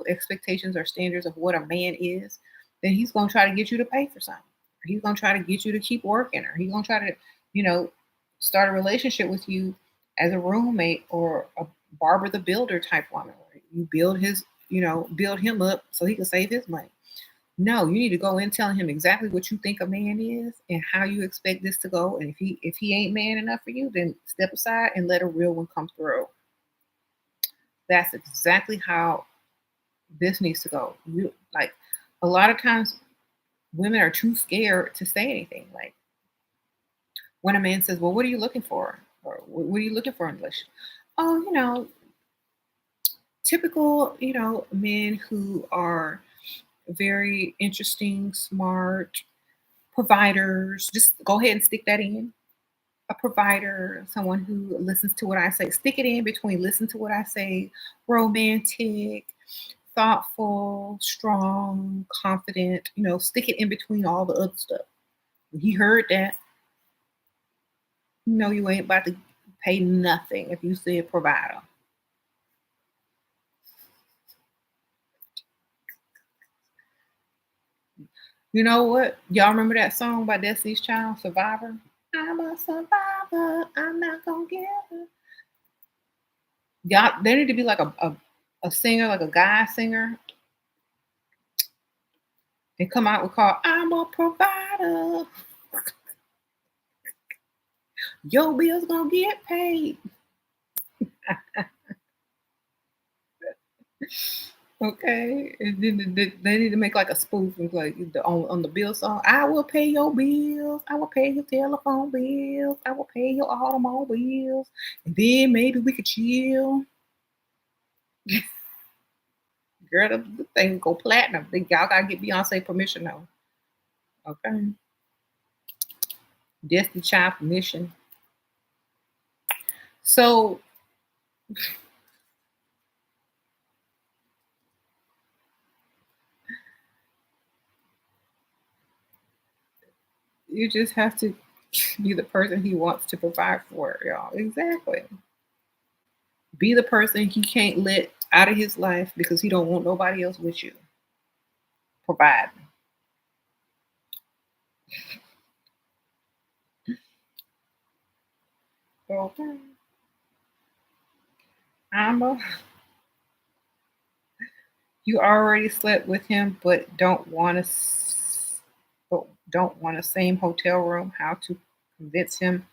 expectations or standards of what a man is, then he's going to try to get you to pay for something. Or he's going to try to get you to keep working, or he's going to try to, you know, start a relationship with you as a roommate or a Barber the Builder type woman, where you build him up so he can save his money. No, you need to go in telling him exactly what you think a man is and how you expect this to go. And if he ain't man enough for you, then step aside and let a real one come through. That's exactly how this needs to go. You like a lot of times women are too scared to say anything. Like when a man says, "Well, what are you looking for?" or "What are you looking for in a relationship?" Oh, typical, men who are very interesting, smart, providers. Just go ahead and stick that in. A provider, someone who listens to what I say. Stick it in between listen to what I say, romantic, thoughtful, strong, confident. Stick it in between all the other stuff. He heard that. No, you ain't about to pay nothing if you see a provider. You know what? Y'all remember that song by Destiny's Child, Survivor? I'm a survivor. I'm not gonna give up. Y'all, there need to be like a singer, like a guy singer, and come out with call I'm a provider. Your bills gonna get paid. Okay, and then they need to make like a spoof and like on the bill song. I will pay your bills. I will pay your telephone bills. I will pay your automobiles, and then maybe we could chill. Girl, the thing go platinum. Think y'all gotta get Beyonce permission though. Okay, Destiny Child permission. So you just have to be the person he wants to provide for, y'all. Exactly. Be the person he can't let out of his life because he don't want nobody else with you. Provide. Okay. I'm a you already slept with him but don't want a same hotel room. How to convince him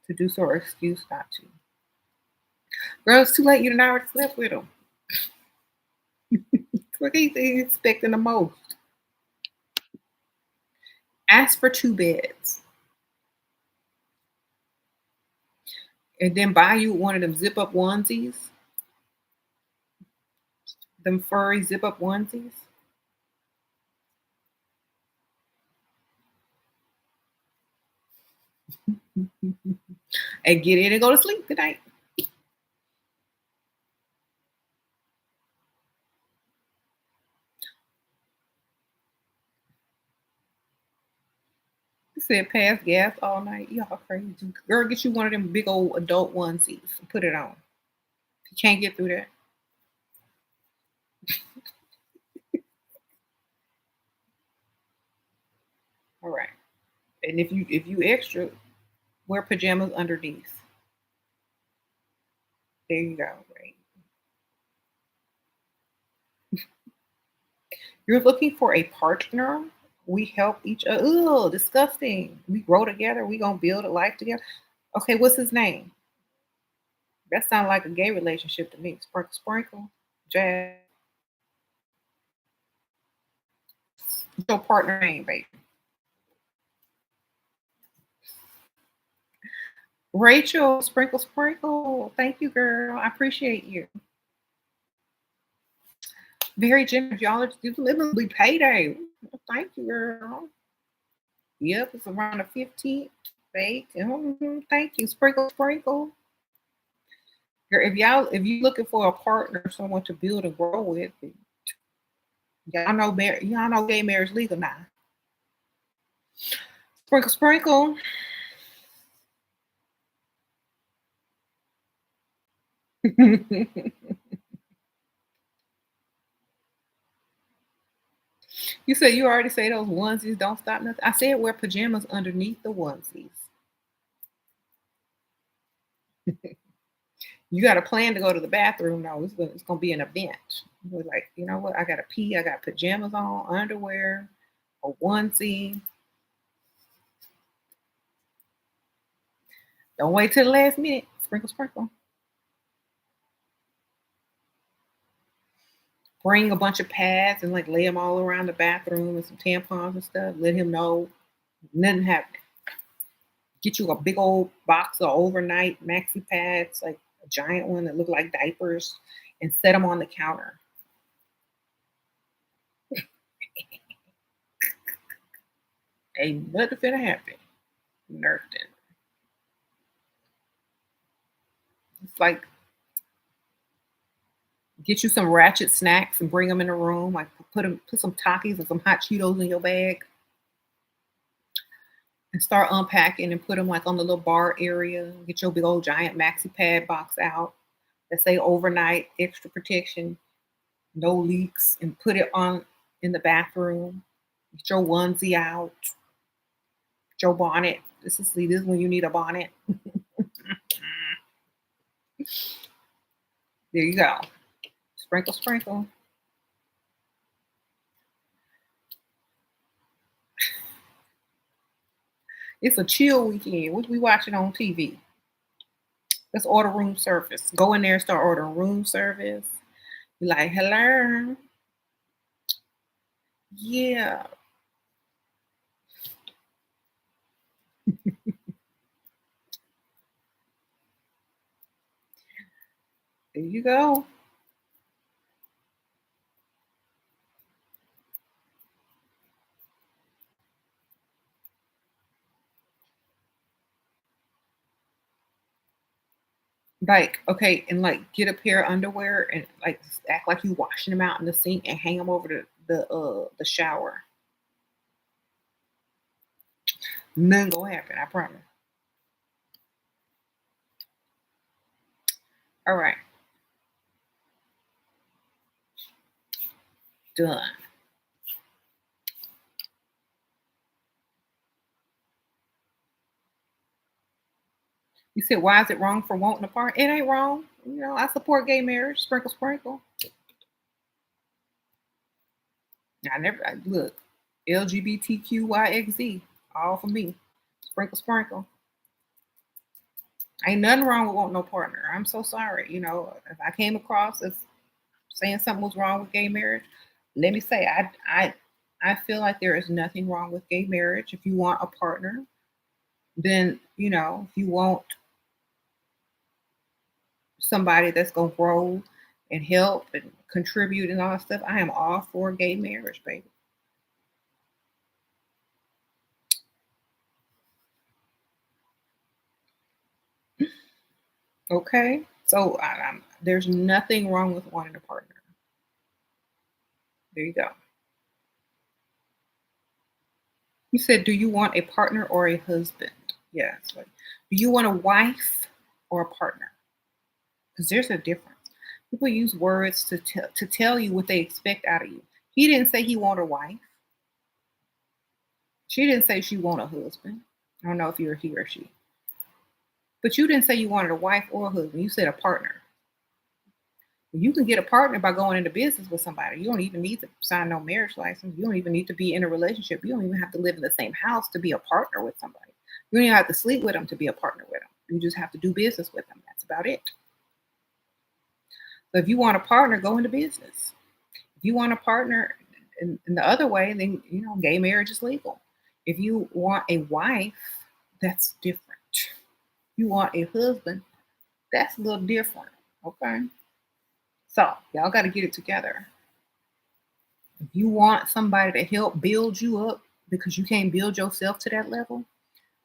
to do so or excuse not to. Girl, it's too late. You done already slept with him. What he's expecting the most. Ask for two beds. And then buy you one of them zip up onesies. Them furry zip up onesies. And get in and go to sleep tonight. He said pass gas all night. Y'all crazy. Girl, get you one of them big old adult onesies. Put it on. If you can't get through that. All right. And if you extra, wear pajamas underneath. There you go. Right. You're looking for a partner. We help each other. Ugh, disgusting. We grow together. We gonna build a life together. Okay, what's his name? That sounds like a gay relationship to me. Sprinkle, sprinkle, jazz. What's your partner name, baby? Rachel, sprinkle, sprinkle. Thank you, girl. I appreciate you. Very generous. Y'all are literally payday. Thank you, girl. Yep, it's around the 15th. Thank you. Sprinkle, sprinkle. Girl, if you looking for a partner, someone to build and grow with, y'all know gay marriage legal now. Sprinkle, sprinkle. You said you already say those onesies don't stop nothing. I said wear pajamas underneath the onesies. You got a plan to go to the bathroom though. It's gonna be an event. You're like, you know what? I gotta pee. I got pajamas on, underwear, a onesie. Don't wait till the last minute. Sprinkle, sprinkle. Bring a bunch of pads and like lay them all around the bathroom and some tampons and stuff. Let him know nothing happened. Get you a big old box of overnight maxi pads, like a giant one that look like diapers, and set them on the counter. Ain't nothing finna happen. Nothing. It's like get you some ratchet snacks and bring them in the room. Like put some Takis and some hot Cheetos in your bag. and start unpacking and put them like on the little bar area. Get your big old giant maxi pad box out that say overnight extra protection, no leaks, and put it on in the bathroom. Get your onesie out, get your bonnet. This is when you need a bonnet. There you go. Sprinkle, sprinkle. It's a chill weekend. What we watching on TV? Let's order room service. Go in there and start ordering room service. Be like, hello. Yeah. There you go. Like, okay, and like get a pair of underwear and like act like you washing them out in the sink and hang them over the shower. Nothing gonna happen, I promise. All right, done. You said, why is it wrong for wanting a partner? It ain't wrong. I support gay marriage. Sprinkle, sprinkle. Look. LGBTQYXZ, all for me. Sprinkle, sprinkle. Ain't nothing wrong with wanting no partner. I'm so sorry. If I came across as saying something was wrong with gay marriage, let me say I feel like there is nothing wrong with gay marriage. If you want a partner, then if you want somebody that's gonna grow and help and contribute and all that stuff, I am all for gay marriage, baby. Okay, so there's nothing wrong with wanting a partner. There you go. You said, do you want a partner or a husband? Yes. Like, do you want a wife or a partner? Because there's a difference. People use words to tell you what they expect out of you. He didn't say he want a wife. She didn't say she want a husband. I don't know if you're he or she. But you didn't say you wanted a wife or a husband. You said a partner. You can get a partner by going into business with somebody. You don't even need to sign no marriage license. You don't even need to be in a relationship. You don't even have to live in the same house to be a partner with somebody. You don't even have to sleep with them to be a partner with them. You just have to do business with them. That's about it. So if you want a partner, go into business. If you want a partner in the other way, then gay marriage is legal. If you want a wife, that's different. If you want a husband, that's a little different. Okay. So y'all got to get it together. If you want somebody to help build you up because you can't build yourself to that level,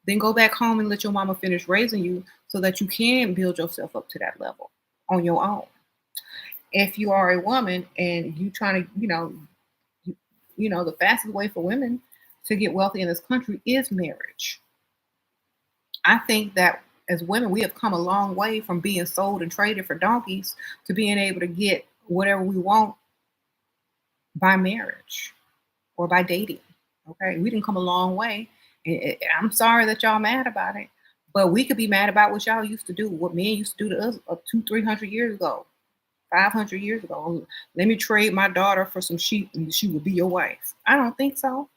then go back home and let your mama finish raising you so that you can build yourself up to that level on your own. If you are a woman and you trying to, the fastest way for women to get wealthy in this country is marriage. I think that as women, we have come a long way from being sold and traded for donkeys to being able to get whatever we want by marriage or by dating. Okay, we didn't come a long way. I'm sorry that y'all mad about it, but we could be mad about what y'all used to do, what men used to do to us 200-300 years ago, 500 years ago. Let me trade my daughter for some sheep and she will be your wife. I don't think so.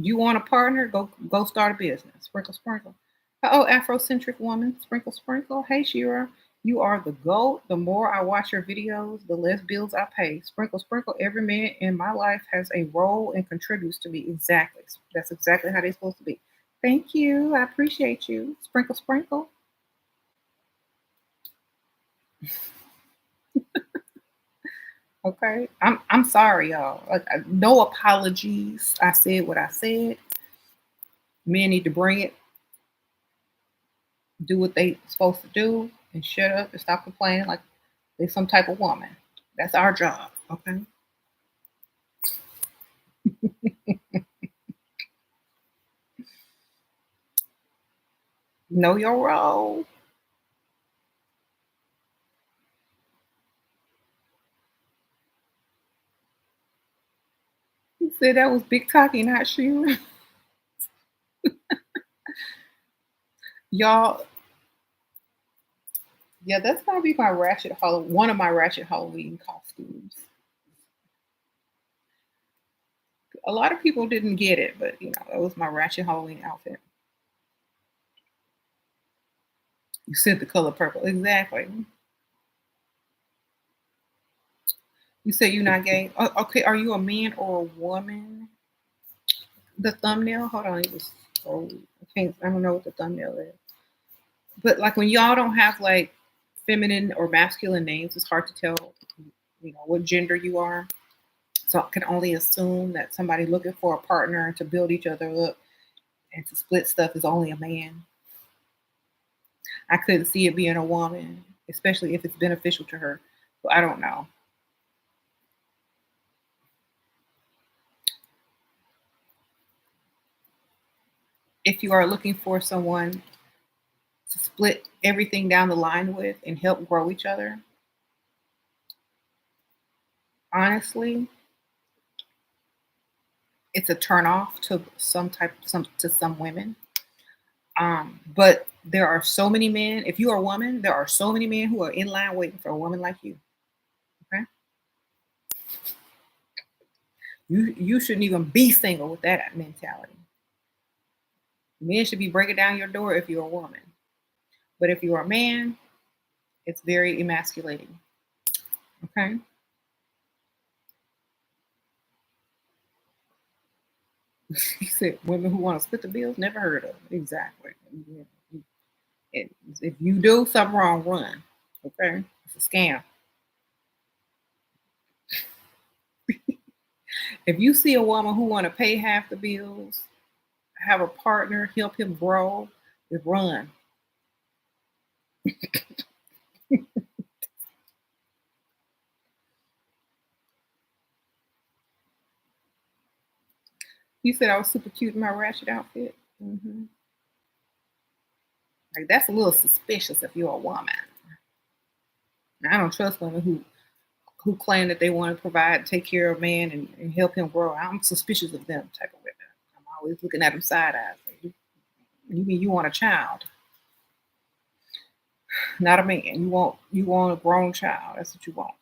You want a partner? Go start a business. Sprinkle, sprinkle. Oh, Afrocentric woman. Sprinkle, sprinkle. Hey, Shira. You are the GOAT. The more I watch your videos, the less bills I pay. Sprinkle, sprinkle. Every man in my life has a role and contributes to me. Exactly. That's exactly how they're supposed to be. Thank you. I appreciate you. Sprinkle, sprinkle. Okay. I'm sorry, y'all. No apologies. I said what I said. Men need to bring it, do what they supposed to do, and shut up and stop complaining like they're some type of woman. That's our job. Okay. Know your role. He said that was Big Talkie, not Shira. Y'all, yeah, that's gonna be my one of my ratchet Halloween costumes. A lot of people didn't get it, but that was my ratchet Halloween outfit. You said the color purple. Exactly. You said you're not gay. Okay, are you a man or a woman? The thumbnail? Hold on, it was I don't know what the thumbnail is. But like when y'all don't have like feminine or masculine names, it's hard to tell, what gender you are. So I can only assume that somebody looking for a partner to build each other up and to split stuff is only a man. I couldn't see it being a woman, especially if it's beneficial to her. So I don't know. If you are looking for someone to split everything down the line with and help grow each other, honestly, it's a turn off to some women. But there are so many men. If you are a woman, there are so many men who are in line waiting for a woman like you. Okay, you shouldn't even be single with that mentality. Men should be breaking down your door if you're a woman. But if you're a man, it's very emasculating. Okay. He said women who want to split the bills, never heard of. Exactly. If you do something wrong, run. Okay. It's a scam. If you see a woman who want to pay half the bills, have a partner, help him grow, just run. You said I was super cute in my ratchet outfit. Like that's a little suspicious if you're a woman. I don't trust women who claim that they want to provide, take care of a man and help him grow. I'm suspicious of them type of women. I'm always looking at them side eyes. Like, you mean you want a child, not a man? You want a grown child. That's what you want.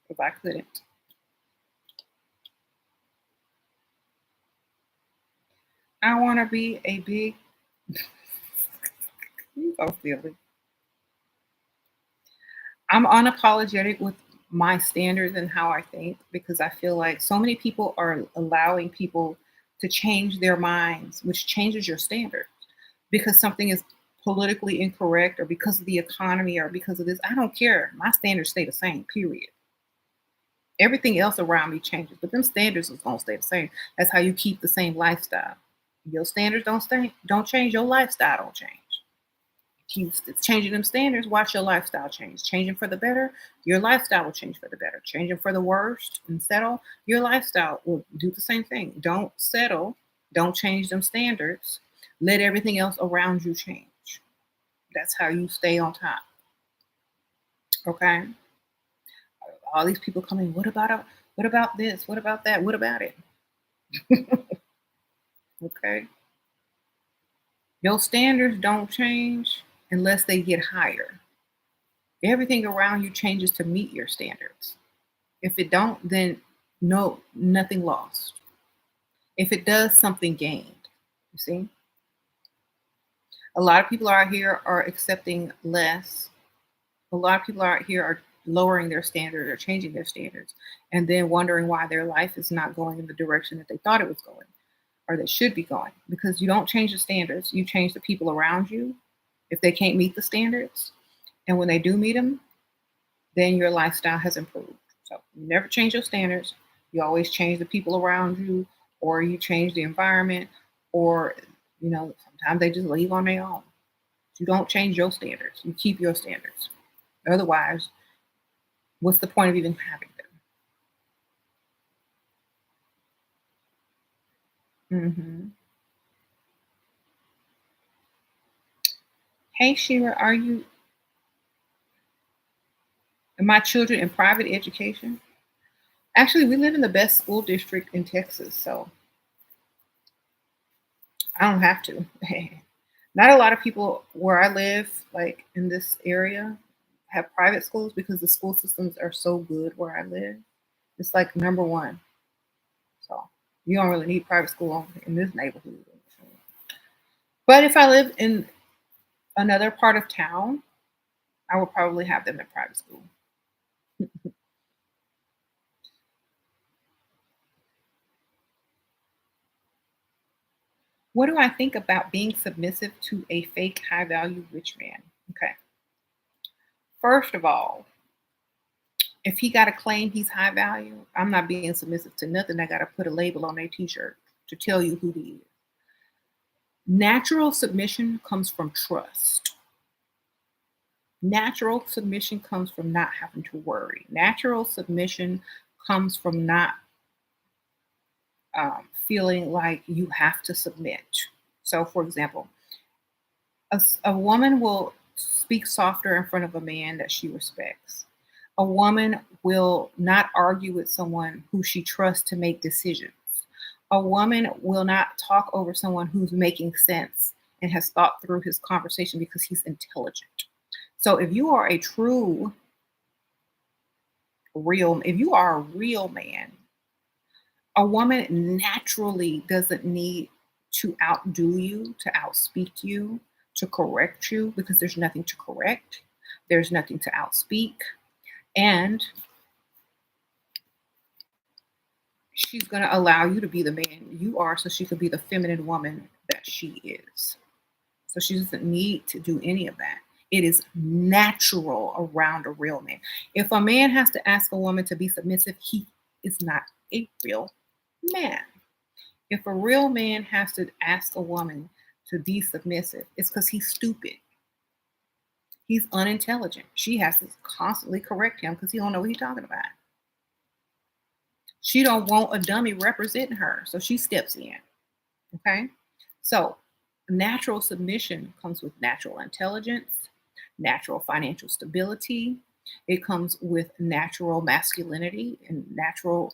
If I couldn't, I want to be a big. You so silly. I'm unapologetic with my standards and how I think because I feel like so many people are allowing people to change their minds, which changes your standards because something is politically incorrect or because of the economy or because of this. I don't care. My standards stay the same, period. Everything else around me changes, but them standards is gonna stay the same. That's how you keep the same lifestyle. Your standards don't change, your lifestyle don't change. Keep changing them standards, watch your lifestyle change. Changing for the better, your lifestyle will change for the better. Changing for the worst and settle, your lifestyle will do the same thing. Don't settle, don't change them standards. Let everything else around you change. That's how you stay on top. Okay? All these people coming, what about this? What about that? What about it? Okay? Your standards don't change unless they get higher. Everything around you changes to meet your standards. If it don't, then no, nothing lost. If it does, something gained. You see? A lot of people out here are accepting less. A lot of people out here are lowering their standard or changing their standards and then wondering why their life is not going in the direction that they thought it was going or that should be going. Because you don't change the standards, you change the people around you if they can't meet the standards. And when they do meet them, then your lifestyle has improved. So you never change your standards. You always change the people around you, or you change the environment, or sometimes they just leave on their own. You don't change your standards. You keep your standards. Otherwise, what's the point of even having them? Hey, Shira, are my children in private education? Actually, we live in the best school district in Texas, so I don't have to. Not a lot of people where I live, like in this area, have private schools because the school systems are so good where I live. It's like number one. So you don't really need private school in this neighborhood. But if I live in another part of town, I would probably have them in private school. What do I think about being submissive to a fake high value rich man? Okay. First of all, if he got to claim he's high value, I'm not being submissive to nothing. I got to put a label on their t shirt to tell you who he is. Natural submission comes from trust. Natural submission comes from not having to worry. Natural submission comes from not feeling like you have to submit. So, for example, a woman will speak softer in front of a man that she respects. A woman will not argue with someone who she trusts to make decisions. A woman will not talk over someone who's making sense and has thought through his conversation because he's intelligent. So if you are a true if you are a real man, a woman naturally doesn't need to outdo you, to outspeak you, to correct you because there's nothing to correct. There's nothing to outspeak. And she's going to allow you to be the man you are so she could be the feminine woman that she is. So she doesn't need to do any of that. It is natural around a real man. If a man has to ask a woman to be submissive, he is not a real man. If a real man has to ask a woman to be submissive, it's because he's stupid. He's unintelligent. She has to constantly correct him because he don't know what he's talking about. She don't want a dummy representing her, so she steps in. Okay? So natural submission comes with natural intelligence, natural financial stability. It comes with natural masculinity and natural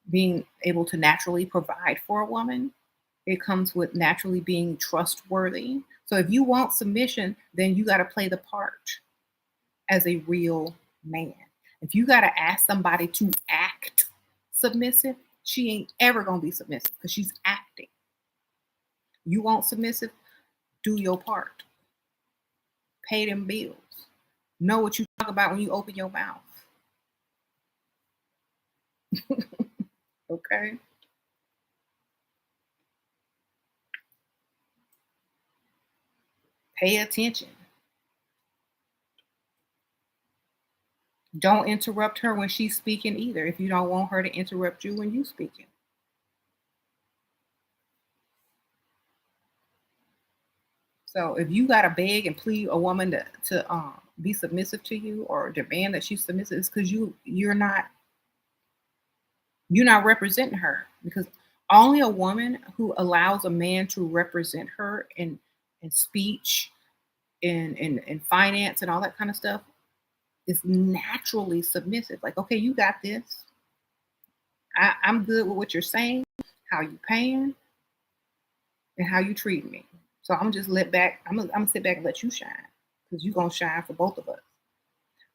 being able to naturally provide for a woman. It comes with naturally being trustworthy. So if you want submission, then you got to play the part as a real man. If you got to ask somebody to act submissive, she ain't ever going to be submissive because she's acting. You want submissive? Do your part. Pay them bills. Know what you talk about when you open your mouth. Okay? Pay attention. Don't interrupt her when she's speaking either if you don't want her to interrupt you when you speaking. So if you gotta beg and plead a woman to be submissive to you or demand that she's submissive, it's because you're not representing her. Because only a woman who allows a man to represent her in speech, in finance and all that kind of stuff is naturally submissive. Like, okay, you got this. I'm good with what you're saying, how you paying, and how you treat me. So I'm just let back. I'm gonna sit back and let you shine because you're gonna shine for both of us.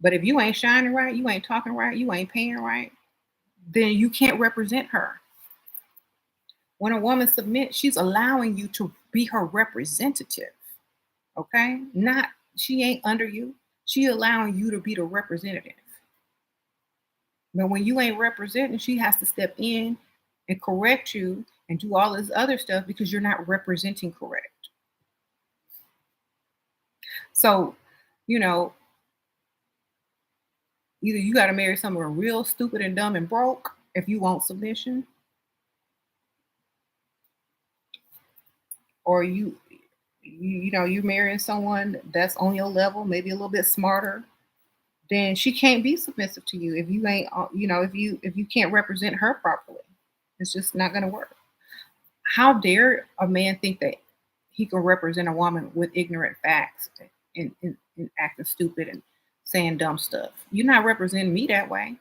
But if you ain't shining right, you ain't talking right, you ain't paying right, then you can't represent her. When a woman submits, she's allowing you to be her representative. Okay? Not she ain't under you. She allowing you to be the representative. But when you ain't representing, she has to step in and correct you and do all this other stuff because you're not representing correct. So, you know, either you got to marry someone real stupid and dumb and broke if you want submission, or you marrying someone that's on your level, maybe a little bit smarter, then she can't be submissive to you if you ain't if you can't represent her properly. It's just not going to work. How dare a man think that he can represent a woman with ignorant facts and acting stupid and saying dumb stuff. You're not representing me that way.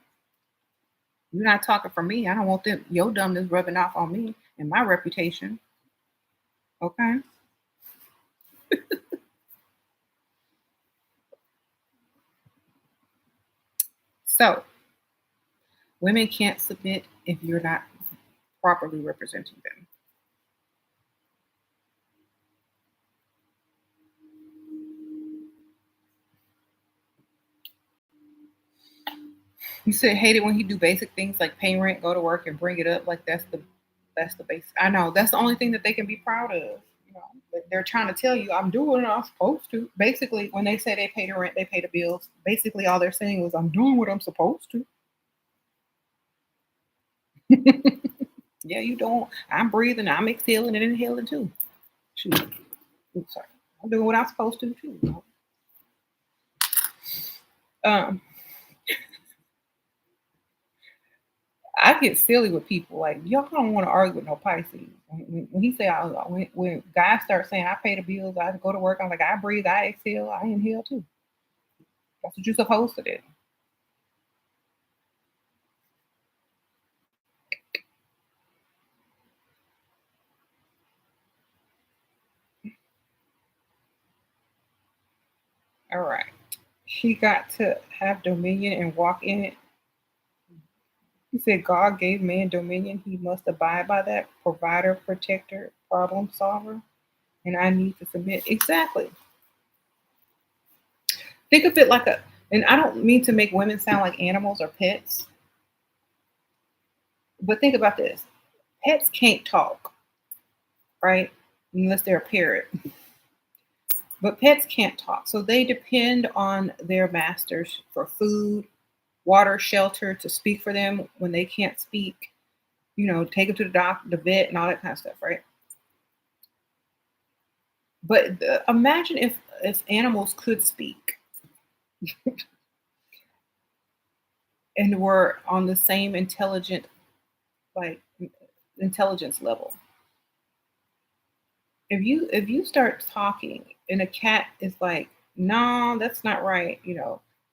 You're not talking for me. I don't want your dumbness rubbing off on me and my reputation. Okay. So women can't submit if you're not properly representing them. You said hate it when he do basic things like pay rent, go to work, and bring it up like that's the basic. I know that's the only thing that they can be proud of. You know, they're trying to tell you I'm doing what I'm supposed to. Basically, when they say they pay the rent, they pay the bills. Basically, all they're saying was I'm doing what I'm supposed to. Yeah, you don't. I'm breathing. I'm exhaling and inhaling too. Shoot. Oops, sorry. I'm doing what I'm supposed to too. You know? Um, I get silly with people like y'all don't want to argue with no Pisces. When he say when guys start saying I pay the bills, I go to work, I'm like I breathe, I exhale, I inhale too. That's what you're supposed to do. All right. He got to have dominion and walk in it. He said God gave man dominion. He must abide by that. Provider, protector, problem solver. And I need to submit. Exactly. Think of it like and I don't mean to make women sound like animals or pets, but think about this. Pets can't talk, right? Unless they're a parrot. But pets can't talk. So they depend on their masters for food, water, shelter, to speak for them when they can't speak, take them to the doctor, the vet, and all that kind of stuff, right? But imagine if animals could speak and were on the same like intelligence level. If you start talking and a cat is like, no, that's not right,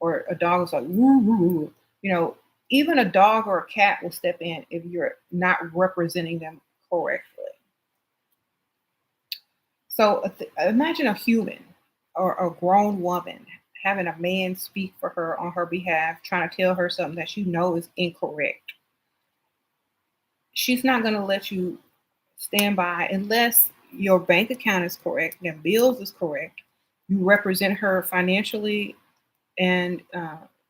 or a dog is like, woo, woo, woo, even a dog or a cat will step in if you're not representing them correctly. So imagine a human or a grown woman having a man speak for her on her behalf, trying to tell her something that you know is incorrect. She's not going to let you stand by unless your bank account is correct, your bills is correct. You represent her financially and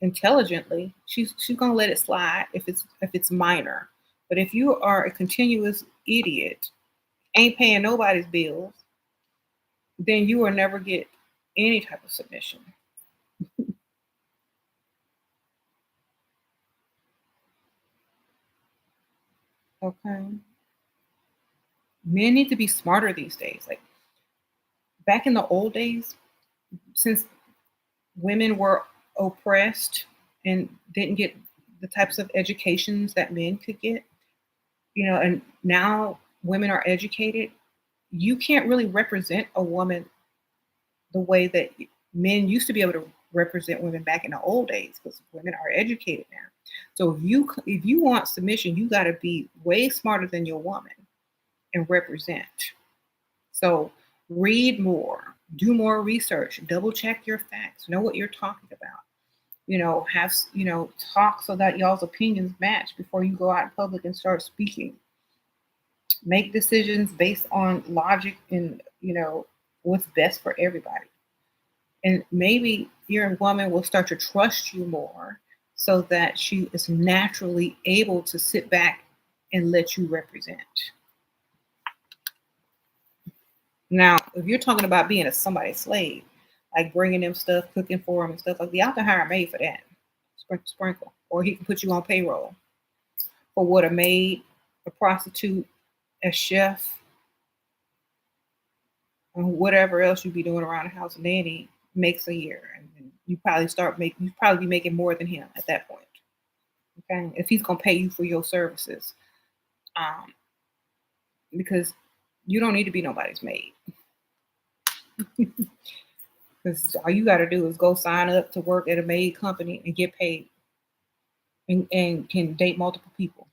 intelligently. She's going to let it slide if it's minor. But if you are a continuous idiot, ain't paying nobody's bills, then you will never get any type of submission. Okay. Men need to be smarter these days. Like back in the old days, since women were oppressed and didn't get the types of educations that men could get, and now women are educated, you can't really represent a woman the way that men used to be able to represent women back in the old days because women are educated now. So if you want submission, you got to be way smarter than your woman and represent. So read more, do more research, double check your facts, know what you're talking about. Have talk so that y'all's opinions match before you go out in public and start speaking. Make decisions based on logic and what's best for everybody. And maybe your woman will start to trust you more so that she is naturally able to sit back and let you represent. Now, if you're talking about being somebody's slave, like bringing them stuff, cooking for them and stuff like that, y'all can hire a maid for that. Sprinkle. Or he can put you on payroll for what a maid, a prostitute, a chef, and whatever else you be doing around the house, nanny makes a year. And you probably be making more than him at that point. Okay. If he's gonna pay you for your services. Um, because you don't need to be nobody's maid. Because all you got to do is go sign up to work at a maid company and get paid and can date multiple people.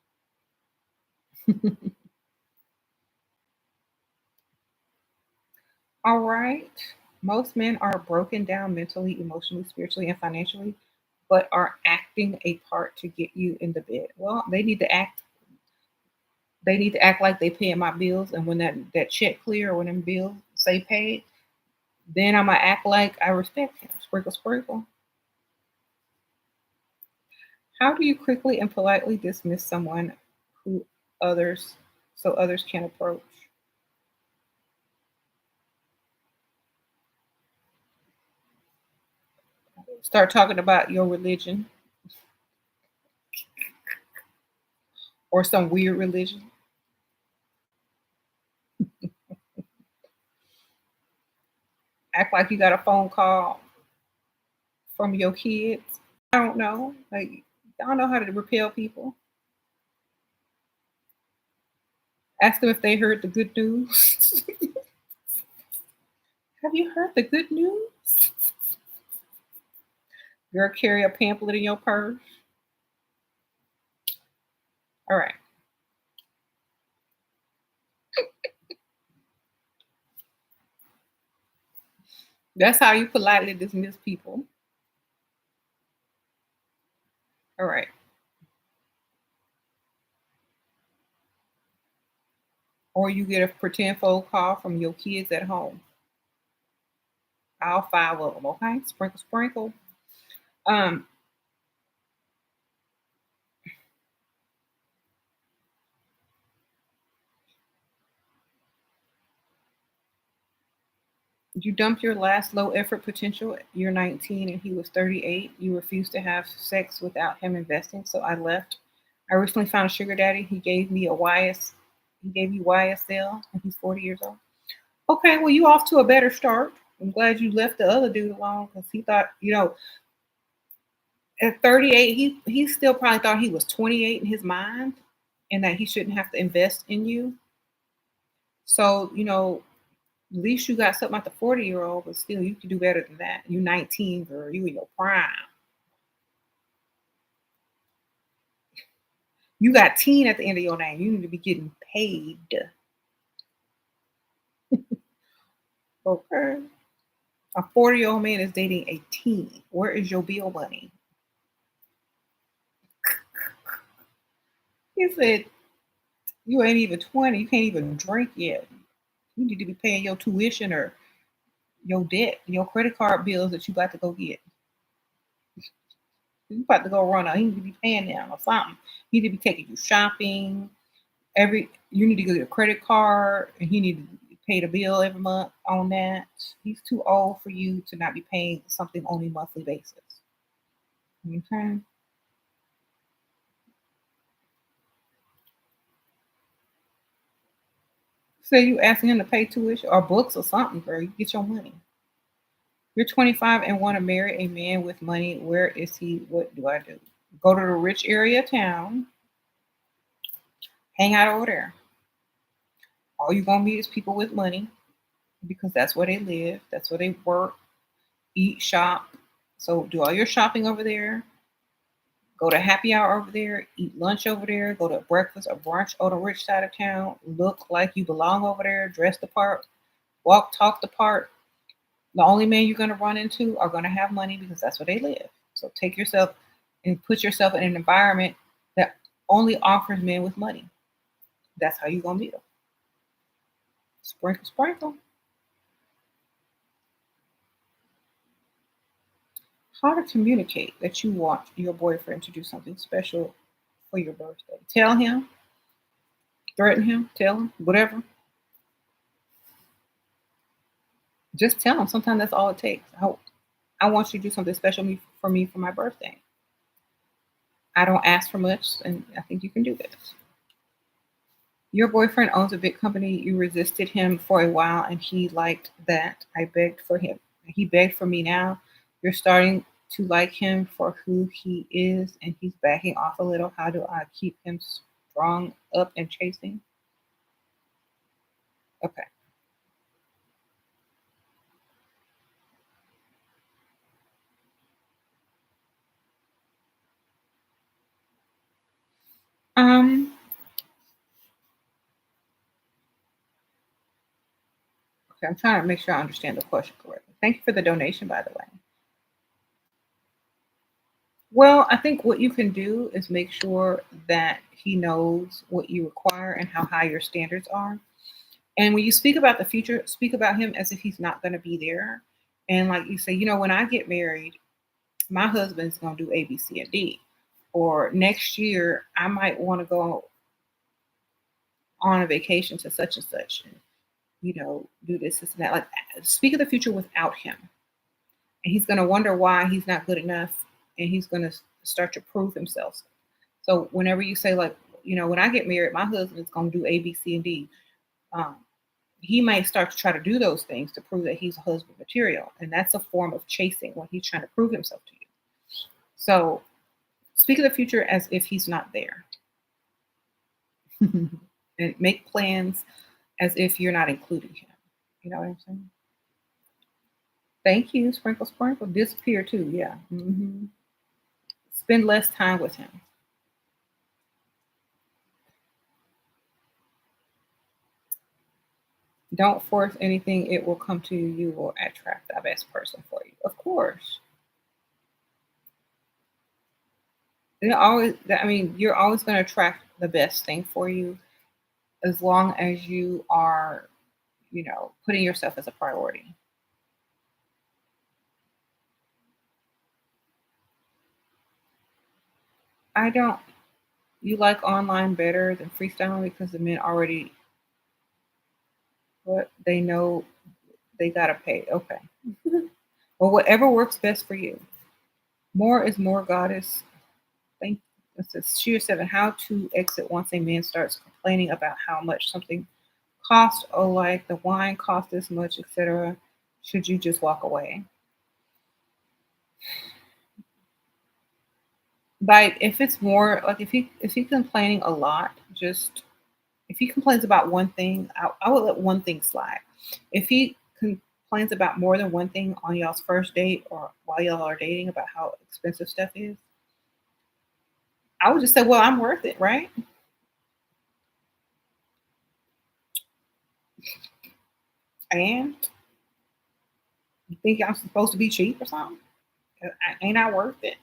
All right. Most men are broken down mentally, emotionally, spiritually, and financially, but are acting a part to get you in the bed. Well, they need to act. They need to act like they paying my bills, and when that check clear or when them bills say paid, then I'ma act like I respect him. Sprinkle, sprinkle. How do you quickly and politely dismiss someone who others so others can approach? Start talking about your religion or some weird religion. Act like you got a phone call from your kids. I don't know. Like I don't know how to repel people. Ask them if they heard the good news. Have you heard the good news? Girl, carry a pamphlet in your purse. All right. That's how you politely dismiss people. All right. Or you get a pretend phone call from your kids at home. All five of them. Okay. Sprinkle, sprinkle. Um, you dumped your last low effort potential. You're 19 and he was 38. You refused to have sex without him investing, so I left. I recently found a sugar daddy. He gave me a YS. He gave you YSL, and he's 40 years old. Okay, well, you off to a better start. I'm glad you left the other dude alone because he thought, at 38, he still probably thought he was 28 in his mind, and that he shouldn't have to invest in you. So, at least you got something like the 40-year-old, but still, you can do better than that. You 19, girl. You in your prime. You got teen at the end of your name. You need to be getting paid. Okay. A 40-year-old man is dating a teen. Where is your bill money? He said, you ain't even 20. You can't even drink yet. You need to be paying your tuition or your debt, your credit card bills that you about to go get. You about to go run out. You need to be paying them or something. You need to be taking you shopping. You need to get a credit card and he need to pay the bill every month on that. He's too old for you to not be paying something on a monthly basis. Okay. Say you asking him to pay tuition or books or something, girl. You get your money. You're 25 and want to marry a man with money. Where is he? What do I do? Go to the rich area of town, hang out over there. All you're gonna meet is people with money because that's where they live, that's where they work, eat, shop. So do all your shopping over there. Go to happy hour over there, eat lunch over there, go to breakfast or brunch on the rich side of town, look like you belong over there, dress the part, walk, talk the part. The only men you're going to run into are going to have money because that's where they live. So take yourself and put yourself in an environment that only offers men with money. That's how you're going to meet them. Sprinkle, sprinkle. How to communicate that you want your boyfriend to do something special for your birthday. Tell him, threaten him, tell him, whatever. Just tell him. Sometimes that's all it takes. I want you to do something special for me for my birthday. I don't ask for much, and I think you can do this. Your boyfriend owns a big company. You resisted him for a while, and he liked that. I begged for him. He begged for me now. You're starting to like him for who he is, and he's backing off a little. How do I keep him strong up and chasing? Okay. Okay, I'm trying to make sure I understand the question correctly. Thank you for the donation, by the way. Well, I think what you can do is make sure that he knows what you require and how high your standards are. And when you speak about the future, speak about him as if he's not going to be there. And like you say, when I get married, my husband's going to do A, B, C, and D. Or next year, I might want to go on a vacation to such and such and, do this and that. Like, speak of the future without him. And he's going to wonder why he's not good enough. And he's going to start to prove himself. So whenever you say, like, when I get married, my husband's going to do A, B, C, and D. Um, he might start to try to do those things to prove that he's husband material. And that's a form of chasing when he's trying to prove himself to you. So speak of the future as if he's not there. And make plans as if you're not including him. You know what I'm saying? Thank you, Sprinkle Sprinkle. Disappear too, yeah. Spend less time with him. Don't force anything, it will come to you. You will attract the best person for you. Of course. You're always going to attract the best thing for you as long as you are, putting yourself as a priority. I don't. You like online better than freestyling because the men already, what they know, they gotta pay. Okay. Well, whatever works best for you. More is more, goddess. Thank. It says SheRaSeven. How to exit once a man starts complaining about how much something costs, or like the wine cost this much, etc. Should you just walk away? Like if it's more like if he's complaining a lot, just if he complains about one thing, I would let one thing slide. If he complains about more than one thing on y'all's first date or while y'all are dating about how expensive stuff is, I would just say, well, I'm worth it, right? And you think I'm supposed to be cheap or something? Ain't I worth it?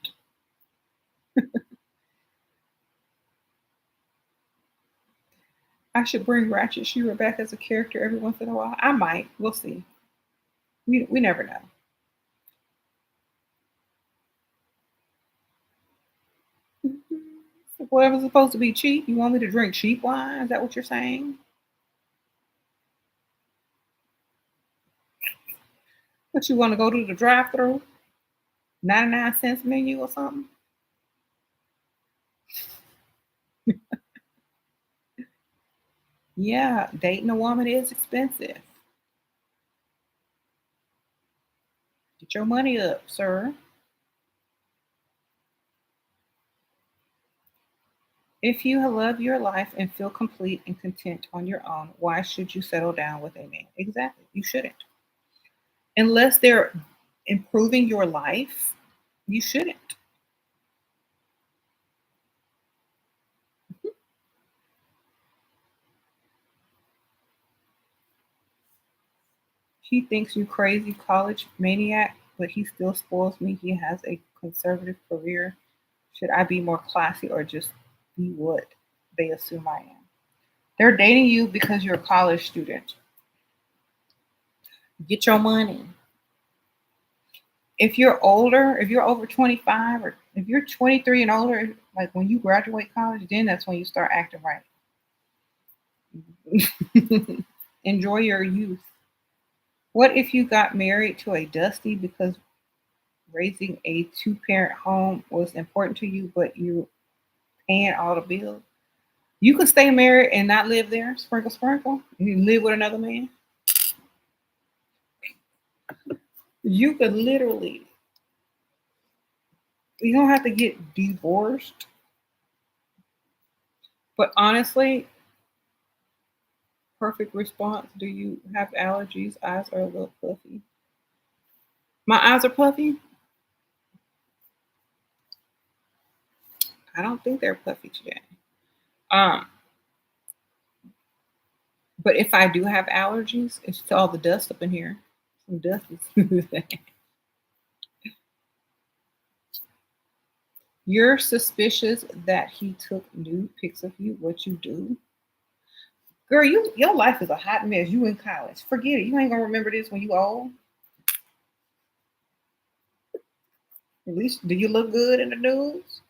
I should bring Ratchet Shira back as a character every once in a while. I might. We'll see. We never know. Whatever's supposed to be cheap, you want me to drink cheap wine? Is that what you're saying? But you want to go to the drive-through, 99 cents menu or something? Yeah, dating a woman is expensive. Get your money up, sir. If you love your life and feel complete and content on your own, why should you settle down with a man? Exactly. You shouldn't. Unless they're improving your life, you shouldn't. He thinks you crazy college maniac, but he still spoils me. He has a conservative career. Should I be more classy or just be what they assume I am? They're dating you because you're a college student. Get your money. If you're older, if you're over 25 or if you're 23 and older, like when you graduate college, then that's when you start acting right. Enjoy your youth. What if you got married to a Dusty because raising a two-parent home was important to you, but you're paying all the bills? You could stay married and not live there, sprinkle, sprinkle. You live with another man. You could literally, you don't have to get divorced. But honestly, perfect response. Do you have allergies? Eyes are a little puffy. My eyes are puffy. I don't think they're puffy today. Um, but if I do have allergies, it's to all the dust up in here. Some dust is You're suspicious that he took nude pics of you. What you do? Girl, your life is a hot mess. You in college. Forget it. You ain't gonna remember this when you old. At least do you look good in the nudes?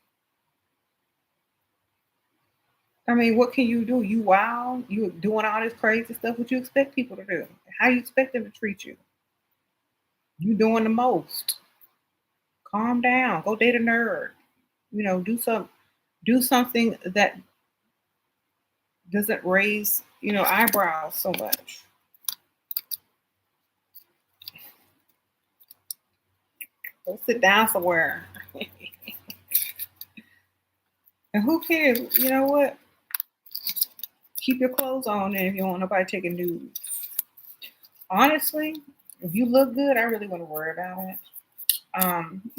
I mean, what can you do? You wild, you doing all this crazy stuff. What you expect people to do? How you expect them to treat you? You doing the most. Calm down. Go date a nerd. Do something that doesn't raise, eyebrows so much. Go sit down somewhere. And who cares? You know what? Keep your clothes on, and if you don't want nobody taking nudes. Honestly, if you look good, I really want to worry about it. Um,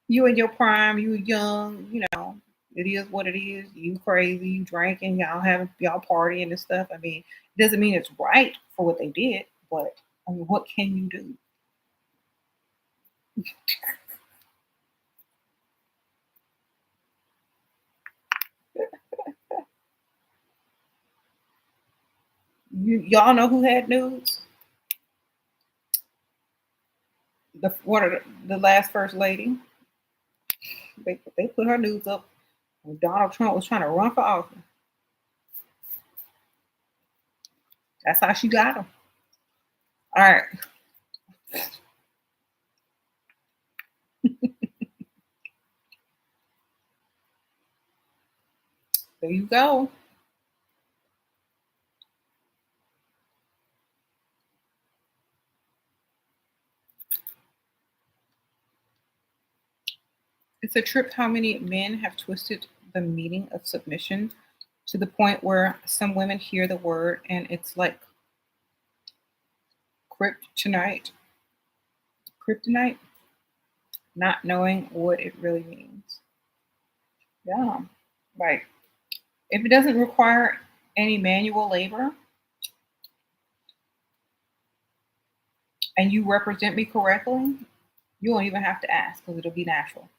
you in your prime, you young, it is what it is. You crazy, you drinking, y'all partying and stuff. I mean, it doesn't mean it's right for what they did, but I mean, what can you do? Y'all know who had nudes? The last first lady. They put her nudes up when Donald Trump was trying to run for office. That's how she got them. All right, there you go. It's a trip how many men have twisted the meaning of submission to the point where some women hear the word and it's like kryptonite, kryptonite, not knowing what it really means. Yeah, right. If it doesn't require any manual labor and you represent me correctly, you won't even have to ask because it'll be natural.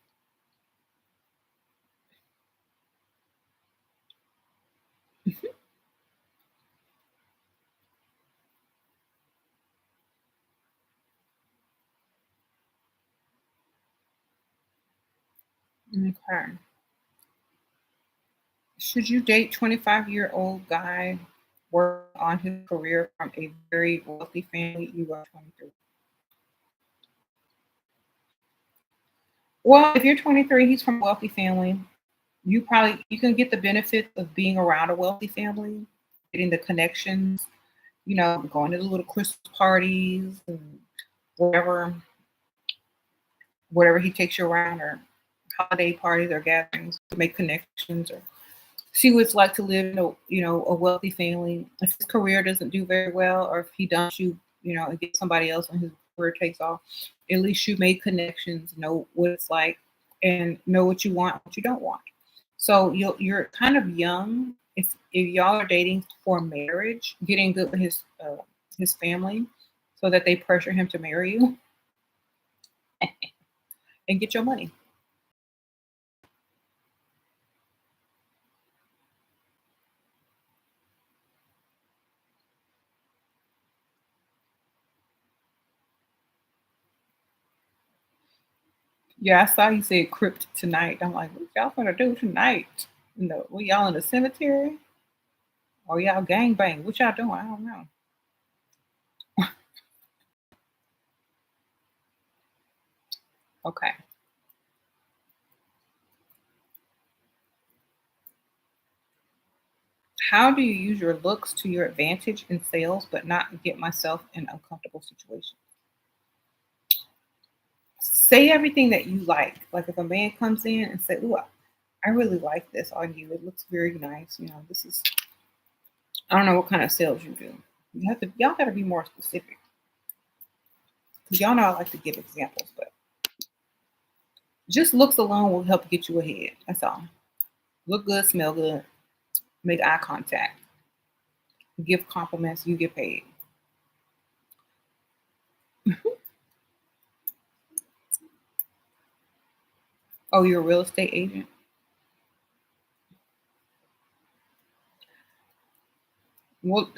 Okay. Should you date 25-year-old guy work on his career from a very wealthy family? You are 23. Well, if you're 23, he's from a wealthy family. You can get the benefit of being around a wealthy family, getting the connections, going to the little Christmas parties and whatever, whatever he takes you around, or holiday parties or gatherings to make connections or see what it's like to live in a wealthy family. If his career doesn't do very well, or if he dumps you, and gets somebody else when his career takes off, at least you made connections, know what it's like, and know what you want, what you don't want. So you're kind of young. If y'all are dating for marriage, getting good with his family, so that they pressure him to marry you and get your money. Yeah, I saw you said crypt tonight. I'm like, what y'all gonna do tonight? We y'all in the cemetery or y'all gang bang? What y'all doing? I don't know. Okay. How do you use your looks to your advantage in sales but not get myself in uncomfortable situations? Say everything that you like. Like if a man comes in and say, "Ooh, I really like this on you. It looks very nice." This is I don't know what kind of sales you do. Y'all gotta be more specific. 'Cause y'all know I like to give examples, but Just looks alone will help get you ahead. That's all. Look good, smell good, make eye contact, give compliments, you get paid. Oh, you're a real estate agent? Well,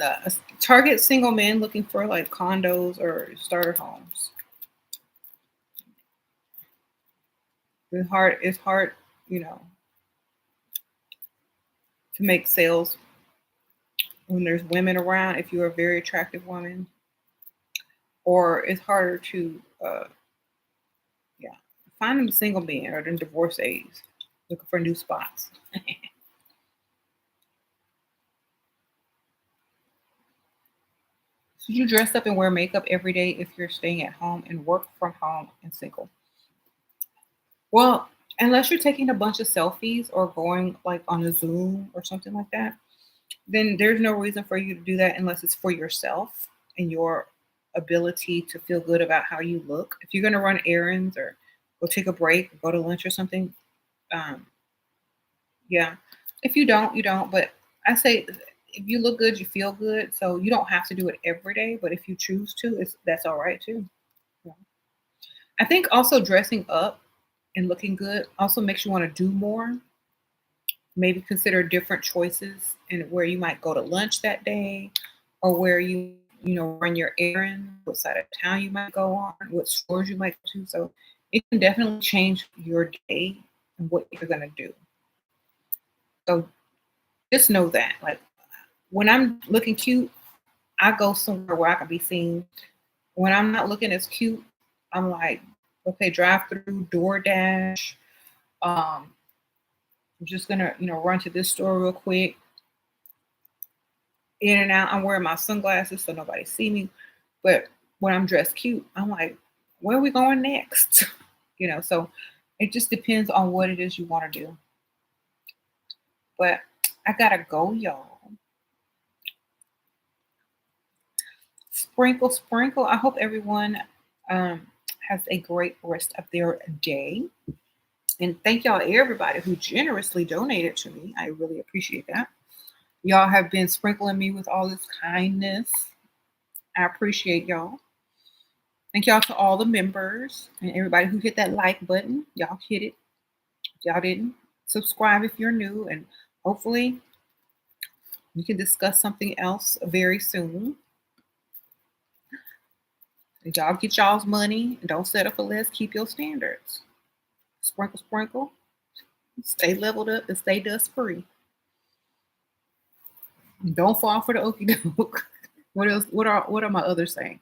target single men looking for like condos or starter homes. It's hard, you know, to make sales when there's women around if you're a very attractive woman, or it's harder to yeah, find them single men or them divorcees looking for new spots. Should you dress up and wear makeup every day if you're staying at home and work from home and single? Well, unless you're taking a bunch of selfies or going like on a Zoom or something like that, then there's no reason for you to do that unless it's for yourself and your ability to feel good about how you look. If you're going to run errands or go take a break, go to lunch or something, um, yeah. If you don't, you don't. But I say if you look good, you feel good. So you don't have to do it every day. But if you choose to, that's all right too. Yeah. I think also dressing up and looking good also makes you want to do more. Maybe consider different choices and where you might go to lunch that day, or where you run your errand, what side of town you might go on, what stores you might go to. So it can definitely change your day and what you're gonna do. So just know that, like, when I'm looking cute, I go somewhere where I can be seen. When I'm not looking as cute, I'm like, okay, drive through, DoorDash. Um, I'm just gonna, run to this store real quick, in and out. I'm wearing my sunglasses so nobody see me. But when I'm dressed cute, I'm like, where are we going next? So it just depends on what it is you want to do. But I gotta go, y'all. Sprinkle, sprinkle. I hope everyone um, has a great rest of their day. And thank y'all, everybody who generously donated to me. I really appreciate that. Y'all have been sprinkling me with all this kindness. I appreciate y'all. Thank y'all to all the members and everybody who hit that like button. Y'all hit it. If y'all didn't, subscribe if you're new. And hopefully we can discuss something else very soon. And y'all get y'all's money. Don't settle for less. Keep your standards. Sprinkle, sprinkle. Stay leveled up and stay dust free. Don't fall for the okie doke. What else? What are my other sayings?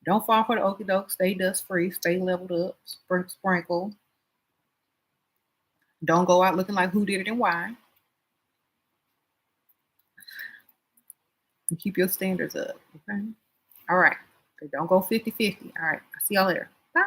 Don't fall for the okie doke. Stay dust free. Stay leveled up. Sprinkle, sprinkle. Don't go out looking like who did it and why. And keep your standards up. Okay. All right. Okay, don't go 50-50. All right. I'll see y'all later. Bye.